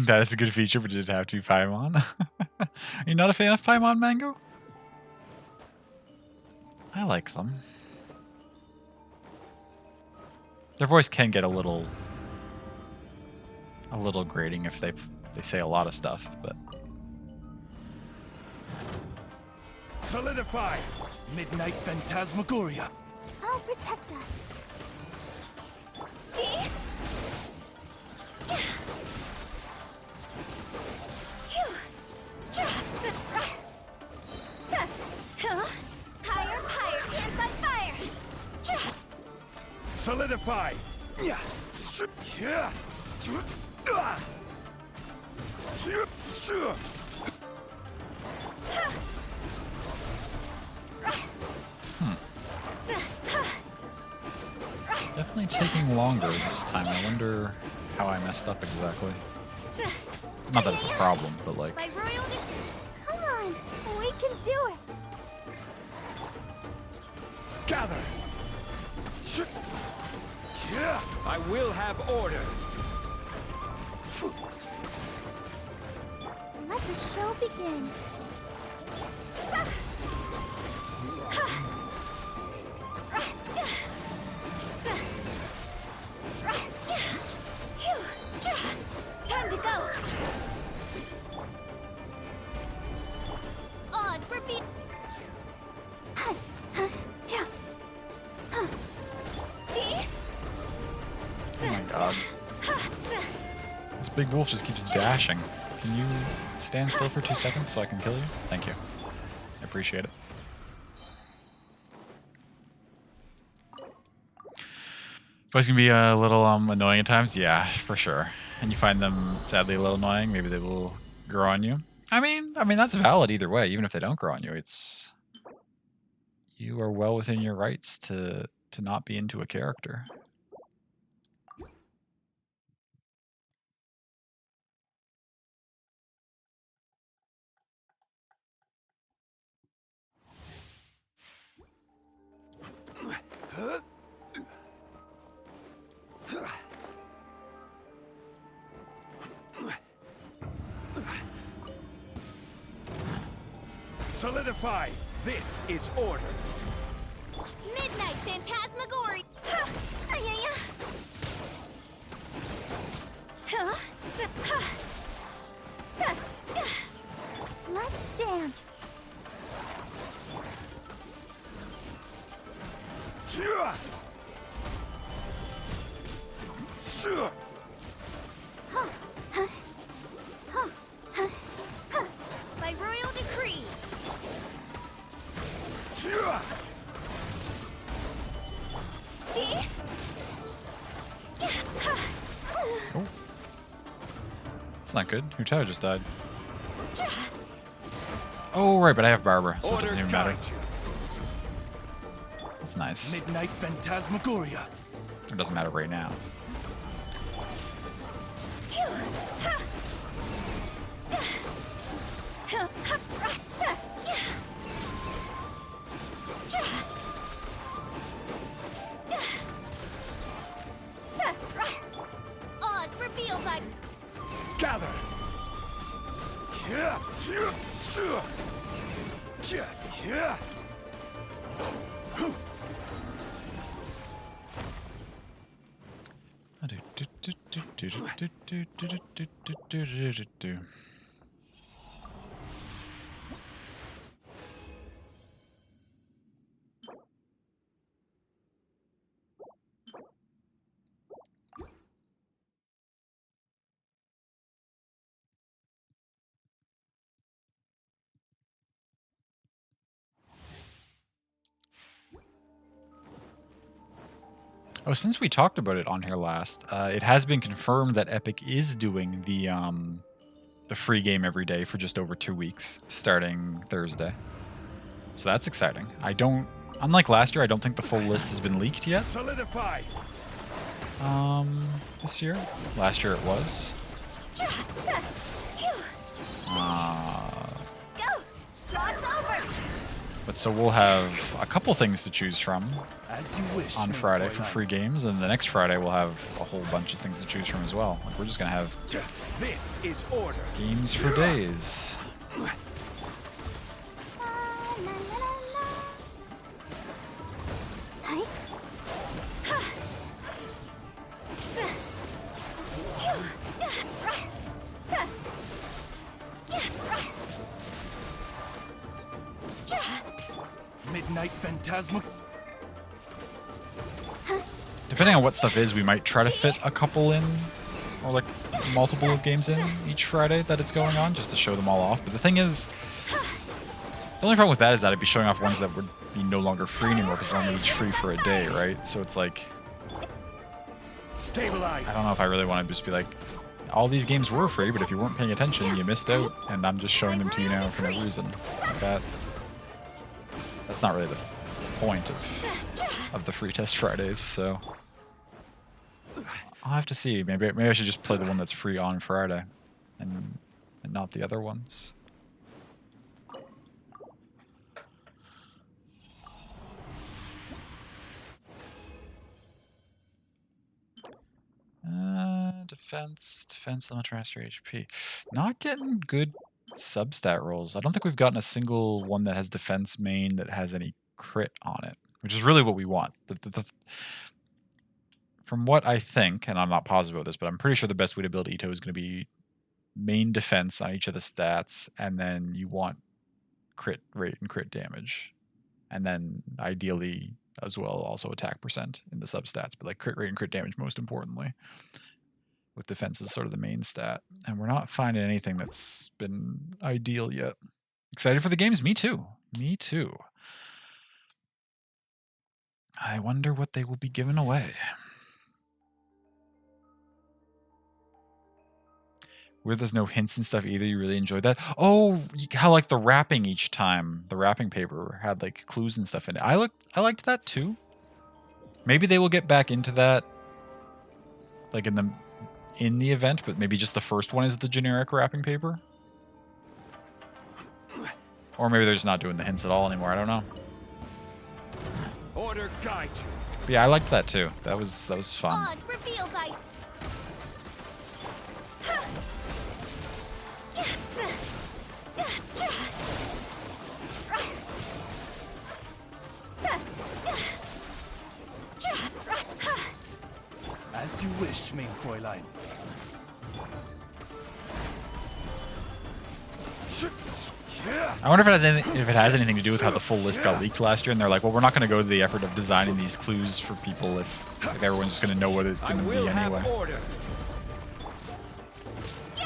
That is a good feature, but did it have to be Paimon? Are you not a fan of Paimon, Mango? I like them. Their voice can get a little grating if they say a lot of stuff, but Solidify! Midnight Phantasmagoria. I'll protect us. See? Higher, higher, pants on fire! Solidify! Yeah. Yeah. definitely taking longer this time. I wonder how I messed up exactly. Not that it's a problem, but like... My royal Come on, we can do it! Gather! Yeah. I will have order. Let the show begin. Time to go. Odds for me. See? Oh my god. This big wolf just keeps dashing. Can you stand still for 2 seconds so I can kill you? Thank you. I appreciate it. Voice can be a little annoying at times. Yeah, for sure. And you find them sadly a little annoying. Maybe they will grow on you. I mean that's valid either way. Even if they don't grow on you, it's you are well within your rights to not be into a character. Solidify! This is order. Midnight Phantasmagoria. Let's dance. By royal decree. See? Oh. It's not good. Hutao just died. Oh, right, but I have Barbara, so it doesn't even matter. That's nice. Midnight Phantasmagoria. It doesn't matter right now. Odds revealed by Gather. Oh, since we talked about it on here last, it has been confirmed that Epic is doing the free game every day for just over 2 weeks, starting Thursday. So that's exciting. Unlike last year, I don't think the full list has been leaked yet. Solidify. This year? Last year it was. But so we'll have a couple things to choose from As you wish. on Friday for free games, and the next Friday we'll have a whole bunch of things to choose from as well. Like, we're just gonna have This is order. games for days. Midnight Phantasma. Depending on what stuff is, we might try to fit a couple in, or like multiple games in each Friday that it's going on, just to show them all off. But the thing is, the only problem with that is that I'd be showing off ones that would be no longer free anymore because they're only each free for a day, right? So it's like, Stabilize. I don't know if I really want to just be like, all these games were free, but if you weren't paying attention, you missed out, and I'm just showing them to you now for no reason. Like that's not really the point of the free test Fridays, so I'll have to see. Maybe I should just play the one that's free on Friday and not the other ones. Defense, limit mastery HP. Not getting good substat rolls. I don't think we've gotten a single one that has defense main that has any crit on it, which is really what we want. From what I think, and I'm not positive about this, but I'm pretty sure the best way to build Ito is going to be main defense on each of the stats, and then you want crit rate and crit damage. And then ideally as well also attack percent in the substats, but like crit rate and crit damage most importantly. With defense as sort of the main stat. And we're not finding anything that's been ideal yet. Excited for the games? Me too. Me too. I wonder what they will be giving away. Where there's no hints and stuff either, you really enjoyed that? Oh, how like the wrapping each time, the wrapping paper had like clues and stuff in it. I liked that too. Maybe they will get back into that like in the event, but maybe just the first one is the generic wrapping paper. Or maybe they're just not doing the hints at all anymore, I don't know. Order guide you. But yeah, I liked that too. That was fun. Pause, reveal dice. As you wish, mein Fräulein. I wonder if it has anything to do with how the full list got leaked last year, and they're like, well, we're not going to go to the effort of designing these clues for people if everyone's just going to know what it's going to be anyway.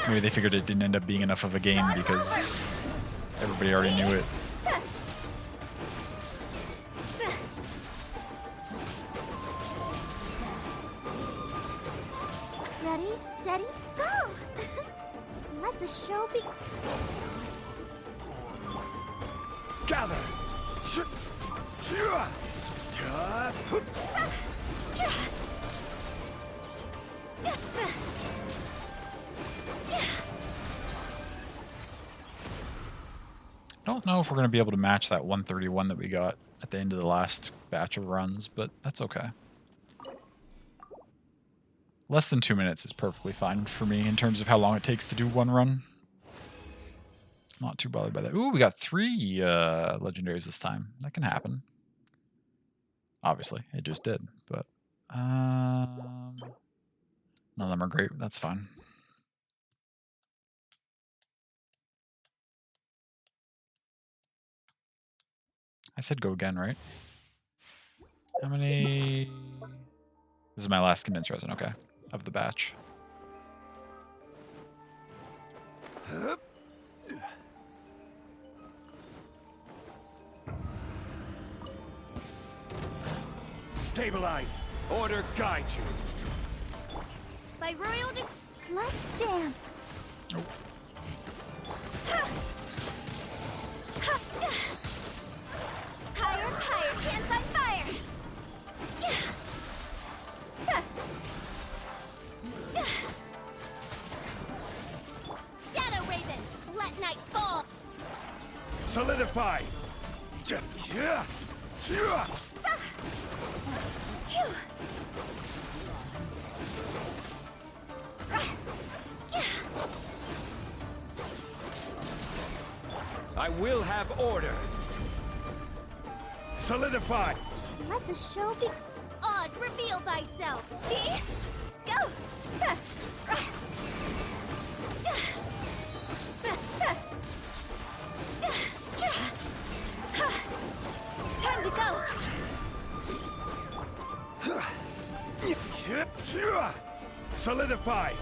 Maybe they figured it didn't end up being enough of a game because everybody already knew it. Ready, steady, go! Let the show be. Gather. Don't know if we're going to be able to match that 131 that we got at the end of the last batch of runs, but that's okay. Less than 2 minutes is perfectly fine for me in terms of how long it takes to do one run. Not too bothered by that. Ooh, we got 3 legendaries this time. That can happen. Obviously, it just did, but none of them are great. That's fine. I said go again, right? How many? This is my last condense resin, okay, of the batch. Stabilize. Order guide you. By royal let's dance. Oh. Higher, higher, pants on fire. Shadow Raven, let night fall. Solidify. Yeah. Yeah. I will have order. Solidify. Let the show be. Oz, reveal thyself. See? Go. Time to go. Solidify.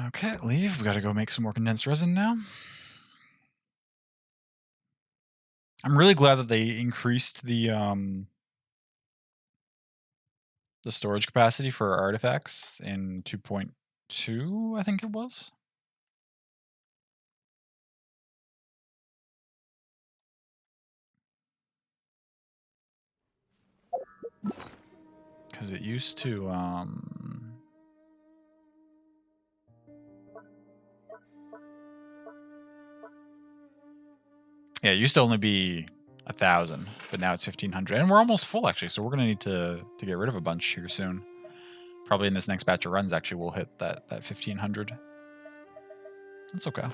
Okay, leave. We gotta go make some more condensed resin now. I'm really glad that they increased the storage capacity for our artifacts in 2.2, I think it was. Because it used to yeah, it used to only be 1,000, but now it's 1,500, and we're almost full actually. So we're gonna need to get rid of a bunch here soon. Probably in this next batch of runs, actually, we'll hit that 1,500. That's okay.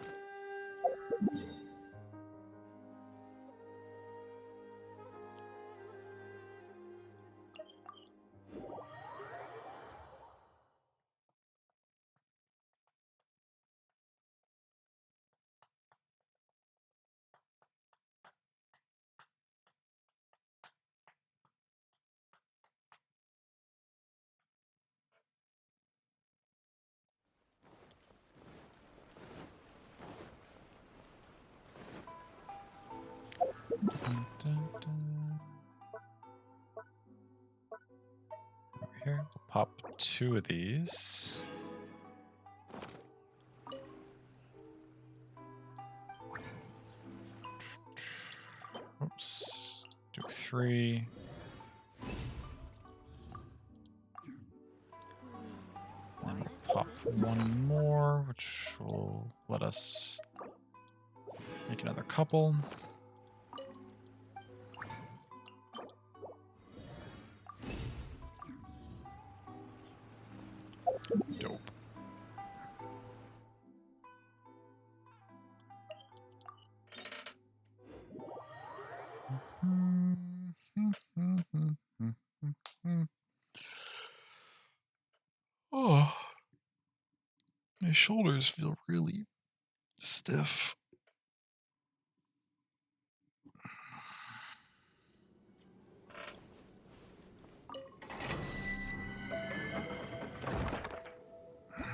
Dun, dun, dun. Over here, we'll pop 2 of these. Oops. Do 3. And we'll pop 1 more, which will let us make another couple. Dope. Oh, my shoulders feel really stiff.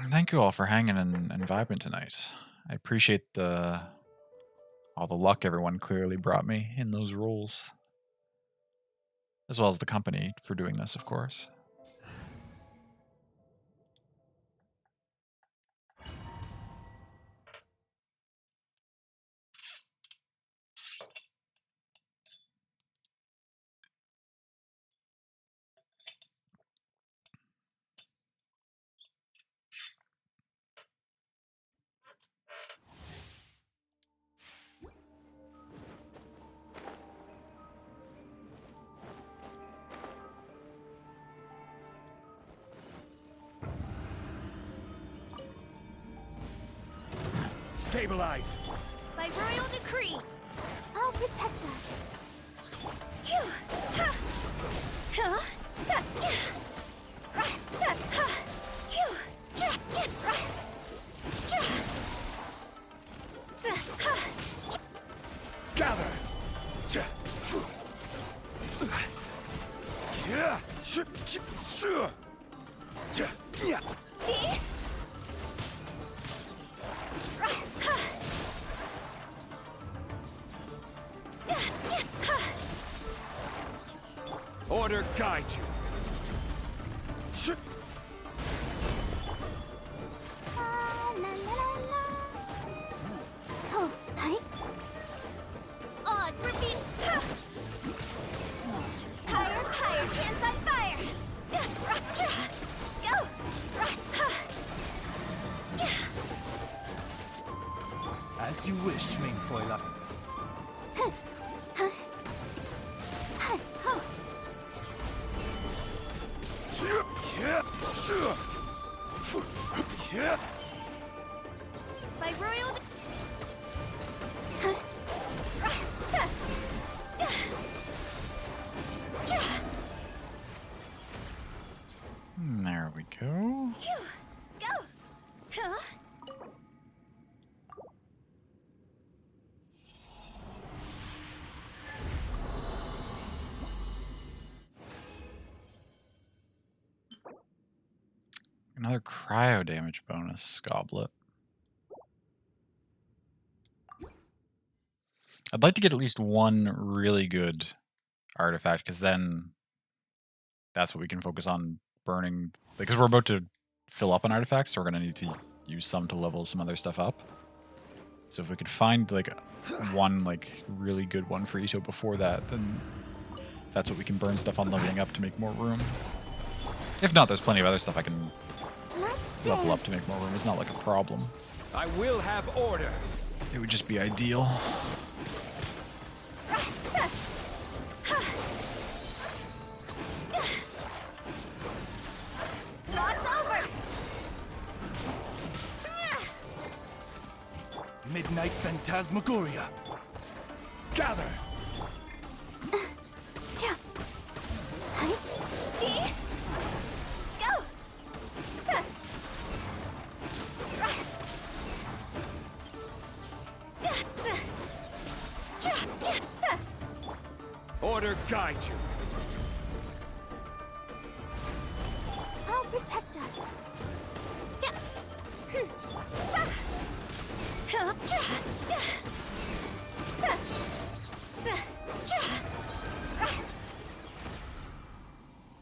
Thank you all for hanging and vibing tonight. I appreciate all the luck everyone clearly brought me in those roles. As well as the company for doing this, of course. Stabilize. By royal decree, I'll protect us. Phew. Ha. Huh. Sa. Yeah. Ra. Sa. Ha. Phew. Ja. Yeah. Ra. Ja. Sa. Ha. Gather. Yeah. Order guide you. Oh, hi. Oz, repeat. Higher, higher, hands on fire. As you wish, Ming Foila. By royal. There we go. Go. Huh? Another cryo damage bonus goblet. I'd like to get at least one really good artifact, because then that's what we can focus on burning. Because we're about to fill up on artifacts, so we're going to need to use some to level some other stuff up. So if we could find like one like really good one for Ito before that, then that's what we can burn stuff on leveling up to make more room. If not, there's plenty of other stuff I can level up to make more room. It's not like a problem. I will have order. It would just be ideal. Midnight Phantasmagoria. Gather. Order guide you. I'll protect us.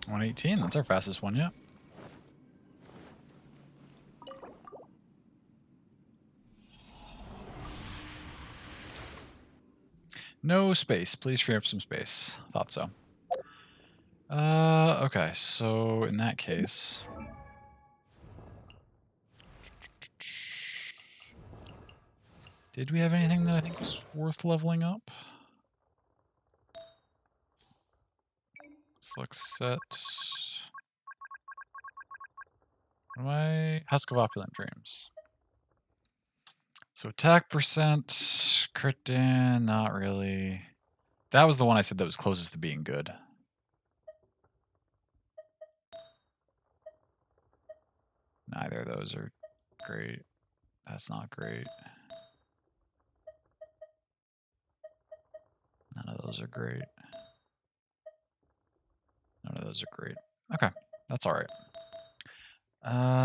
$118, that's our fastest one yet. No space. Please free up some space. Thought so. Okay, so in that case... Did we have anything that I think was worth leveling up? Select set... What am I? Husk of Opulent Dreams. So attack percent, crit in, not really. That was the one I said that was closest to being good. Neither of those are great. That's not great. None of those are great. None of those are great. Okay, that's alright.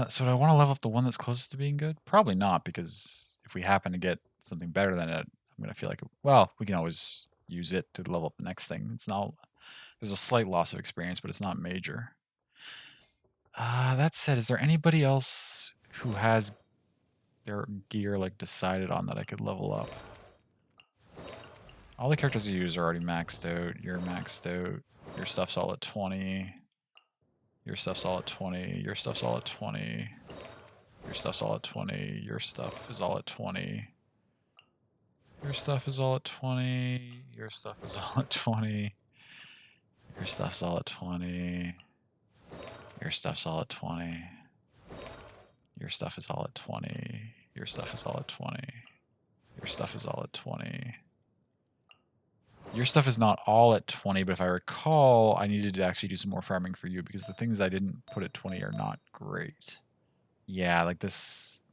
So do I want to level up the one that's closest to being good? Probably not, because if we happen to get something better than it, I'm going to feel like, well, we can always use it to level up the next thing. It's not, there's a slight loss of experience, but it's not major. That said, is there anybody else who has their gear like decided on that I could level up? All the characters you use are already maxed out. You're maxed out. Your stuff's all at 20. Your stuff's all at 20. Your stuff's all at 20. Your stuff's all at 20. Your stuff is all at 20. Your stuff is all at 20. Your stuff is all at 20. Your stuff's all at 20. Your stuff's all at 20. Your stuff is all at 20. Your stuff is all at 20. Your stuff is all at 20. Your stuff is not all at 20, but if I recall, I needed to actually do some more farming for you because the things I didn't put at 20 are not great. Yeah, like this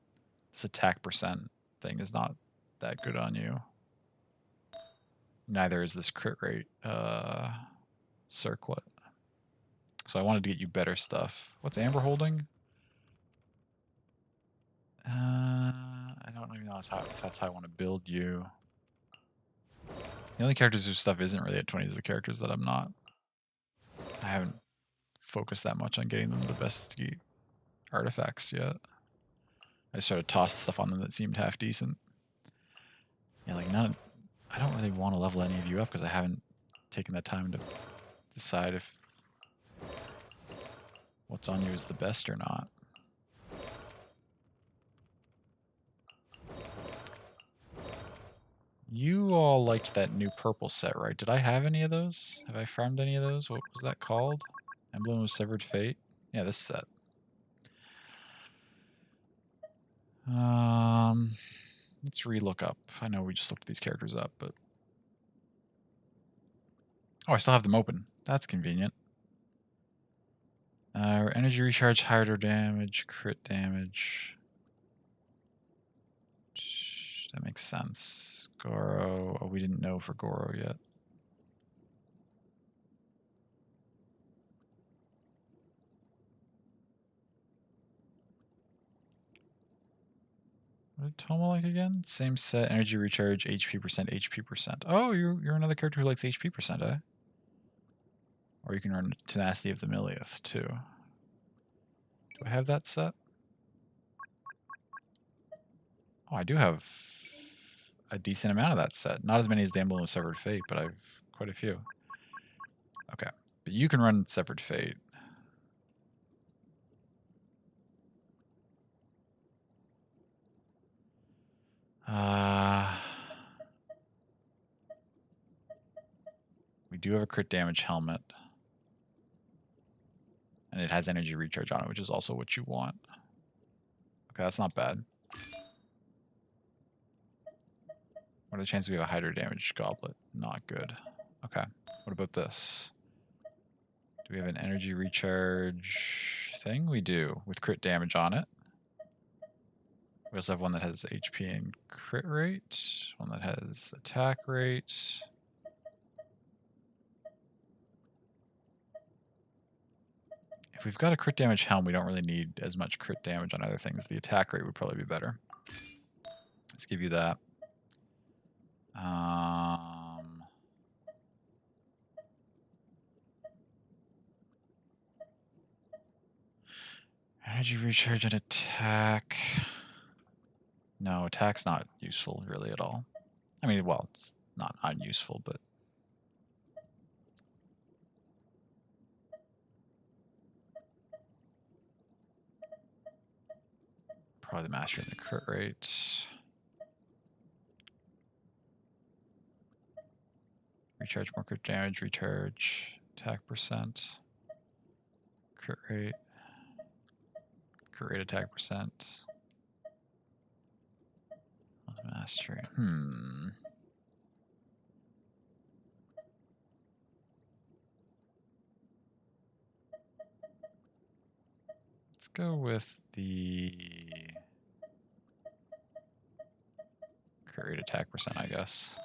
attack percent thing is not that good on you. Neither is this crit rate circlet. So I wanted to get you better stuff. What's Amber holding? I don't even know if that's how I want to build you. The only characters whose stuff isn't really at 20 is the characters that I'm not I haven't focused that much on getting them the best artifacts yet. I sort of tossed stuff on them that seemed half decent. Yeah, like none. I don't really want to level any of you up because I haven't taken the time to decide if what's on you is the best or not. You all liked that new purple set, right? Did I have any of those? Have I farmed any of those? What was that called? Emblem of Severed Fate? Yeah, this set. Let's relook up. I know we just looked these characters up, but... Oh, I still have them open. That's convenient. Energy recharge, higher damage, crit damage. That makes sense. Goro. Oh, we didn't know for Goro yet. What did Toma like again? Same set, energy recharge, HP percent, HP percent. Oh, you're another character who likes HP percent, eh? Or you can run Tenacity of the Millionth, too. Do I have that set? Oh, I do have a decent amount of that set. Not as many as the Emblem of Severed Fate, but I've quite a few. Okay, but you can run Severed Fate. We do have a crit damage helmet. And it has energy recharge on it, which is also what you want. Okay, that's not bad. What are the chances we have a hydro damage goblet? Not good. Okay, what about this? Do we have an energy recharge thing? We do, with crit damage on it. We also have one that has HP and crit rate, one that has attack rate. If we've got a crit damage helm, we don't really need as much crit damage on other things. The attack rate would probably be better. Let's give you that. Energy recharge and attack. No, attack's not useful really at all. I mean, well, it's not unuseful, but... Probably the mastery and the crit rate. Recharge more crit damage, recharge, attack percent, crit rate, attack percent. Mastery. Let's go with the crit rate attack percent, I guess.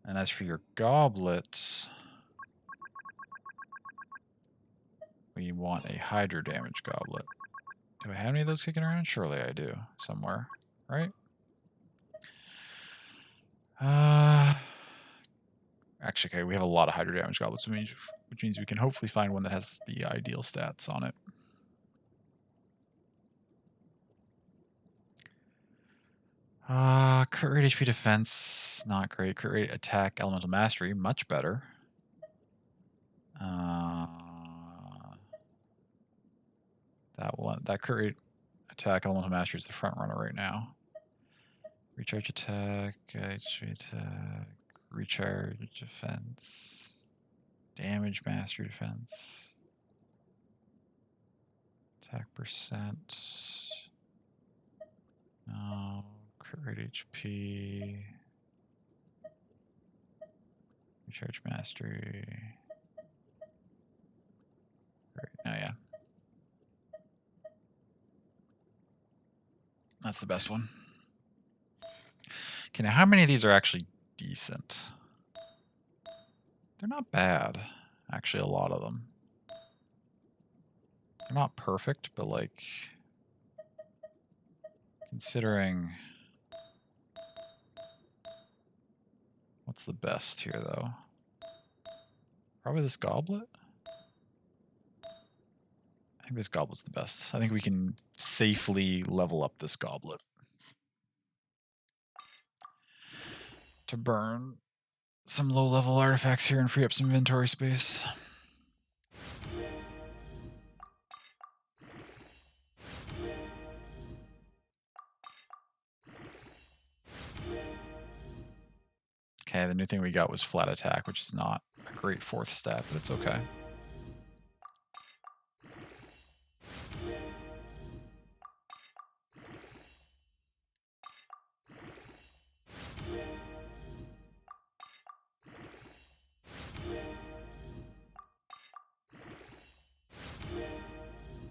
And as for your goblet, we want a hydro damage goblet. Do I have any of those kicking around? Surely I do, somewhere, right? Actually, okay, we have a lot of hydro damage goblets, which means we can hopefully find one that has the ideal stats on it. Crit rate HP defense, not great. Crit rate attack elemental mastery, much better. That crit rate attack elemental mastery is the front runner right now. Recharge attack, HP attack, recharge defense, damage mastery defense, attack percent. No, crit rate HP, recharge mastery. Right, oh yeah. That's the best one. Okay, now how many of these are actually decent? They're not bad. Actually, a lot of them. They're not perfect, but like... Considering... What's the best here, though? Probably this goblet? think this goblet's the best. I think we can safely level up this goblet to burn some low-level artifacts here and free up some inventory space. Okay, the new thing we got was flat attack, which is not a great 4th stat, but it's okay.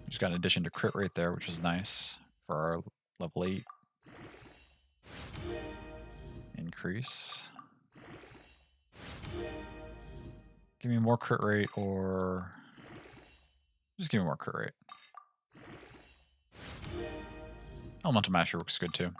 Just got an addition to crit rate there, which was nice for our level 8 increase. Give me more crit rate, or just give me more crit rate. Elemental Masher works good too.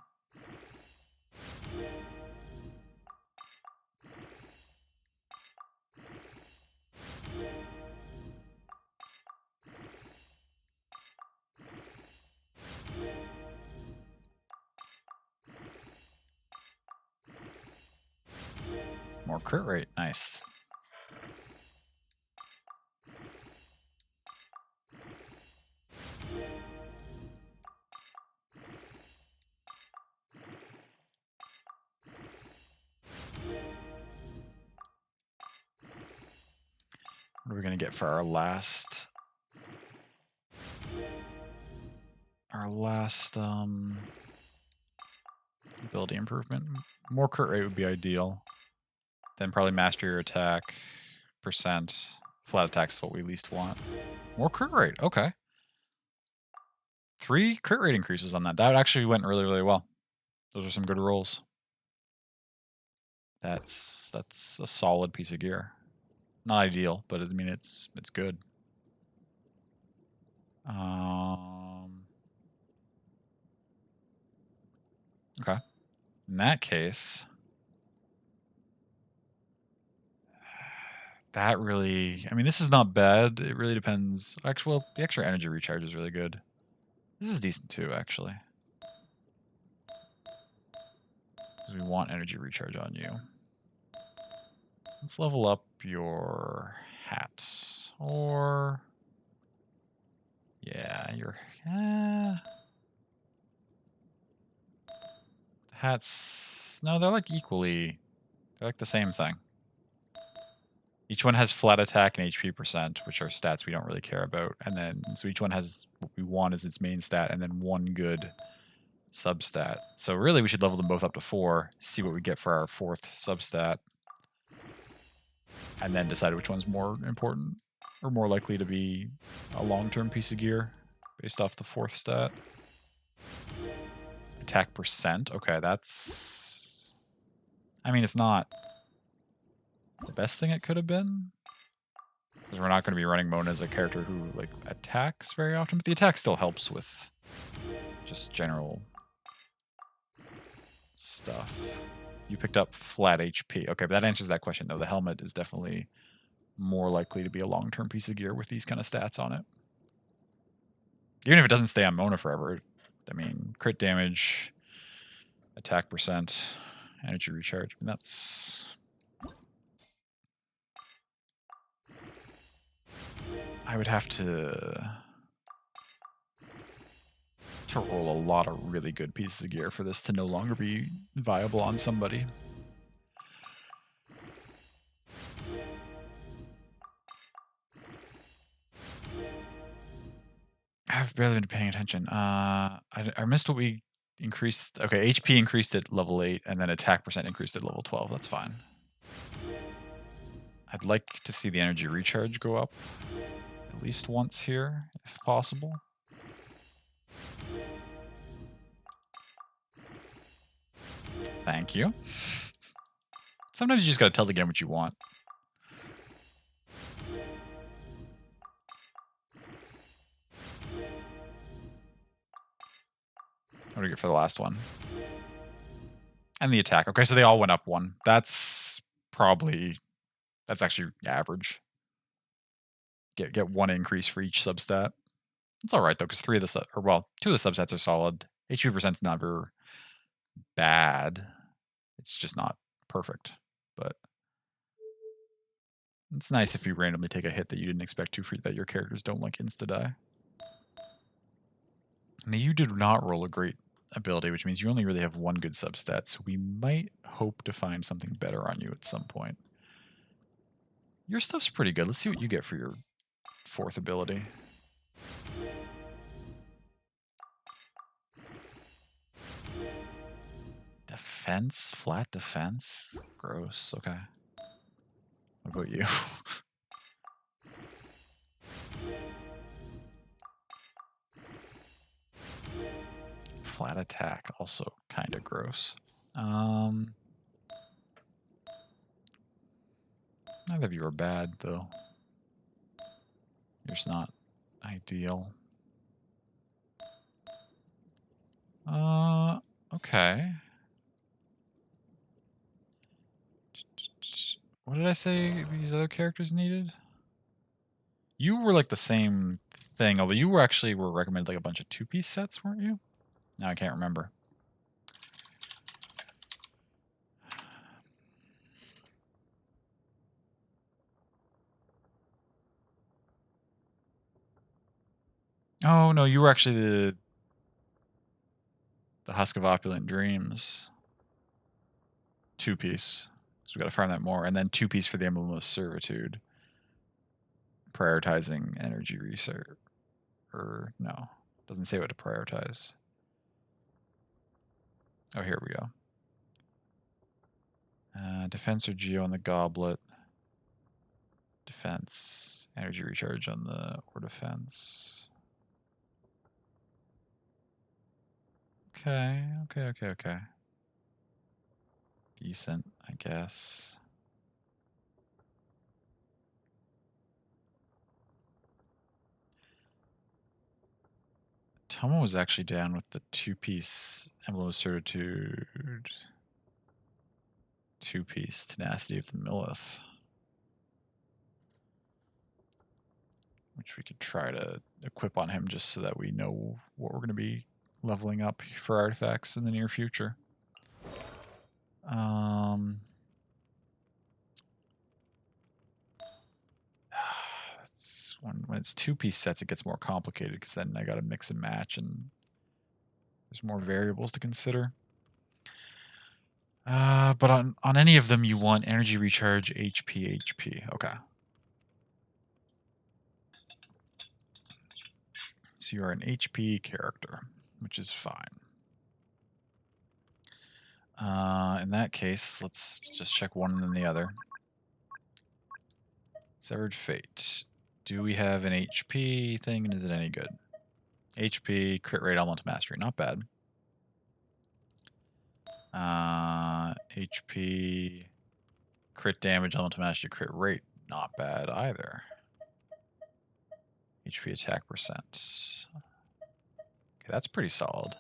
More crit rate, nice. What are we gonna get for our last ability improvement? More crit rate would be ideal. Then probably master your attack percent. Flat attack's what we least want. More crit rate, okay. 3 crit rate increases on that. That actually went really, really well. Those are some good rolls. That's a solid piece of gear. Not ideal, but I mean it's good. Okay. In that case, that really, I mean, this is not bad. It really depends. Actually, well, the extra energy recharge is really good. This is decent too, actually. Because we want energy recharge on you. Let's level up your hat. Or, yeah, your hats. No, they're like equally. They're like the same thing. Each one has flat attack and HP percent, which are stats we don't really care about. And then, so each one has what we want as its main stat, and then one good substat. So really, we should level them both up to 4, see what we get for our 4th substat, and then decide which one's more important or more likely to be a long-term piece of gear based off the 4th stat. Attack percent. Okay, that's... I mean, it's not the best thing it could have been, because we're not going to be running Mona as a character who like attacks very often, but the attack still helps with just general stuff. You picked up flat HP. Okay, but that answers that question though. The helmet is definitely more likely to be a long-term piece of gear with these kind of stats on it. Even if it doesn't stay on Mona forever, I mean, crit damage, attack percent, energy recharge, I mean, that's... I would have to roll a lot of really good pieces of gear for this to no longer be viable on somebody. I've barely been paying attention. I missed what we increased. Okay, HP increased at level 8, and then attack percent increased at level 12. That's fine. I'd like to see the energy recharge go up at least once here, if possible. Thank you. Sometimes you just gotta tell the game what you want. What do we get for the last one? And the attack. Okay, so they all went up 1. That's actually average. Get 1 increase for each substat. It's all right though, because 2 of the subsets are solid. HP percent's not very bad. It's just not perfect, but it's nice if you randomly take a hit that you didn't expect to, for that your characters don't like insta-die. Now you did not roll a great ability, which means you only really have 1 good substat, so we might hope to find something better on you at some point. Your stuff's pretty good. Let's see what you get for your 4th ability. Defense? Flat defense? Gross. Okay. What about you? Flat attack, also kind of gross. Neither of you are bad, though. Yours not ideal. Okay. What did I say these other characters needed? You were like the same thing, although you were recommended like a bunch of 2-piece sets, weren't you? No, I can't remember. Oh no, you were actually the Husk of Opulent Dreams 2-piece. So we got to farm that more, and then 2-piece for the Emblem of Servitude. Prioritizing energy research, or no, doesn't say what to prioritize. Oh, here we go. Defense or Geo on the Goblet. Defense, energy recharge on the or defense. Okay. Decent, I guess. Tomo was actually down with the 2-piece Emblem of Certitude. 2-piece Tenacity of the Millith. Which we could try to equip on him just so that we know what we're going to be leveling up for artifacts in the near future. When it's 2-piece sets, it gets more complicated because then I got to mix and match, and there's more variables to consider. But on any of them, you want energy recharge, HP. Okay. So you're an HP character, which is fine. In that case, let's just check one and then the other. Severed Fate. Do we have an HP thing, and is it any good? HP, crit rate, elemental mastery. Not bad. HP, crit damage, elemental mastery, crit rate. Not bad either. HP attack percent. Okay, that's pretty solid.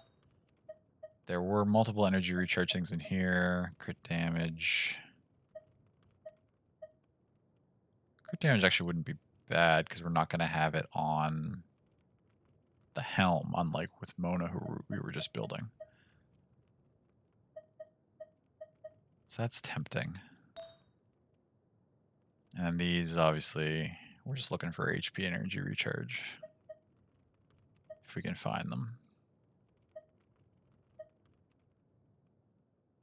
There were multiple energy recharge things in here. Crit damage. Crit damage actually wouldn't be bad because we're not going to have it on the helm, unlike with Mona, who we were just building. So that's tempting. And these, obviously, we're just looking for HP energy recharge. If we can find them.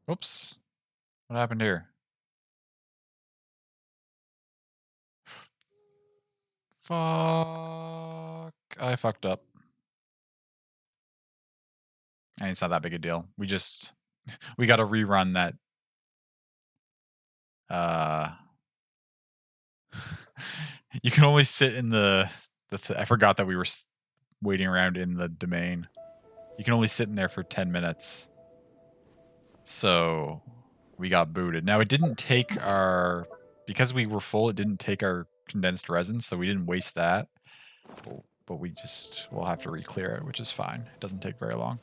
Oops. What happened here? Fuck. I fucked up. And it's not that big a deal. We got to rerun that. You can only sit in the I forgot that we were waiting around in the domain. You can only sit in there for 10 minutes. So we got booted. Now it didn't take because we were full, it didn't take our condensed resin, so we didn't waste that. But we'll have to re-clear it, which is fine. It doesn't take very long.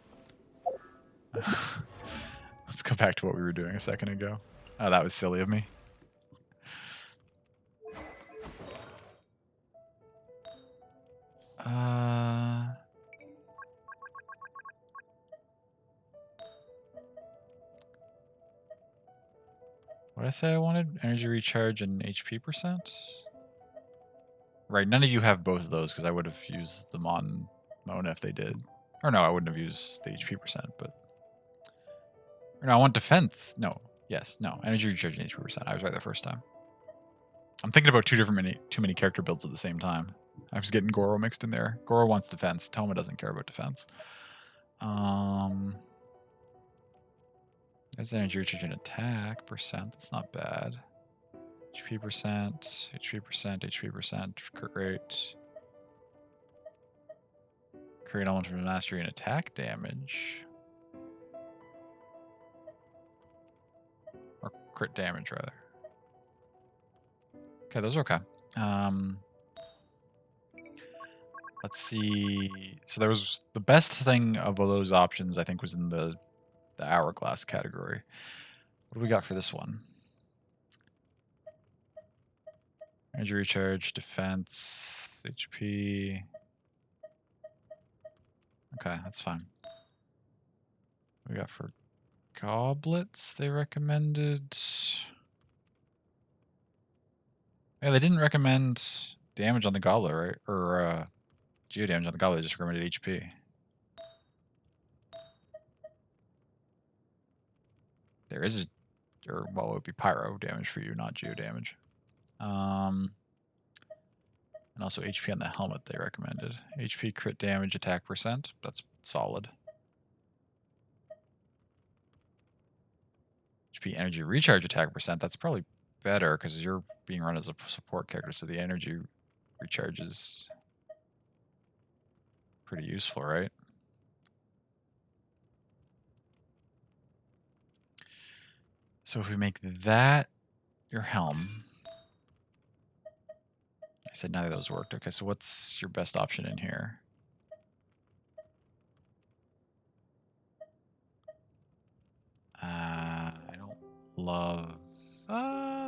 Let's go back to what we were doing a second ago. Oh, that was silly of me. What did I say I wanted? Energy recharge and HP percent? Right, none of you have both of those because I would have used them on Mona if they did. Or no, I wouldn't have used the HP percent, but... Or no, I want defense. No. Yes, no. Energy recharge and HP percent. I was right the first time. I'm thinking about too many character builds at the same time. I was getting Goro mixed in there. Goro wants defense. Toma doesn't care about defense. There's energy recharge and attack percent. That's not bad. HP percent, HP percent, HP percent. Great. Create element from mastery and attack damage. Or crit damage, rather. Okay, those are okay. Let's see. So there was the best thing of all those options, I think, was in the hourglass category. What do we got for this one? Energy recharge, defense, HP. Okay, that's fine. What do we got for goblets they recommended? Yeah, they didn't recommend damage on the goblet, right? Or geo damage on the goblet, they just recommended HP. There is well, it would be pyro damage for you, not geo damage. And also HP on the helmet they recommended. HP crit damage attack percent, that's solid. HP energy recharge attack percent, that's probably better because you're being run as a support character, so the energy recharge is pretty useful, right? So if we make that your helm, I said neither of those worked. Okay, so what's your best option in here? I don't love...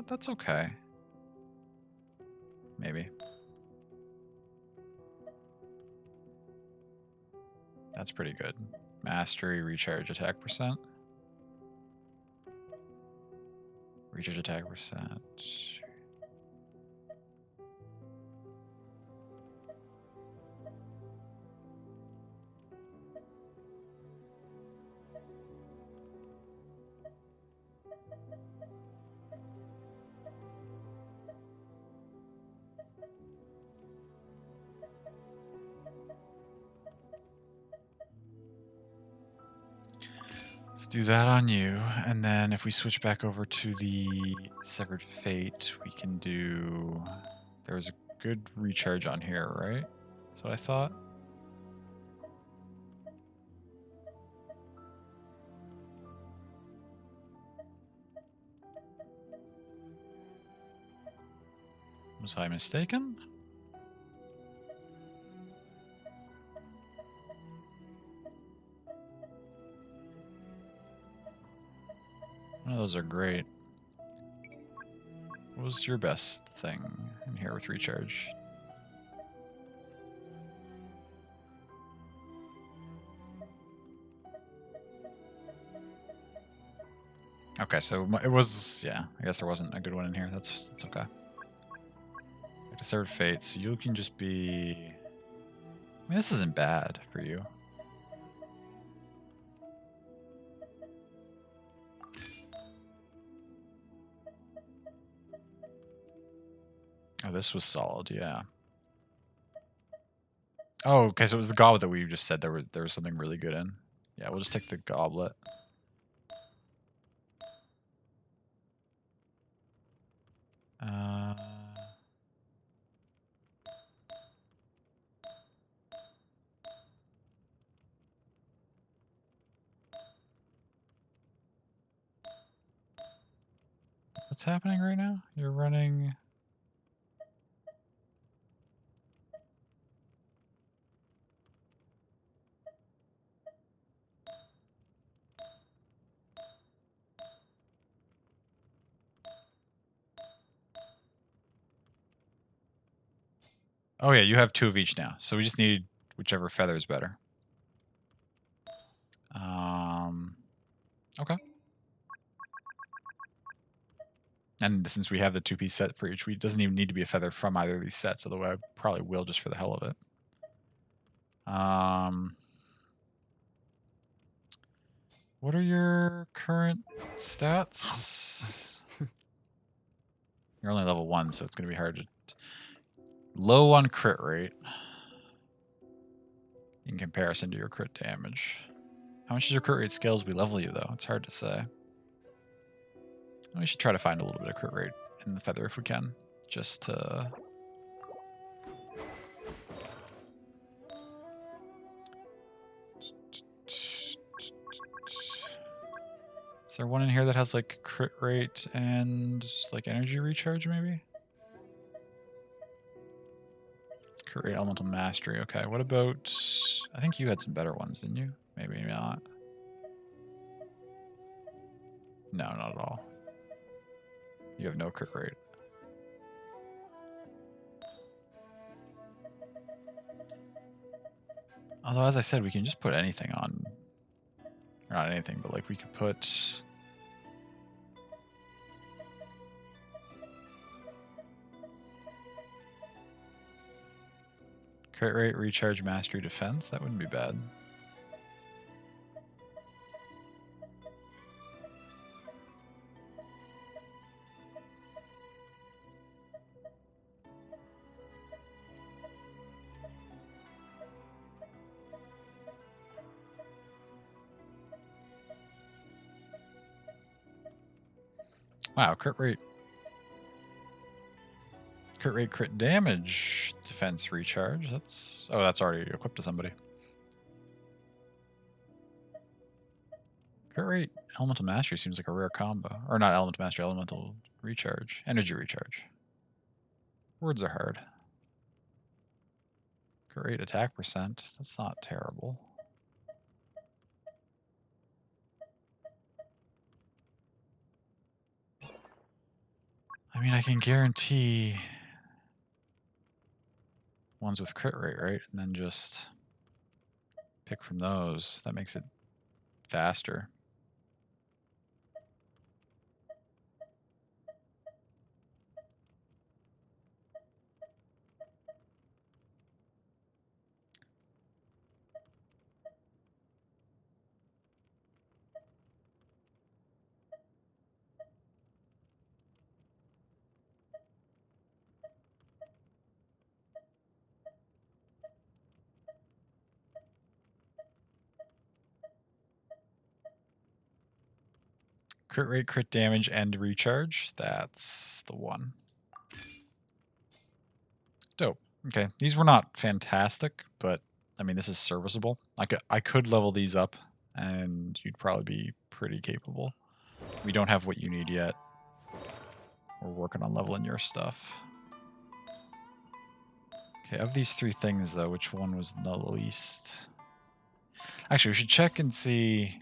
that's okay. Maybe. That's pretty good. Mastery, recharge, attack percent. Recharge attack percent. Let's do that on you, and then if we switch back over to the Severed Fate, we can do... There was a good recharge on here, right? That's what I thought. Was I mistaken? None of those are great. What was your best thing in here with recharge? Okay, so it was, yeah, I guess there wasn't a good one in here. That's okay. Like Severed Fate, so you can just be... I mean, this isn't bad for you. Oh, this was solid, yeah. Oh, okay, so it was the goblet that we just said there was something really good in. Yeah, we'll just take the goblet. What's happening right now? You're running... Oh yeah, you have 2 of each now. So we just need whichever feather is better. Okay. And since we have the 2-piece set for each, it doesn't even need to be a feather from either of these sets, although I probably will just for the hell of it. What are your current stats? You're only level 1, so it's going to be hard to... Low on crit rate. In comparison to your crit damage. How much is your crit rate scale as we level you, though? It's hard to say. We should try to find a little bit of crit rate in the feather if we can. Just to... Is there one in here that has like crit rate and like energy recharge maybe? Crit rate elemental mastery. Okay, what about... I think you had some better ones, didn't you? Maybe not. No, not at all. You have no crit rate. Although, as I said, we can just put anything on. Or not anything, but like we could put... Crit rate, recharge, mastery, defense. That wouldn't be bad. Wow, crit rate. Crit rate, crit damage, defense, recharge. That's... Oh, that's already equipped to somebody. Crit rate, elemental mastery seems like a rare combo. Or not elemental mastery, elemental recharge. Energy recharge. Words are hard. Crit rate, attack percent. That's not terrible. I mean, I can guarantee ones with crit rate, right? And then just pick from those. That makes it faster. Crit rate, crit damage, and recharge. That's the one. Dope. Okay, these were not fantastic, but I mean, this is serviceable. I could level these up, and you'd probably be pretty capable. We don't have what you need yet. We're working on leveling your stuff. Okay, of these 3 things, though, which one was the least? Actually, we should check and see...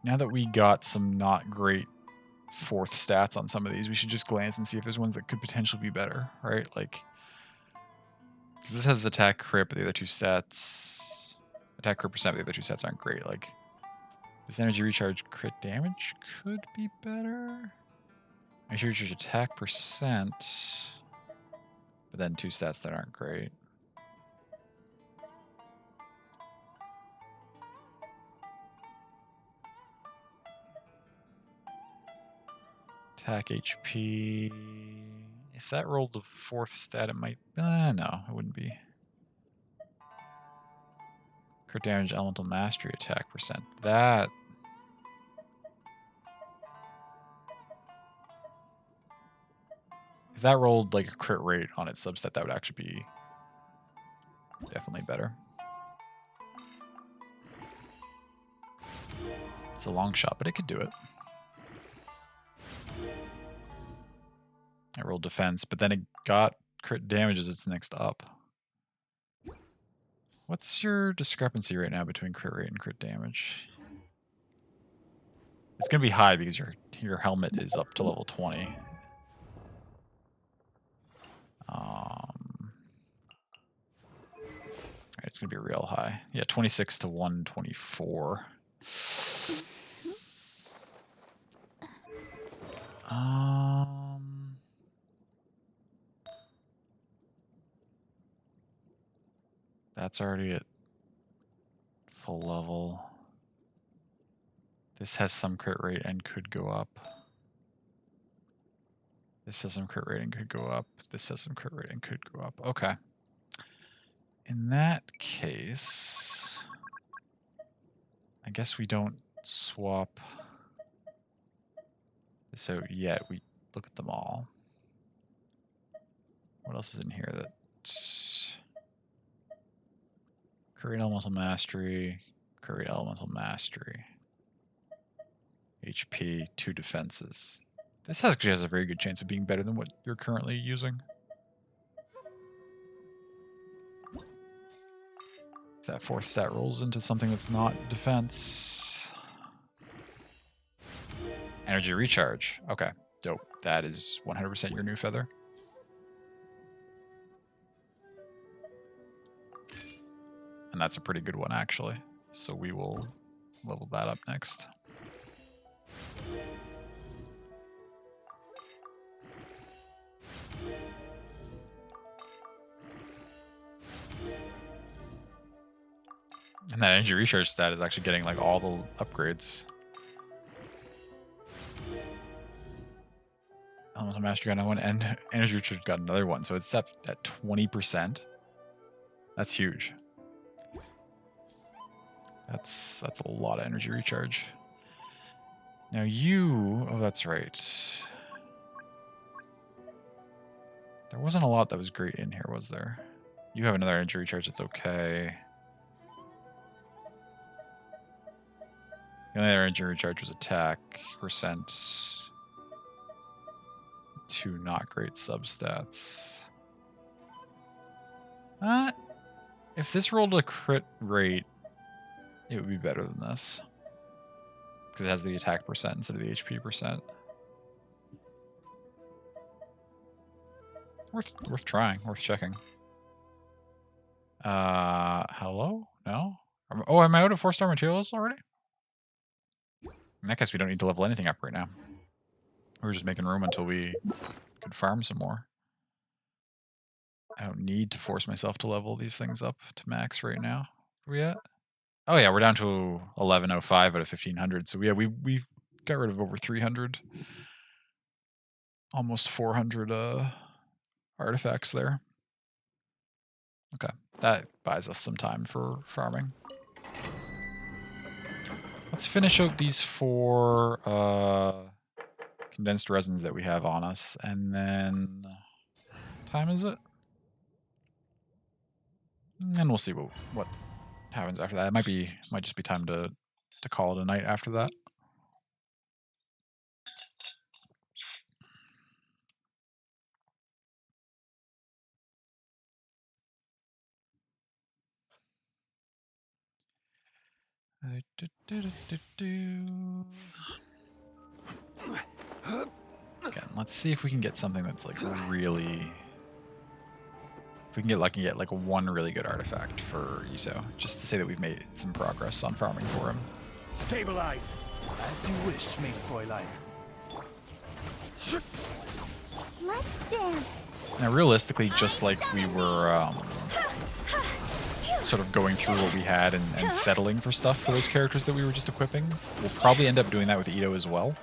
Now that we got some not great 4th stats on some of these, we should just glance and see if there's ones that could potentially be better, right? Like, because this has attack crit, but the other 2 stats... Attack crit percent, but the other 2 stats aren't great. Like, this energy recharge crit damage could be better. Energy recharge attack percent, but then 2 stats that aren't great. Attack HP. If that rolled the 4th stat, it might... no, it wouldn't be. Crit damage, elemental mastery, attack percent. That... If that rolled like a crit rate on its subset, that would actually be definitely better. It's a long shot, but it could do it. I rolled defense, but then it got crit damage as its next up. What's your discrepancy right now between crit rate and crit damage? It's going to be high because your helmet is up to level 20. It's going to be real high. Yeah, 26 to 124. That's already at full level. This has some crit rate and could go up. This has some crit rate and could go up. This has some crit rate and could go up. Okay. In that case, I guess we don't swap this out yet. We look at them all. What else is in here that... Curried Elemental Mastery, Curried Elemental Mastery. HP, 2 defenses. This actually has a very good chance of being better than what you're currently using. If that 4th stat rolls into something that's not defense. Energy recharge. Okay, dope. That is 100% your new feather. And that's a pretty good one, actually. So we will level that up next. And that energy recharge stat is actually getting like all the upgrades. Elemental Mastery got another one, and energy recharge got another one, so it's up at 20%. That's huge. That's a lot of energy recharge. Now you... Oh, that's right. There wasn't a lot that was great in here, was there? You have another energy recharge, it's okay. The only other energy recharge was attack percent. 2 not great substats. If this rolled a crit rate, it would be better than this. Because it has the attack percent instead of the HP percent. Worth trying, worth checking. Hello? No? Oh, am I out of 4-star materials already? In that case, we don't need to level anything up right now. We're just making room until we can farm some more. I don't need to force myself to level these things up to max right now. Where we at? Oh yeah, we're down to 1105 out of 1500. So yeah, we got rid of over 300, almost 400 artifacts there. Okay, that buys us some time for farming. Let's finish out these 4 condensed resins that we have on us, and then what time is it? And we'll see what happens after that. It might just be time to call it a night after that. Again, let's see if we can get something that's like really... If we can get lucky and get like 1 really good artifact for Yuzo, just to say that we've made some progress on farming for him. Stabilize. As you wish, maid Fräulein. Let's dance. Now, realistically, just like we were sort of going through what we had and settling for stuff for those characters that we were just equipping, we'll probably end up doing that with Ito as well.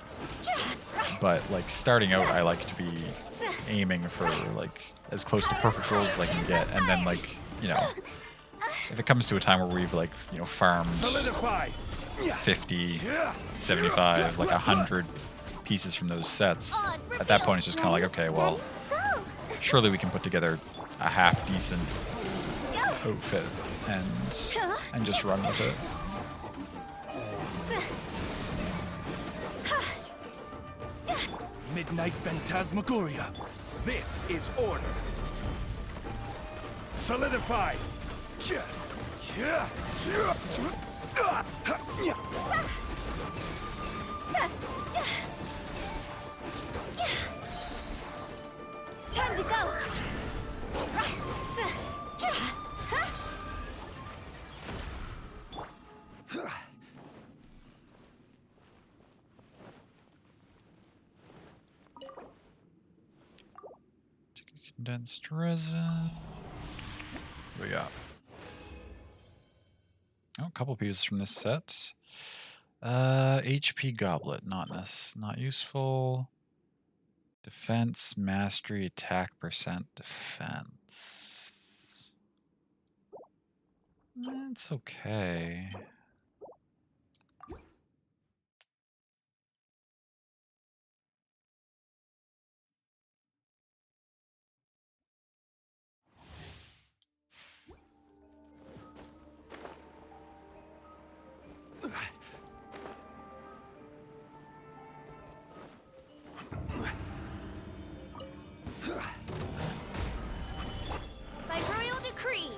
But like starting out, I like to be aiming for like as close to perfect rolls as I can get, and then like, you know, if it comes to a time where we've like, you know, farmed Solidify. 50, 75, like 100 pieces from those sets, at that point it's just kind of like, okay, well, surely we can put together a half decent outfit and just run with it. Midnight Phantasmagoria. This is order. Solidify. Time to go. Condensed resin. What we got? Oh, a couple pieces from this set. HP goblet, not useful. Defense, mastery, attack percent, defense. That's okay. By royal decree.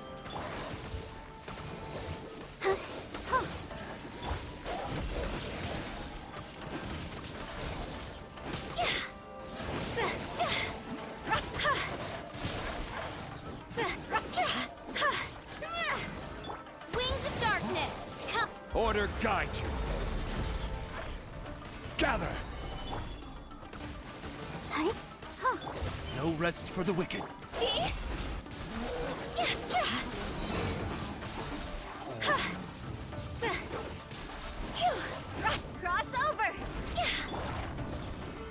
Wings of darkness. Come. Order guide you. Gather. No rest for the wicked. Cross over.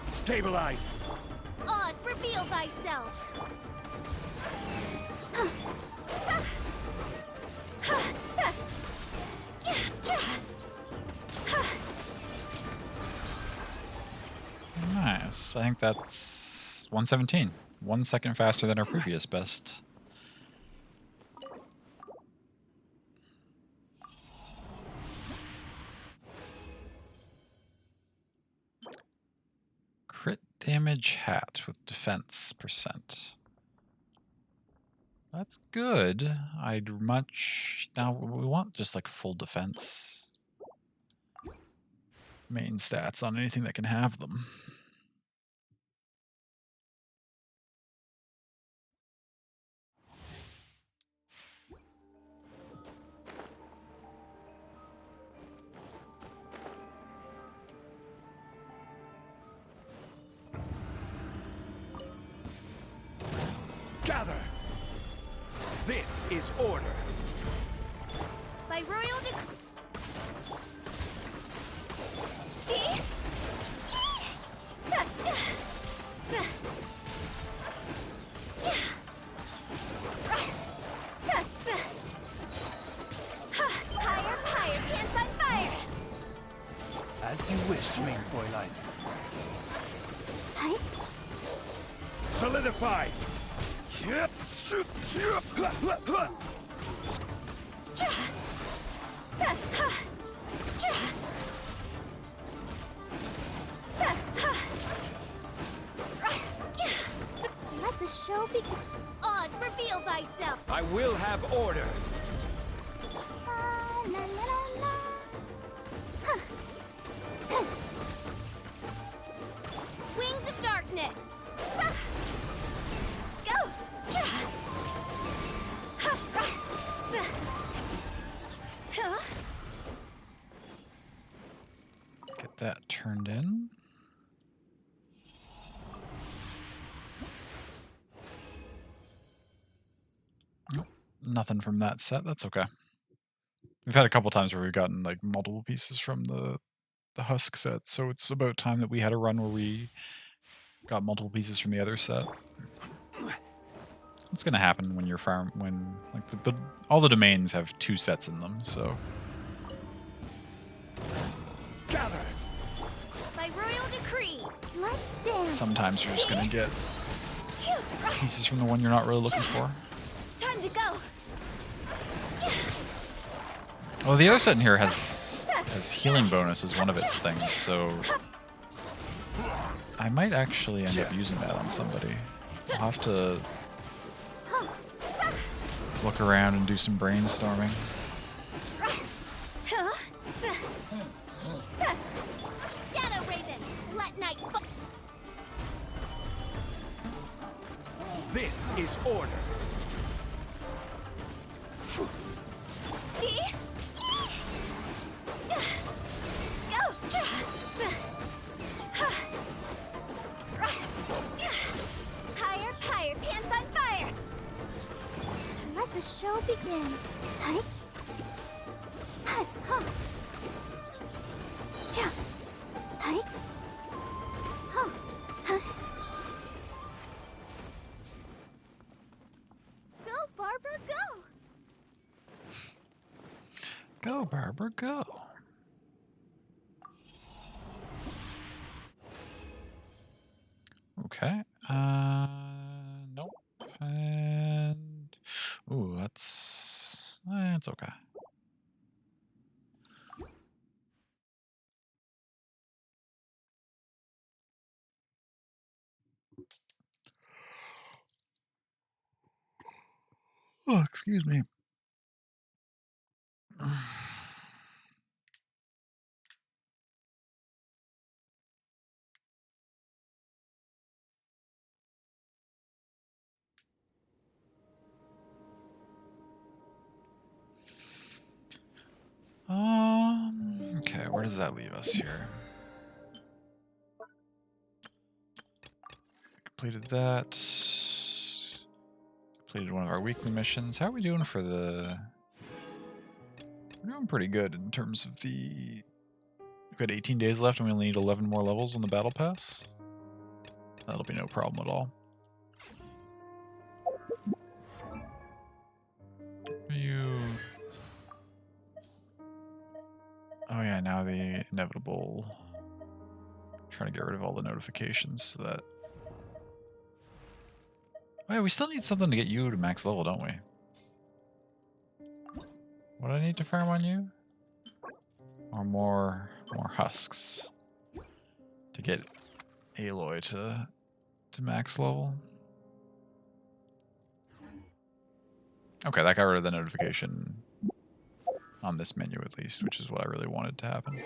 Stabilize. Oz, reveal thyself. Nice. I think that's 117. 1 second faster than our previous best. Crit damage hat with defense percent. That's good. I'd much... Now, we want just like full defense. Main stats on anything that can have them. Gather. This is order. By royal decree. Higher, pants on fire. As you wish, main Fräulein. Solidify. Let the show begin. Oz, reveal thyself. I will have order. La, la, la, la. Wings of darkness. Go. Get that turned in. Nope, nothing from that set. That's okay. We've had a couple times where we've gotten like multiple pieces from the husk set, so it's about time that we had a run where we got multiple pieces from the other set. It's gonna happen when you're when like all the domains have 2 sets in them, so. Gather. By royal decree. Let's dance. Sometimes you're just gonna get pieces from the one you're not really looking for. Time to go. Well, the other set in here has healing bonus as one of its things, so I might actually end up using that on somebody. I'll have to look around and do some brainstorming. Shadow Raven, let night fall. This is order. Higher, pants on in. Hi. Hi. Huh. Yeah. Hi. Huh. Huh. Go, Barbara, go! Go, Barbara, go. Okay. Nope. And ooh, that's okay. Oh, excuse me. Okay, where does that leave us here? Completed that. Completed one of our weekly missions. How are we doing for the... We're doing pretty good in terms of the... We've got 18 days left and we only need 11 more levels on the battle pass. That'll be no problem at all. Are you... Oh yeah, now the inevitable... Trying to get rid of all the notifications so that... Oh yeah, we still need something to get you to max level, don't we? What do I need to farm on you? Or more husks to get Aloy to max level. Okay, that got rid of the notification on this menu at least, which is what I really wanted to happen.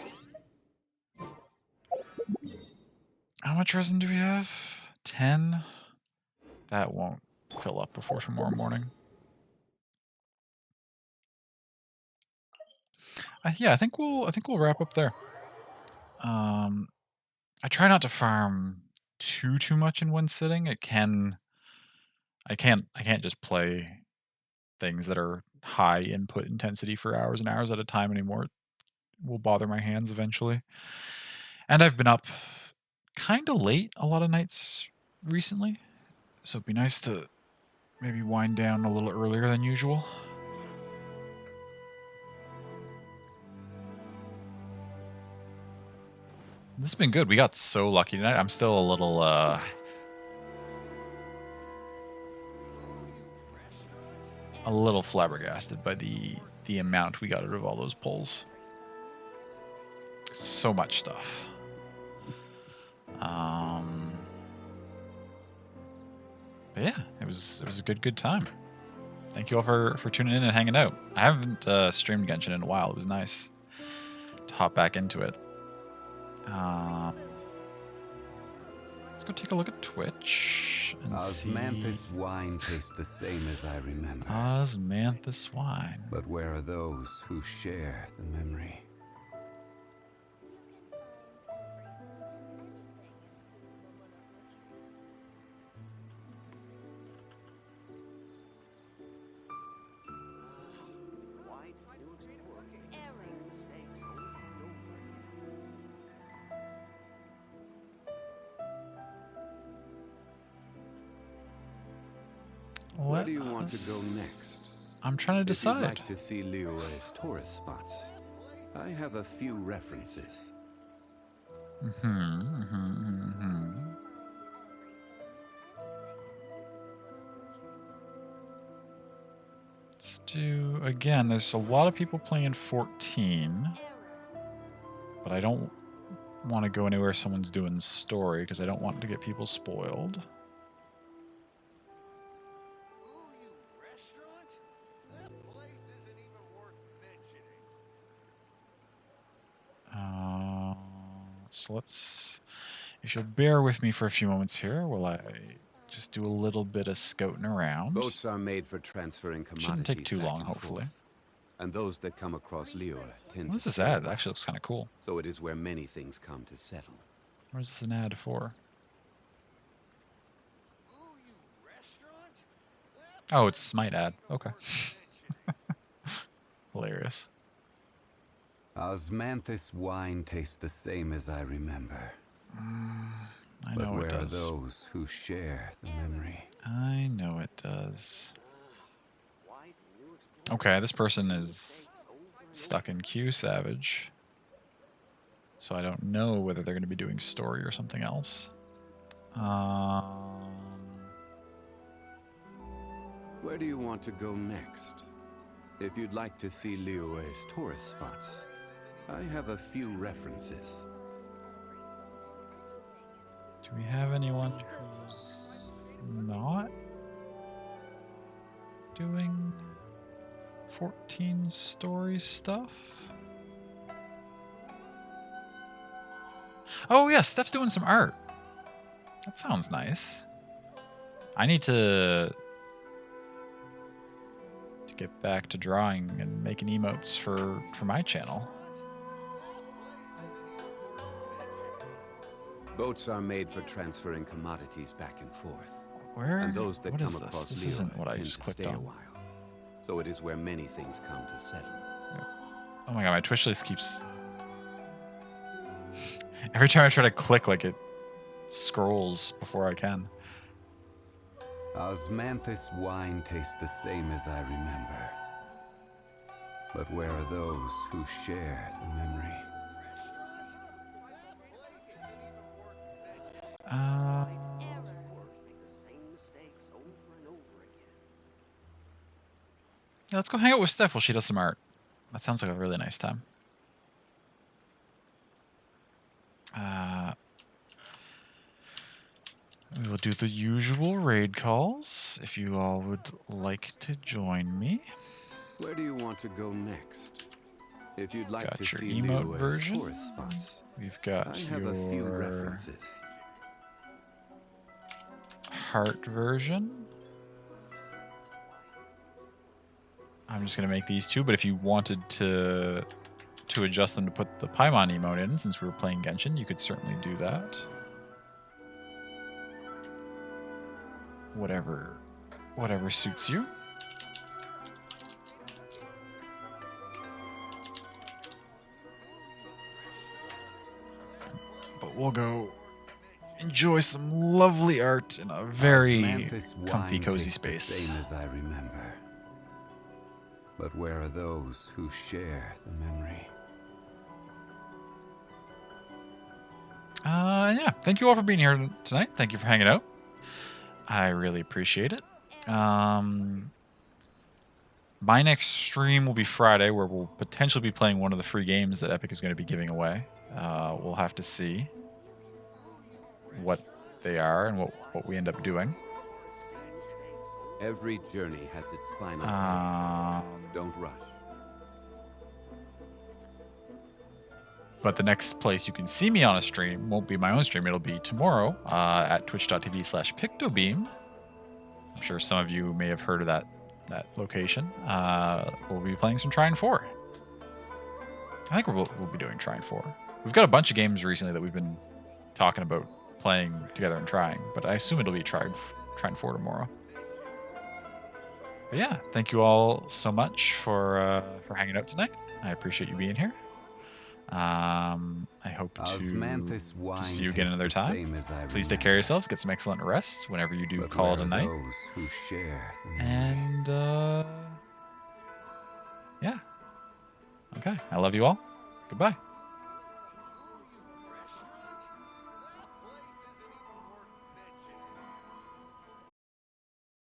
How much resin do we have? 10? That won't fill up before tomorrow morning. Yeah, I think we'll wrap up there. I try not to farm too much in one sitting. I can't just play things that are high input intensity for hours and hours at a time anymore. It will bother my hands eventually. And I've been up kind of late a lot of nights recently, so it'd be nice to maybe wind down a little earlier than usual. This has been good. We got so lucky tonight. I'm still a little flabbergasted by the amount we got out of all those polls. So much stuff. But yeah, it was a good time. Thank you all for tuning in and hanging out. I haven't streamed Genshin in a while. It was nice to hop back into it. Let's go take a look at Twitch and see. Osmanthus wine tastes the same as I remember. Osmanthus wine. But where are those who share the memory? Where do you want to go next? I'm trying to decide. If you'd like to see Liyue's tourist spots, I have a few references. Let's do, again, there's a lot of people playing 14, but I don't want to go anywhere someone's doing story because I don't want to get people spoiled. So let's, if you'll bear with me for a few moments here while I just do a little bit of scouting around. Boats are made for transferring commodities. Shouldn't take too back long, and hopefully. forth. And those that come across Liyue tend What is to this stay ad? It away. actually looks kind of cool. So it is where many things come to settle. What is this an ad for? Oh, it's Smite ad. Okay. hilarious. Osmanthus wine tastes the same as I remember. I But know where it are does. those who share the memory? I know it does. Okay, this person is stuck in Q Savage. So I don't know whether they're going to be doing story or something else. Where do you want to go next? If you'd like to see Liyue's tourist spots, I have a few references. Do we have anyone who's not doing 14 story stuff? Oh yeah, Steph's doing some art. That sounds nice. I need to get back to drawing and making emotes for my channel. Boats are made for transferring commodities back and forth. Where? And those that What come is this? across This Liyue isn't what I tend just to clicked stay on. a while. So it is where many things come to settle. Oh my god, my Twitch list keeps... Every time I try to click, like, it scrolls before I can. Osmanthus wine tastes the same as I remember. But where are those who share the memory? Yeah, let's go hang out with Steph while she does some art. That sounds like a really nice time. We will do the usual raid calls, if you all would like to join me. Where do you want to go next? If you'd like Got to your see emote Liyue's version. tourist spots, We've got I have a few your references. heart version. I'm just going to make these two, but if you wanted to adjust them to put the Paimon emote in, since we were playing Genshin, you could certainly do that. Whatever suits you. But we'll go enjoy some lovely art in a very Osmanthus comfy, wine cozy tastes the space. same as I remember. But where are those who share the memory? Yeah, thank you all for being here tonight. Thank you for hanging out. I really appreciate it. My next stream will be Friday, where we'll potentially be playing one of the free games that Epic is going to be giving away. We'll have to see what they are and what we end up doing. Every journey has its final end. Don't rush. But the next place you can see me on a stream won't be my own stream. It'll be tomorrow at twitch.tv/pictobeam. I'm sure some of you may have heard of that location. We'll be playing some Trine 4. I think we'll be doing Trine 4. We've got a bunch of games recently that we've been talking about playing together and trying, but I assume it'll be Trine 4 tomorrow. But yeah, thank you all so much for hanging out tonight. I appreciate you being here. I hope Osmanthus to wine see you again tastes another the time. same as I Please take remember. care of yourselves. Get some excellent rest whenever you do But call it where a are night. those who share the memory? And yeah. Okay. I love you all. Goodbye.